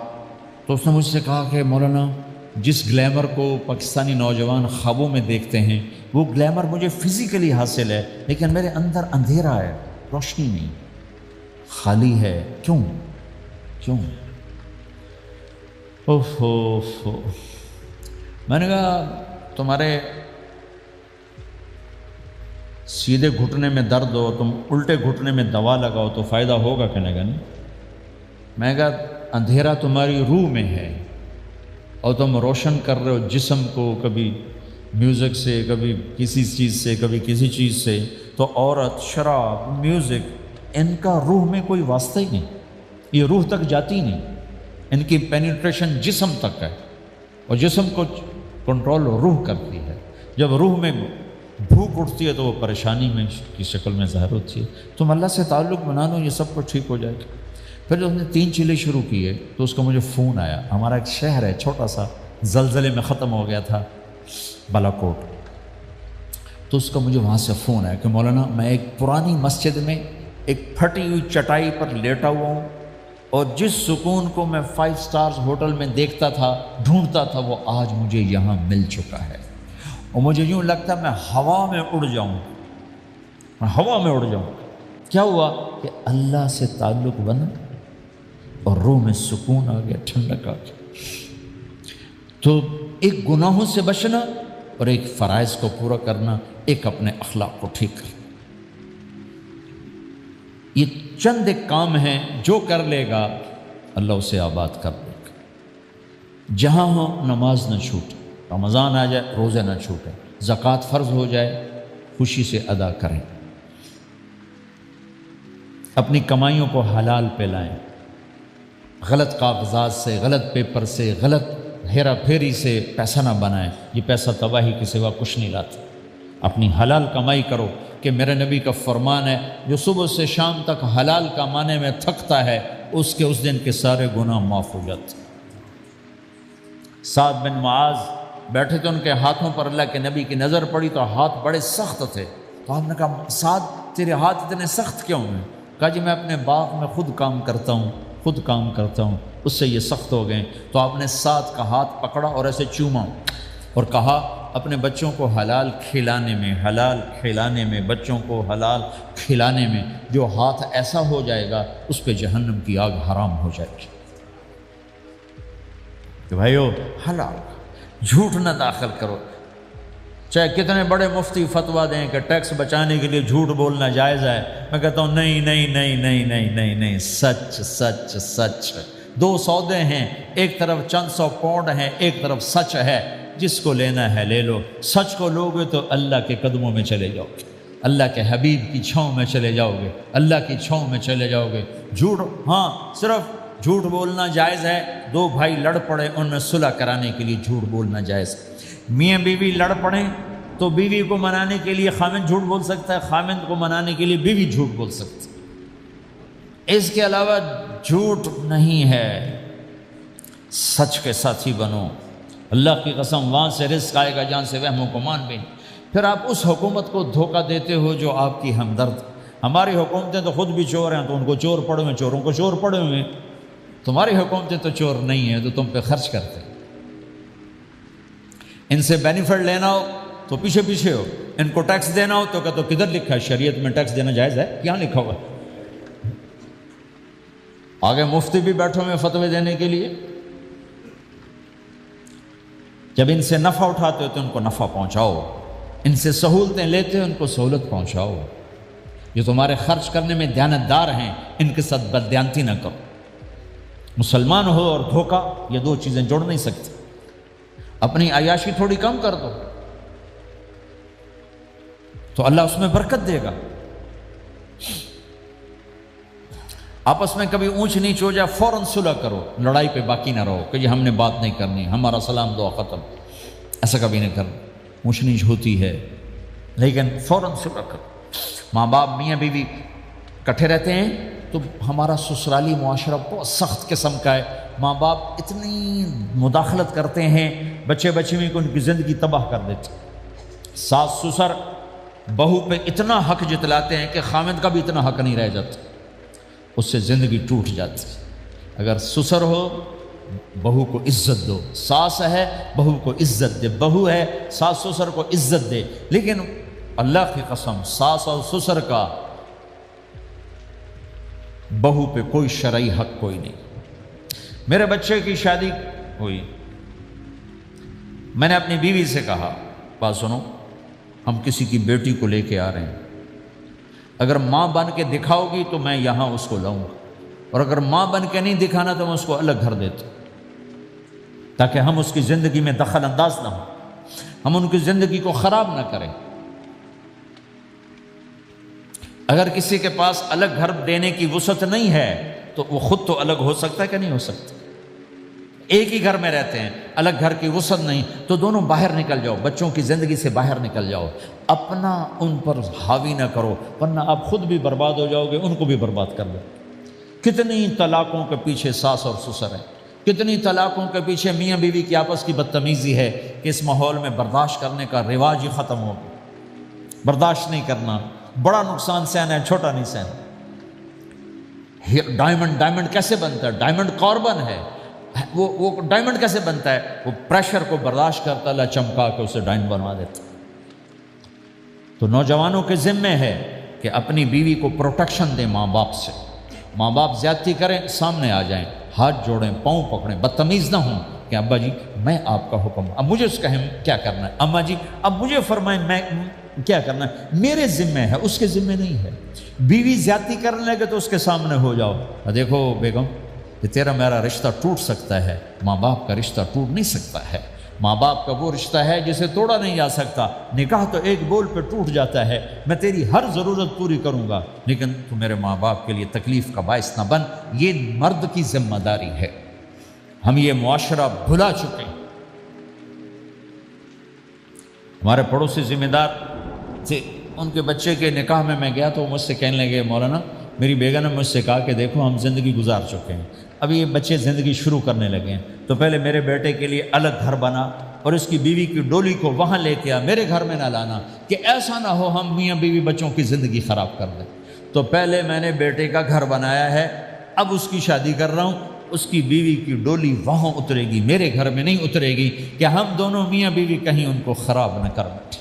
تو اس نے مجھ سے کہا کہ مولانا جس گلیمر کو پاکستانی نوجوان خوابوں میں دیکھتے ہیں وہ گلیمر مجھے فزیکلی حاصل ہے, لیکن میرے اندر اندھیرا ہے, روشنی نہیں, خالی ہے. کیوں؟ اوہ. میں نے کہا تمہارے سیدھے گھٹنے میں درد ہو, تم الٹے گھٹنے میں دوا لگاؤ تو فائدہ ہوگا کہ نہیں. میں کہا اندھیرا تمہاری روح میں ہے اور تم روشن کر رہے ہو جسم کو, کبھی میوزک سے, کبھی کسی چیز سے, کبھی کسی چیز سے. تو عورت, شراب, میوزک, ان کا روح میں کوئی واسطہ ہی نہیں, یہ روح تک جاتی نہیں. ان کی پینیٹریشن جسم تک ہے اور جسم کو کنٹرول روح کرتی ہے. جب روح میں بھوک اٹھتی ہے تو وہ پریشانی میں کی شکل میں ظاہر ہوتی ہے. تم اللہ سے تعلق بنا لو, یہ سب کچھ ٹھیک ہو جائے گا. پھر جب ہم نے 3 چیلے شروع کیے تو اس کا مجھے فون آیا. ہمارا ایک شہر ہے چھوٹا سا, زلزلے میں ختم ہو گیا تھا, بالا کوٹ. تو اس کا مجھے وہاں سے فون آیا کہ مولانا میں ایک پرانی مسجد میں ایک پھٹی ہوئی چٹائی پر لیٹا ہوا ہوں, اور جس سکون کو میں 5 سٹارز ہوٹل میں دیکھتا تھا, ڈھونڈتا تھا, وہ آج مجھے یہاں مل چکا ہے. اور مجھے یوں لگتا ہے میں ہوا میں اڑ جاؤں. کیا ہوا کہ اللہ سے تعلق بنا اور روح میں سکون آ گیا, ٹھنڈک آ گیا. تو ایک گناہوں سے بچنا اور ایک فرائض کو پورا کرنا, ایک اپنے اخلاق کو ٹھیک کرنا, یہ چند ایک کام ہیں جو کر لے گا اللہ اسے آباد کر دے گا. جہاں ہو نماز نہ چھوٹے, رمضان آ جائے روزے نہ چھوٹے, زکوٰۃ فرض ہو جائے خوشی سے ادا کریں, اپنی کمائیوں کو حلال پہ لائیں, غلط کاغذات سے, غلط پیپر سے, غلط ہیرا پھیری سے پیسہ نہ بنائیں. یہ پیسہ تباہی کے سوا کچھ نہیں لاتا. اپنی حلال کمائی کرو, کہ میرے نبی کا فرمان ہے جو صبح سے شام تک حلال کمانے میں تھکتا ہے اس کے اس دن کے سارے گناہ معاف ہو جاتے. سعد بن معاذ بیٹھے تھے, ان کے ہاتھوں پر اللہ کے نبی کی نظر پڑی تو ہاتھ بڑے سخت تھے. تو آپ نے کہا سعد تیرے ہاتھ اتنے سخت کیوں ہیں؟ کہا جی میں اپنے باغ میں خود کام کرتا ہوں, اس سے یہ سخت ہو گئے. تو آپ نے سعد کا ہاتھ پکڑا اور ایسے چوما اور کہا اپنے بچوں کو حلال کھلانے میں بچوں کو حلال کھلانے میں جو ہاتھ ایسا ہو جائے گا اس پہ جہنم کی آگ حرام ہو جائے گی. کہ بھائیو حلال, جھوٹ نہ داخل کرو. چاہے کتنے بڑے مفتی فتویٰ دیں کہ ٹیکس بچانے کے لیے جھوٹ بولنا جائز ہے, میں کہتا ہوں نہیں, سچ. 2 سودے ہیں, ایک طرف چند 100 پاؤنڈ ہیں, ایک طرف سچ ہے. جس کو لینا ہے لے لو. سچ کو لوگے تو اللہ کے قدموں میں چلے جاؤ گے, اللہ کے حبیب کی چھاؤں میں چلے جاؤ گے, اللہ کی چھاؤں میں چلے جاؤ گے. جھوٹ, ہاں صرف جھوٹ بولنا جائز ہے. 2 بھائی لڑ پڑے, ان میں صلح کرانے کے لیے جھوٹ بولنا جائز ہے. میاں بیوی لڑ پڑیں تو بیوی کو منانے کے لیے خامند جھوٹ بول سکتا ہے, خامند کو منانے کے لیے بیوی جھوٹ بول سکتی ہے. اس کے علاوہ جھوٹ نہیں ہے. سچ کے ساتھی بنو. اللہ کی قسم وہاں سے رزق آئے گا جہاں سے وہم و گمان بھی نہیں. پھر آپ اس حکومت کو دھوکہ دیتے ہو جو آپ کی ہمدرد. ہماری حکومتیں تو خود بھی چور ہیں تو ان کو چور پڑے ہوئے, چوروں کو چور پڑے ہوئے. تمہاری حکومتیں تو چور نہیں ہیں تو تم پہ خرچ کرتے. ان سے بینیفٹ لینا ہو تو پیچھے ہو, ان کو ٹیکس دینا ہو تو کہ تو کدھر لکھا ہے شریعت میں ٹیکس دینا جائز ہے؟ کیا لکھا ہوا؟ آگے مفتی بھی بیٹھو میں فتوے دینے کے لیے. جب ان سے نفع اٹھاتے ہو تو ان کو نفع پہنچاؤ, ان سے سہولتیں لیتے ہو ان کو سہولت پہنچاؤ. جو تمہارے خرچ کرنے میں دیانتدار ہیں ان کے ساتھ بددیانتی نہ کرو. مسلمان ہو اور دھوکہ, یہ 2 چیزیں جوڑ نہیں سکتی. اپنی عیاشی تھوڑی کم کر دو تو اللہ اس میں برکت دے گا. آپس میں کبھی اونچ نیچ ہو جائے فوراً صلح کرو, لڑائی پہ باقی نہ رہو کہ یہ ہم نے بات نہیں کرنی, ہمارا سلام دعا ختم. ایسا کبھی نہیں کرنا. اونچ نیچ ہوتی ہے لیکن فوراً صلح کرو. ماں باپ میاں بیوی کٹھے رہتے ہیں تو ہمارا سسرالی معاشرہ بہت سخت قسم کا ہے. ماں باپ اتنی مداخلت کرتے ہیں بچے میں کہ ان کی زندگی تباہ کر دیتے. ساس سسر بہو پہ اتنا حق جتلاتے ہیں کہ خامد کا بھی اتنا حق نہیں رہ جاتا، اس سے زندگی ٹوٹ جاتی. اگر سسر ہو بہو کو عزت دو، ساس ہے بہو کو عزت دے، بہو ہے ساس سسر کو عزت دے. لیکن اللہ کی قسم ساس اور سسر کا بہو پہ کوئی شرعی حق کوئی نہیں. میرے بچے کی شادی ہوئی، میں نے اپنی بیوی سے کہا بات سنو، ہم کسی کی بیٹی کو لے کے آ رہے ہیں، اگر ماں بن کے دکھاؤ گی تو میں یہاں اس کو لاؤں گا، اور اگر ماں بن کے نہیں دکھانا تو میں اس کو الگ گھر دیتا ہوں، تاکہ ہم اس کی زندگی میں دخل انداز نہ ہوں، ہم ان کی زندگی کو خراب نہ کریں. اگر کسی کے پاس الگ گھر دینے کی وسعت نہیں ہے تو وہ خود تو الگ ہو سکتا ہے کہ نہیں ہو سکتا؟ ایک ہی گھر میں رہتے ہیں، الگ گھر کی وسعت نہیں، تو دونوں باہر نکل جاؤ، بچوں کی زندگی سے باہر نکل جاؤ، اپنا ان پر حاوی نہ کرو، ورنہ آپ خود بھی برباد ہو جاؤ گے، ان کو بھی برباد کر دو. کتنی طلاقوں کے پیچھے ساس اور سسر ہیں، کتنی طلاقوں کے پیچھے میاں بیوی کی آپس کی بدتمیزی ہے کہ اس ماحول میں برداشت کرنے کا رواج ہی ختم ہو گیا. برداشت نہیں کرنا، بڑا نقصان سہنا ہے، چھوٹا نہیں سہنا. ڈائمنڈ کیسے بنتا ہے؟ ڈائمنڈ کاربن ہے، وہ ڈائمنڈ کیسے بنتا ہے؟ وہ پریشر کو برداشت کرتا اللہ چمکا کے اسے ڈائمنڈ بنوا دیتا. تو نوجوانوں کے ذمے ہے کہ اپنی بیوی کو پروٹیکشن دیں ماں باپ سے. ماں باپ زیادتی کریں سامنے آ جائیں، ہاتھ جوڑیں، پاؤں پکڑیں، بدتمیز نہ ہوں کہ ابا جی میں آپ کا حکم، اب مجھے اس کہیں کیا کرنا ہے، اماں جی اب مجھے فرمائیں میں کیا کرنا ہے، میرے ذمے ہے، اس کے ذمے نہیں ہے. بیوی زیادتی کرنے لگے تو اس کے سامنے ہو جاؤ، دیکھو بیگم یہ تیرا میرا رشتہ ٹوٹ سکتا ہے، ماں باپ کا رشتہ ٹوٹ نہیں سکتا ہے. ماں باپ کا وہ رشتہ ہے جسے توڑا نہیں جا سکتا. نکاح تو ایک بول پہ ٹوٹ جاتا ہے. میں تیری ہر ضرورت پوری کروں گا لیکن تو میرے ماں باپ کے لیے تکلیف کا باعث نہ بن. یہ مرد کی ذمہ داری ہے. ہم یہ معاشرہ بھلا چکے. ہمارے پڑوسی ذمہ دار تھے، ان کے بچے کے نکاح میں گیا تو وہ مجھ سے کہنے لگے مولانا میری بیگم نے مجھ سے کہا کہ دیکھو ہم زندگی گزار چکے ہیں، اب یہ بچے زندگی شروع کرنے لگے ہیں، تو پہلے میرے بیٹے کے لیے الگ گھر بنا اور اس کی بیوی کی ڈولی کو وہاں لے کے آ، میرے گھر میں نہ لانا کہ ایسا نہ ہو ہم میاں بیوی بچوں کی زندگی خراب کر دیں. تو پہلے میں نے بیٹے کا گھر بنایا ہے، اب اس کی شادی کر رہا ہوں، اس کی بیوی کی ڈولی وہاں اترے گی، میرے گھر میں نہیں اترے گی کہ ہم دونوں میاں بیوی کہیں ان کو خراب نہ کر بیٹھے.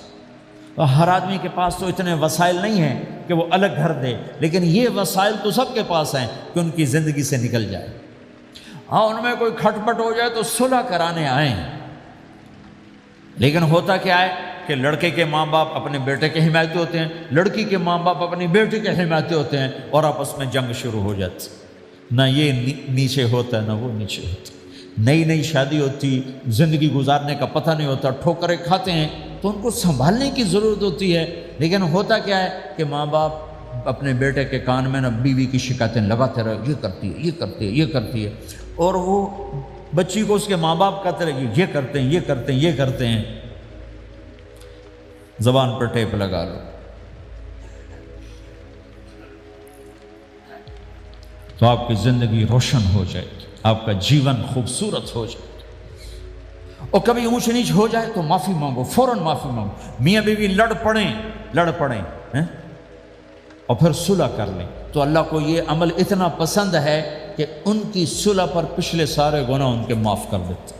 اور ہر آدمی کے پاس تو اتنے وسائل نہیں ہیں کہ وہ الگ گھر دے، لیکن یہ وسائل تو سب کے پاس ہیں کہ ان کی زندگی سے نکل جائے. ہاں ان میں کوئی کھٹ پٹ ہو جائے تو صلح کرانے آئیں، لیکن ہوتا کیا ہے کہ لڑکے کے ماں باپ اپنے بیٹے کے حمایتی ہوتے ہیں، لڑکی کے ماں باپ اپنی بیٹی کے حمایتی ہوتے ہیں اور آپس میں جنگ شروع ہو جاتی. نہ یہ نیچے ہوتا ہے نہ وہ نیچے ہوتا ہے. نئی شادی ہوتی، زندگی گزارنے کا پتہ نہیں ہوتا، ٹھوکریں کھاتے ہیں تو ان کو سنبھالنے کی ضرورت ہوتی ہے. لیکن ہوتا کیا ہے کہ ماں باپ اپنے بیٹے کے کان میں نہ بیوی کی شکایتیں لگاتے رہے، یہ کرتی ہے یہ کرتی ہے یہ کرتی ہے، اور وہ بچی کو اس کے ماں باپ کہتے رہے یہ کرتے ہیں یہ کرتے ہیں یہ کرتے ہیں. زبان پر ٹیپ لگا لو تو آپ کی زندگی روشن ہو جائے، آپ کا جیون خوبصورت ہو جائے. اور کبھی اونچ نیچ ہو جائے تو معافی مانگو، فوراً معافی مانگو. میاں بیوی لڑ پڑیں اور پھر صلح کر لیں تو اللہ کو یہ عمل اتنا پسند ہے کہ ان کی صلح پر پچھلے سارے گناہ ان کے معاف کر دیتے.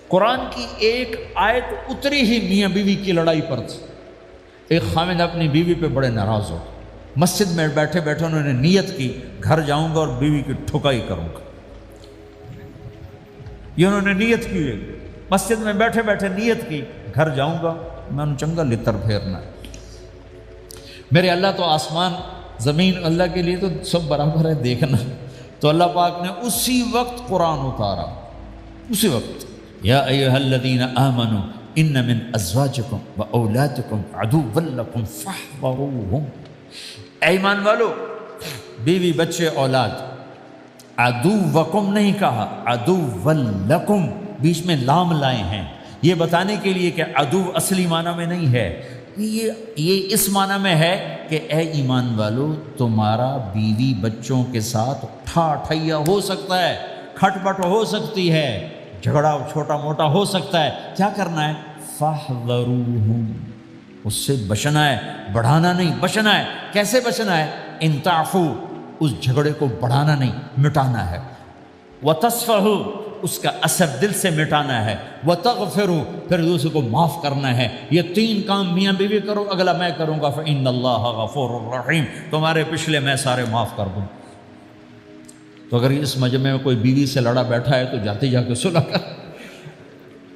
قرآن کی ایک آیت اتری ہی میاں بیوی کی لڑائی پر تھی. ایک خامد اپنی بیوی پہ بڑے ناراض ہو، مسجد میں بیٹھے انہوں نے نیت کی گھر جاؤں گا اور بیوی کی ٹھکائی کروں گا. یہ انہوں نے نیت کی، مسجد میں بیٹھے نیت کی گھر جاؤں گا میں ان چنگا لتر پھیرنا ہے. میرے اللہ تو آسمان زمین اللہ کے لیے تو سب برابر ہے دیکھنا. تو اللہ پاک نے اسی وقت قرآن اتارا، اسی وقت یا ایھا الذین آمنوا ان من ازواجکم و اولادکم عدوا لکم فاحذروہم. اے ایمان والو، بیوی بچے اولاد، عدوکم نہیں کہا، عدوا لکم، بیچ میں لام لائے ہیں یہ بتانے کے لیے کہ عدو اصلی معنی میں نہیں ہے، یہ اس معنی میں ہے کہ اے ایمان والو تمہارا بیوی بچوں کے ساتھ ٹھائیا ہو سکتا ہے، کھٹ پٹ ہو سکتی ہے، جھگڑا چھوٹا موٹا ہو سکتا ہے، کیا کرنا ہے؟ فاحذروہم، اس سے بچنا ہے، بڑھانا نہیں، بچنا ہے۔ کیسے بچنا ہے؟ ان تعفو، اس جھگڑے کو بڑھانا نہیں، مٹانا ہے، وتصفحوا، اس کا اثر دل سے مٹانا ہے، وتغفروا، پھر دوسرے کو معاف کرنا ہے۔ یہ تین کام میاں بیوی کرو، اگلا میں کروں گا، فإن اللہ غفور الرحیم، تمہارے پچھلے میں سارے معاف کر دوں۔ تو اگر اس مجمع میں کوئی بیوی سے لڑا بیٹھا ہے تو جاتے جا کے صلح کر،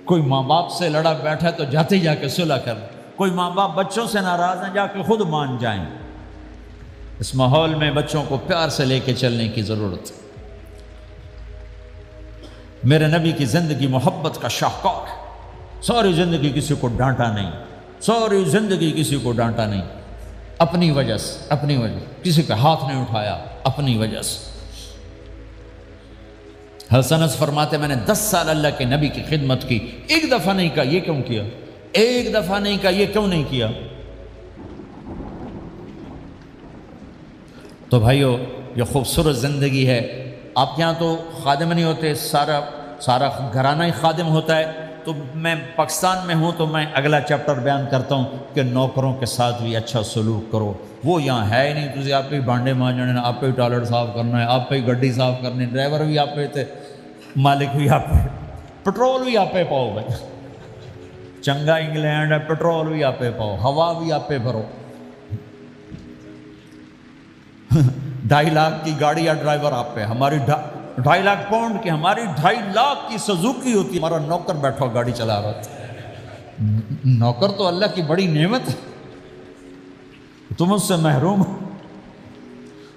کوئی ماں باپ سے لڑا بیٹھا ہے تو جاتے جا کے صلح کر، کوئی ماں باپ بچوں سے ناراض ہیں جا کے خود مان جائیں۔ اس ماحول میں بچوں کو پیار سے لے کے چلنے کی ضرورت ہے۔ میرے نبی کی زندگی محبت کا شاہکار ہے، ساری زندگی کسی کو ڈانٹا نہیں، ساری زندگی کسی کو ڈانٹا نہیں، اپنی وجہ سے، اپنی وجہ، کسی کا ہاتھ نہیں اٹھایا، اپنی وجہ سے۔ حسن انس فرماتے میں نے 10 سال اللہ کے نبی کی خدمت کی، ایک دفعہ نہیں کہا یہ کیوں کیا، ایک دفعہ نہیں کہا یہ کیوں نہیں کیا۔ تو بھائیو یہ خوبصورت زندگی ہے۔ آپ کے یہاں تو خادم نہیں ہوتے، سارا گھرانہ ہی خادم ہوتا ہے۔ تو میں پاکستان میں ہوں تو میں اگلا چیپٹر بیان کرتا ہوں کہ نوکروں کے ساتھ بھی اچھا سلوک کرو۔ وہ یہاں ہے ہی نہیں، تجھے آپ پہ ہی بانڈے مانجنے، آپ پہ ہی ٹوائلٹ صاف کرنا ہے، آپ پہ ہی گڈی صاف کرنی، ڈرائیور بھی آپ پہ تھے، مالک بھی آپ پہ، پٹرول بھی آپ پہ پاؤ بھائی، چنگا انگلینڈ ہے، پٹرول بھی آپ پہ پاؤ، ہوا بھی آپ پہ بھرو۔ 2.5 لاکھ کی گاڑی یا ڈرائیور آپ پہ، ہماری 2.5 لاکھ پاؤنڈ کی، ہماری 2.5 لاکھ کی سزوکی ہوتی ہے، ہمارا نوکر بیٹھا گاڑی چلا رہا تھا۔ نوکر تو اللہ کی بڑی نعمت ہے، تم اس سے محروم ہو۔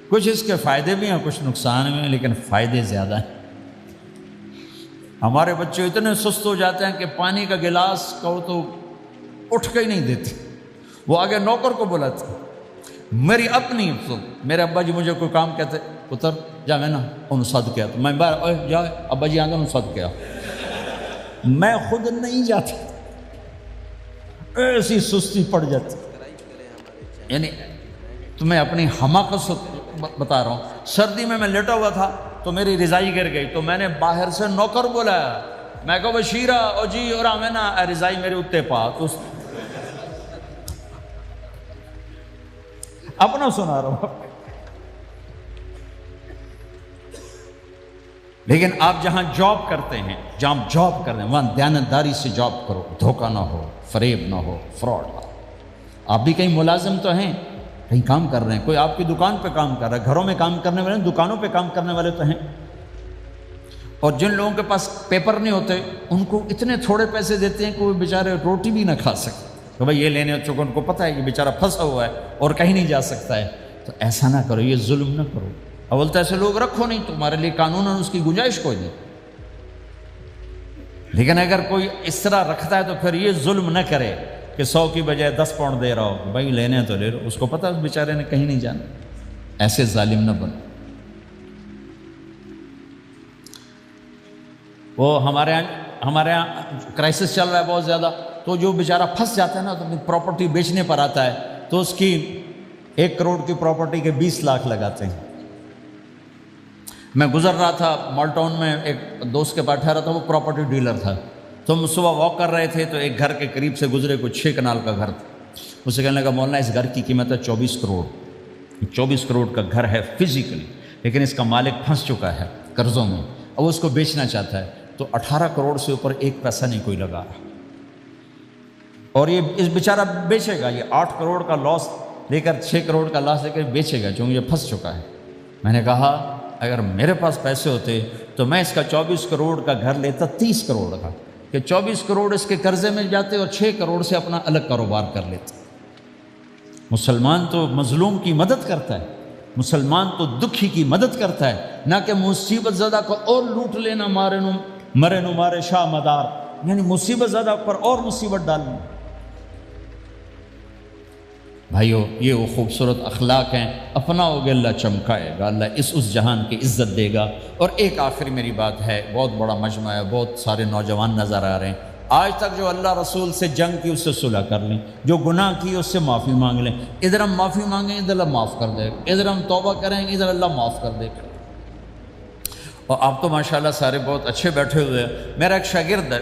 کچھ اس کے فائدے بھی ہیں، کچھ نقصان بھی ہیں، لیکن فائدے زیادہ ہیں۔ ہمارے بچے اتنے سست ہو جاتے ہیں کہ پانی کا گلاس کہو تو اٹھ کے ہی نہیں دیتے، وہ آگے نوکر کو بلاتے۔ میری اپنی میرے ابا جی مجھے کوئی کام کہتے، پتر جا میں نا انہوں صد کیا، تو میں باہر جا ابا جی آگے انہوں صد کیا، میں خود نہیں جاتا، ایسی سستی پڑ جاتی۔ یعنی تمہیں اپنی حماقت بتا رہا ہوں۔ سردی میں لیٹا ہوا تھا تو میری رضائی گر گئی، تو میں نے باہر سے نوکر بلایا، میں کہا بشیرہ او جی اور آمینا رضائی میرے اتے پا، تو اپنا سنا رہا ہوں۔ لیکن آپ جہاں جاب کرتے ہیں، جہاں جاب کرتے ہیں وہاں دیانتداری سے جاب کرو، دھوکہ نہ ہو، فریب نہ ہو، فراڈ نہ ہو۔ آپ بھی کہیں ملازم تو ہیں، کہیں کام کر رہے ہیں، کوئی آپ کی دکان پہ کام کر رہا ہے، گھروں میں کام کرنے والے، دکانوں پہ کام کرنے والے تو ہیں۔ اور جن لوگوں کے پاس پیپر نہیں ہوتے ان کو اتنے تھوڑے پیسے دیتے ہیں کہ وہ بیچارے روٹی بھی نہ کھا سکتے، کہ بھائی یہ لینے چونکہ ان کو پتہ ہے کہ بیچارہ پھنسا ہوا ہے اور کہیں نہیں جا سکتا ہے۔ تو ایسا نہ کرو، یہ ظلم نہ کرو۔ اول تو ایسے لوگ رکھو نہیں، تمہارے لیے قانوناً اس کی گنجائش کوئی نہیں، لیکن اگر کوئی اس طرح رکھتا ہے تو پھر یہ ظلم نہ کرے کہ 100 کی بجائے 10 پاؤنڈ دے رہا ہو، بھائی لینے تو لے لو، اس کو پتہ ہے اس بیچارے نے کہیں نہیں جانا۔ ایسے ظالم نہ بنو۔ وہ ہمارے یہاں کرائسس چل رہا ہے بہت زیادہ، تو جو بیچارہ پھنس جاتا ہے نا، تو اپنی پراپرٹی بیچنے پر آتا ہے تو اس کی 1 کروڑ کی پراپرٹی کے 20 لاکھ لگاتے ہیں۔ میں گزر رہا تھا مال ٹاؤن میں، ایک دوست کے پاس ٹھہرا تھا، وہ پراپرٹی ڈیلر تھا۔ تو ہم صبح واک کر رہے تھے تو ایک گھر کے قریب سے گزرے، کوئی 6 کنال کا گھر تھا۔ اسے کہنے لگا مولانا اس گھر کی قیمت ہے 24 کروڑ، 24 کروڑ کا گھر ہے فزیکلی، لیکن اس کا مالک پھنس چکا ہے قرضوں میں، اب اس کو بیچنا چاہتا ہے، تو 18 کروڑ سے اوپر 1 پیسہ نہیں کوئی لگا رہا، اور یہ اس بیچارہ بیچے گا، یہ 8 کروڑ کا لاس لے کر 6 کروڑ کا لاس لے کر بیچے گا، چونکہ یہ پھنس چکا ہے۔ میں نے کہا اگر میرے پاس پیسے ہوتے تو میں اس کا 24 کروڑ کا گھر لیتا 30 کروڑ کا، کہ 24 کروڑ اس کے قرضے میں جاتے اور 6 کروڑ سے اپنا الگ کاروبار کر لیتے۔ مسلمان تو مظلوم کی مدد کرتا ہے، مسلمان تو دکھی کی مدد کرتا ہے، نہ کہ مصیبت زدہ کو اور لوٹ لینا، مرے نو مارے شاہ مدار، یعنی مصیبت زدہ پر اور مصیبت ڈالنا۔ بھائیو یہ وہ خوبصورت اخلاق ہیں، اپناؤ گے اللہ چمکائے گا، اللہ اس جہان کی عزت دے گا۔ اور ایک آخری میری بات ہے، بہت بڑا مجمع ہے، بہت سارے نوجوان نظر آ رہے ہیں، آج تک جو اللہ رسول سے جنگ کی اس سے صلح کر لیں، جو گناہ کی اس سے معافی مانگ لیں، ادھر ہم معافی مانگیں ادھر اللہ معاف کر دے گا، ادھر ہم توبہ کریں ادھر اللہ معاف کر دے گا۔ اور آپ تو ماشاءاللہ سارے بہت اچھے بیٹھے ہوئے ہیں۔ میرا ایک شاگرد ہے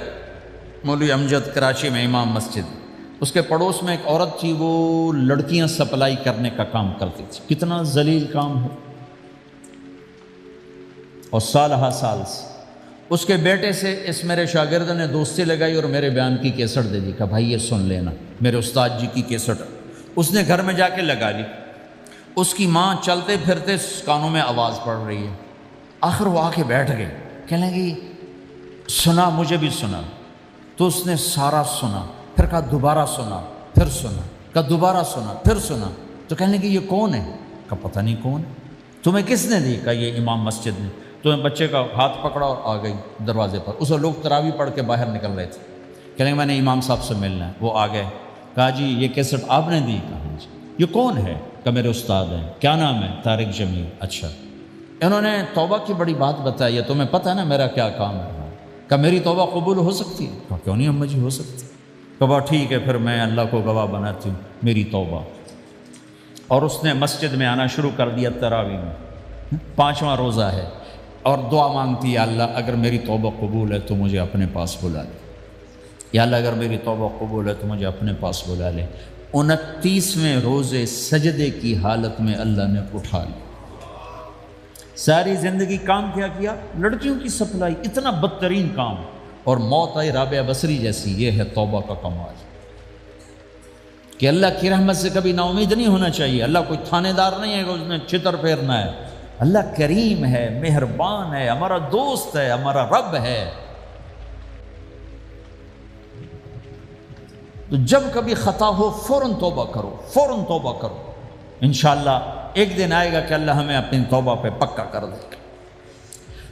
مولوی امجد، کراچی میں امام مسجد، اس کے پڑوس میں ایک عورت تھی، وہ لڑکیاں سپلائی کرنے کا کام کرتی تھی۔ کتنا ذلیل کام ہے، اور سال ہا سال سے اس کے بیٹے سے اس میرے شاگرد نے دوستی لگائی اور میرے بیان کی کیسٹ دے دی کہ بھائی یہ سن لینا، میرے استاد جی کی کیسٹ۔ اس نے گھر میں جا کے لگا لی، اس کی ماں چلتے پھرتے کانوں میں آواز پڑ رہی ہے۔ آخر وہ آ کے بیٹھ گئے، کہنے لگی سنا، مجھے بھی سنا۔ تو اس نے سارا سنا، پھر کہا دوبارہ سنا، پھر سنا، کہا دوبارہ سنا، پھر سنا۔ تو کہنے لگی یہ کون ہے؟ کہا پتہ نہیں کون ہے۔ تمہیں کس نے دی؟ کہا یہ امام مسجد نے۔ تو بچے کا ہاتھ پکڑا اور آ گئی دروازے پر۔ اس لوگ تراویح پڑھ کے باہر نکل رہے تھے، کہنے لگے میں نے امام صاحب سے ملنا ہے۔ وہ آ گئے، کہا جی یہ کیسٹ آپ نے دی؟ کہا جی۔ یہ کون ہے؟ کہا میرے استاد ہیں۔ کیا نام ہے؟ طارق جمیل۔ اچھا، انہوں نے توبہ کی بڑی بات بتائی ہے، تمہیں پتہ ہے نا میرا کیا کام ہے؟ کہ میری توبہ قبول ہو سکتی ہے؟ کہا کیوں نہیں اماں جی، ہو سکتی۔ کہا ٹھیک ہے، پھر میں اللہ کو گواہ بناتی ہوں میری توبہ۔ اور اس نے مسجد میں آنا شروع کر دیا تراویح میں، 5واں روزہ ہے، اور دعا مانگتی ہے اللہ اگر میری توبہ قبول ہے تو مجھے اپنے پاس بلا لے، یا اللہ اگر میری توبہ قبول ہے تو مجھے اپنے پاس بلا لے۔ 29ویں روزے سجدے کی حالت میں اللہ نے اٹھا لی۔ ساری زندگی کام کیا؟ لڑکیوں کی سپلائی، اتنا بدترین کام، اور موت آئی رابعہ بصری جیسی۔ یہ ہے توبہ کا کمال، کہ اللہ کی رحمت سے کبھی نا امید نہیں ہونا چاہیے۔ اللہ کوئی تھانے دار نہیں ہے کہ اس نے چھتر پھیرنا ہے۔ اللہ کریم ہے، مہربان ہے، ہمارا دوست ہے، ہمارا رب ہے۔ تو جب کبھی خطا ہو فوراً توبہ کرو، فوراً توبہ کرو، انشاءاللہ ایک دن آئے گا کہ اللہ ہمیں اپنی توبہ پہ پکا کر دے گا۔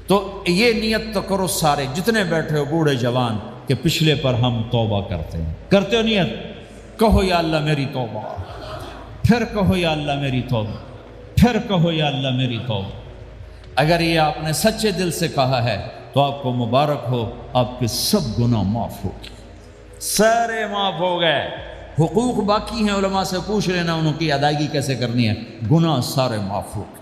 تو یہ نیت تو کرو سارے جتنے بیٹھے ہو، بوڑھے جوان، کہ پچھلے پر ہم توبہ کرتے ہیں۔ کرتے ہو نیت؟ کہو یا اللہ میری توبہ، پھر کہو یا اللہ میری توبہ، پھر کہو یا اللہ میری توبہ۔ اگر یہ آپ نے سچے دل سے کہا ہے تو آپ کو مبارک ہو، آپ کے سب گناہ معاف ہو گئے، سارے معاف ہو گئے۔ حقوق باقی ہیں، علماء سے پوچھ لینا انہوں کی ادائیگی کیسے کرنی ہے، گناہ سارے معاف ہو گئے۔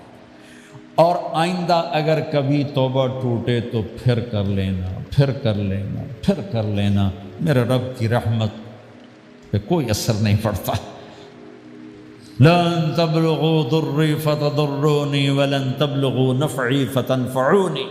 اور آئندہ اگر کبھی توبہ ٹوٹے تو پھر کر لینا، پھر کر لینا، پھر کر لینا، میرے رب کی رحمت پہ کوئی اثر نہیں پڑتا۔ لن تبلغوا ضری فتضرونی ولن تبلغوا نفعی فتنفعونی،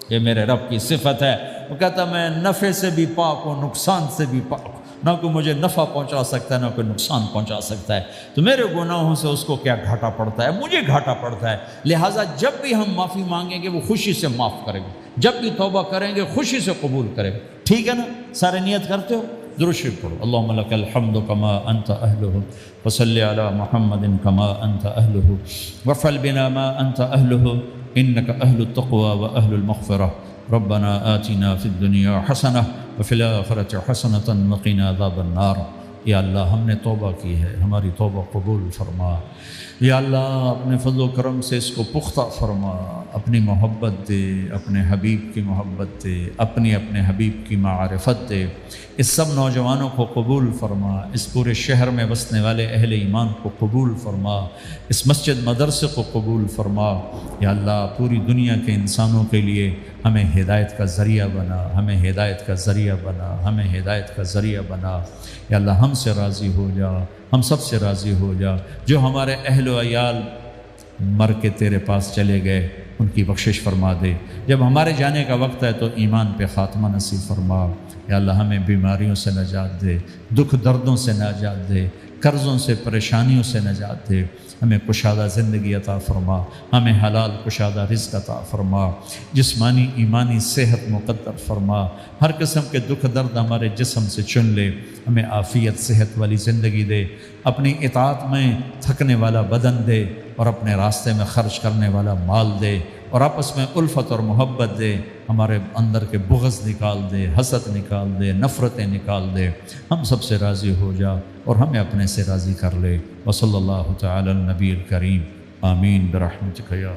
یہ میرے رب کی صفت ہے۔ وہ کہتا میں نفع سے بھی پاک ہوں، نقصان سے بھی پاک ہوں، نہ کوئی مجھے نفع پہنچا سکتا ہے نہ کوئی نقصان پہنچا سکتا ہے۔ تو میرے گناہوں سے اس کو کیا گھاٹا پڑتا ہے؟ مجھے گھاٹا پڑتا ہے۔ لہٰذا جب بھی ہم معافی مانگیں گے وہ خوشی سے معاف کریں گے، جب بھی توبہ کریں گے خوشی سے قبول کریں گے۔ ٹھیک ہے نا؟ سارے نیت کرتے ہو؟ درود شریف پڑھو۔ اللہم لک الحمد کما انت اہلہ وصلی علی محمد کما انت اہلہ وافعل بنا ما انت اہلہ انک اہل التقوی واہل المغفرہ۔ ربنا آتنا فی الدنیا حسنہ وفی الآخرۃ حسنۃ وقنا عذاب النار۔ یا اللہ ہم نے توبہ کی ہے، ہماری توبہ قبول فرما۔ یا اللہ اپنے فضل و کرم سے اس کو پختہ فرما، اپنی محبت دے، اپنے حبیب کی محبت دے، اپنے حبیب کی معرفت دے۔ اس سب نوجوانوں کو قبول فرما، اس پورے شہر میں بسنے والے اہل ایمان کو قبول فرما، اس مسجد مدرسے کو قبول فرما۔ یا اللہ پوری دنیا کے انسانوں کے لیے ہمیں ہدایت کا ذریعہ بنا، ہمیں ہدایت کا ذریعہ بنا، ہمیں ہدایت کا ذریعہ بنا۔ یا اللہ ہم سے راضی ہو جا، ہم سب سے راضی ہو جا۔ جو ہمارے اہل و عیال مر کے تیرے پاس چلے گئے ان کی بخشش فرما دے۔ جب ہمارے جانے کا وقت ہے تو ایمان پہ خاتمہ نصیب فرما۔ یا اللہ ہمیں بیماریوں سے نجات دے، دکھ دردوں سے نجات دے، قرضوں سے پریشانیوں سے نجات دے۔ ہمیں کشادہ زندگی عطا فرما، ہمیں حلال کشادہ رزق عطا فرما، جسمانی ایمانی صحت مقدر فرما۔ ہر قسم کے دکھ درد ہمارے جسم سے چن لے، ہمیں عافیت صحت والی زندگی دے، اپنی اطاعت میں تھکنے والا بدن دے، اور اپنے راستے میں خرچ کرنے والا مال دے، اور آپس میں الفت اور محبت دے، ہمارے اندر کے بغض نکال دے، حسد نکال دے، نفرتیں نکال دے۔ ہم سب سے راضی ہو جا اور ہمیں اپنے سے راضی کر لے۔ وصلی اللہ تعالی النبی الکریم، آمین برحمتک یا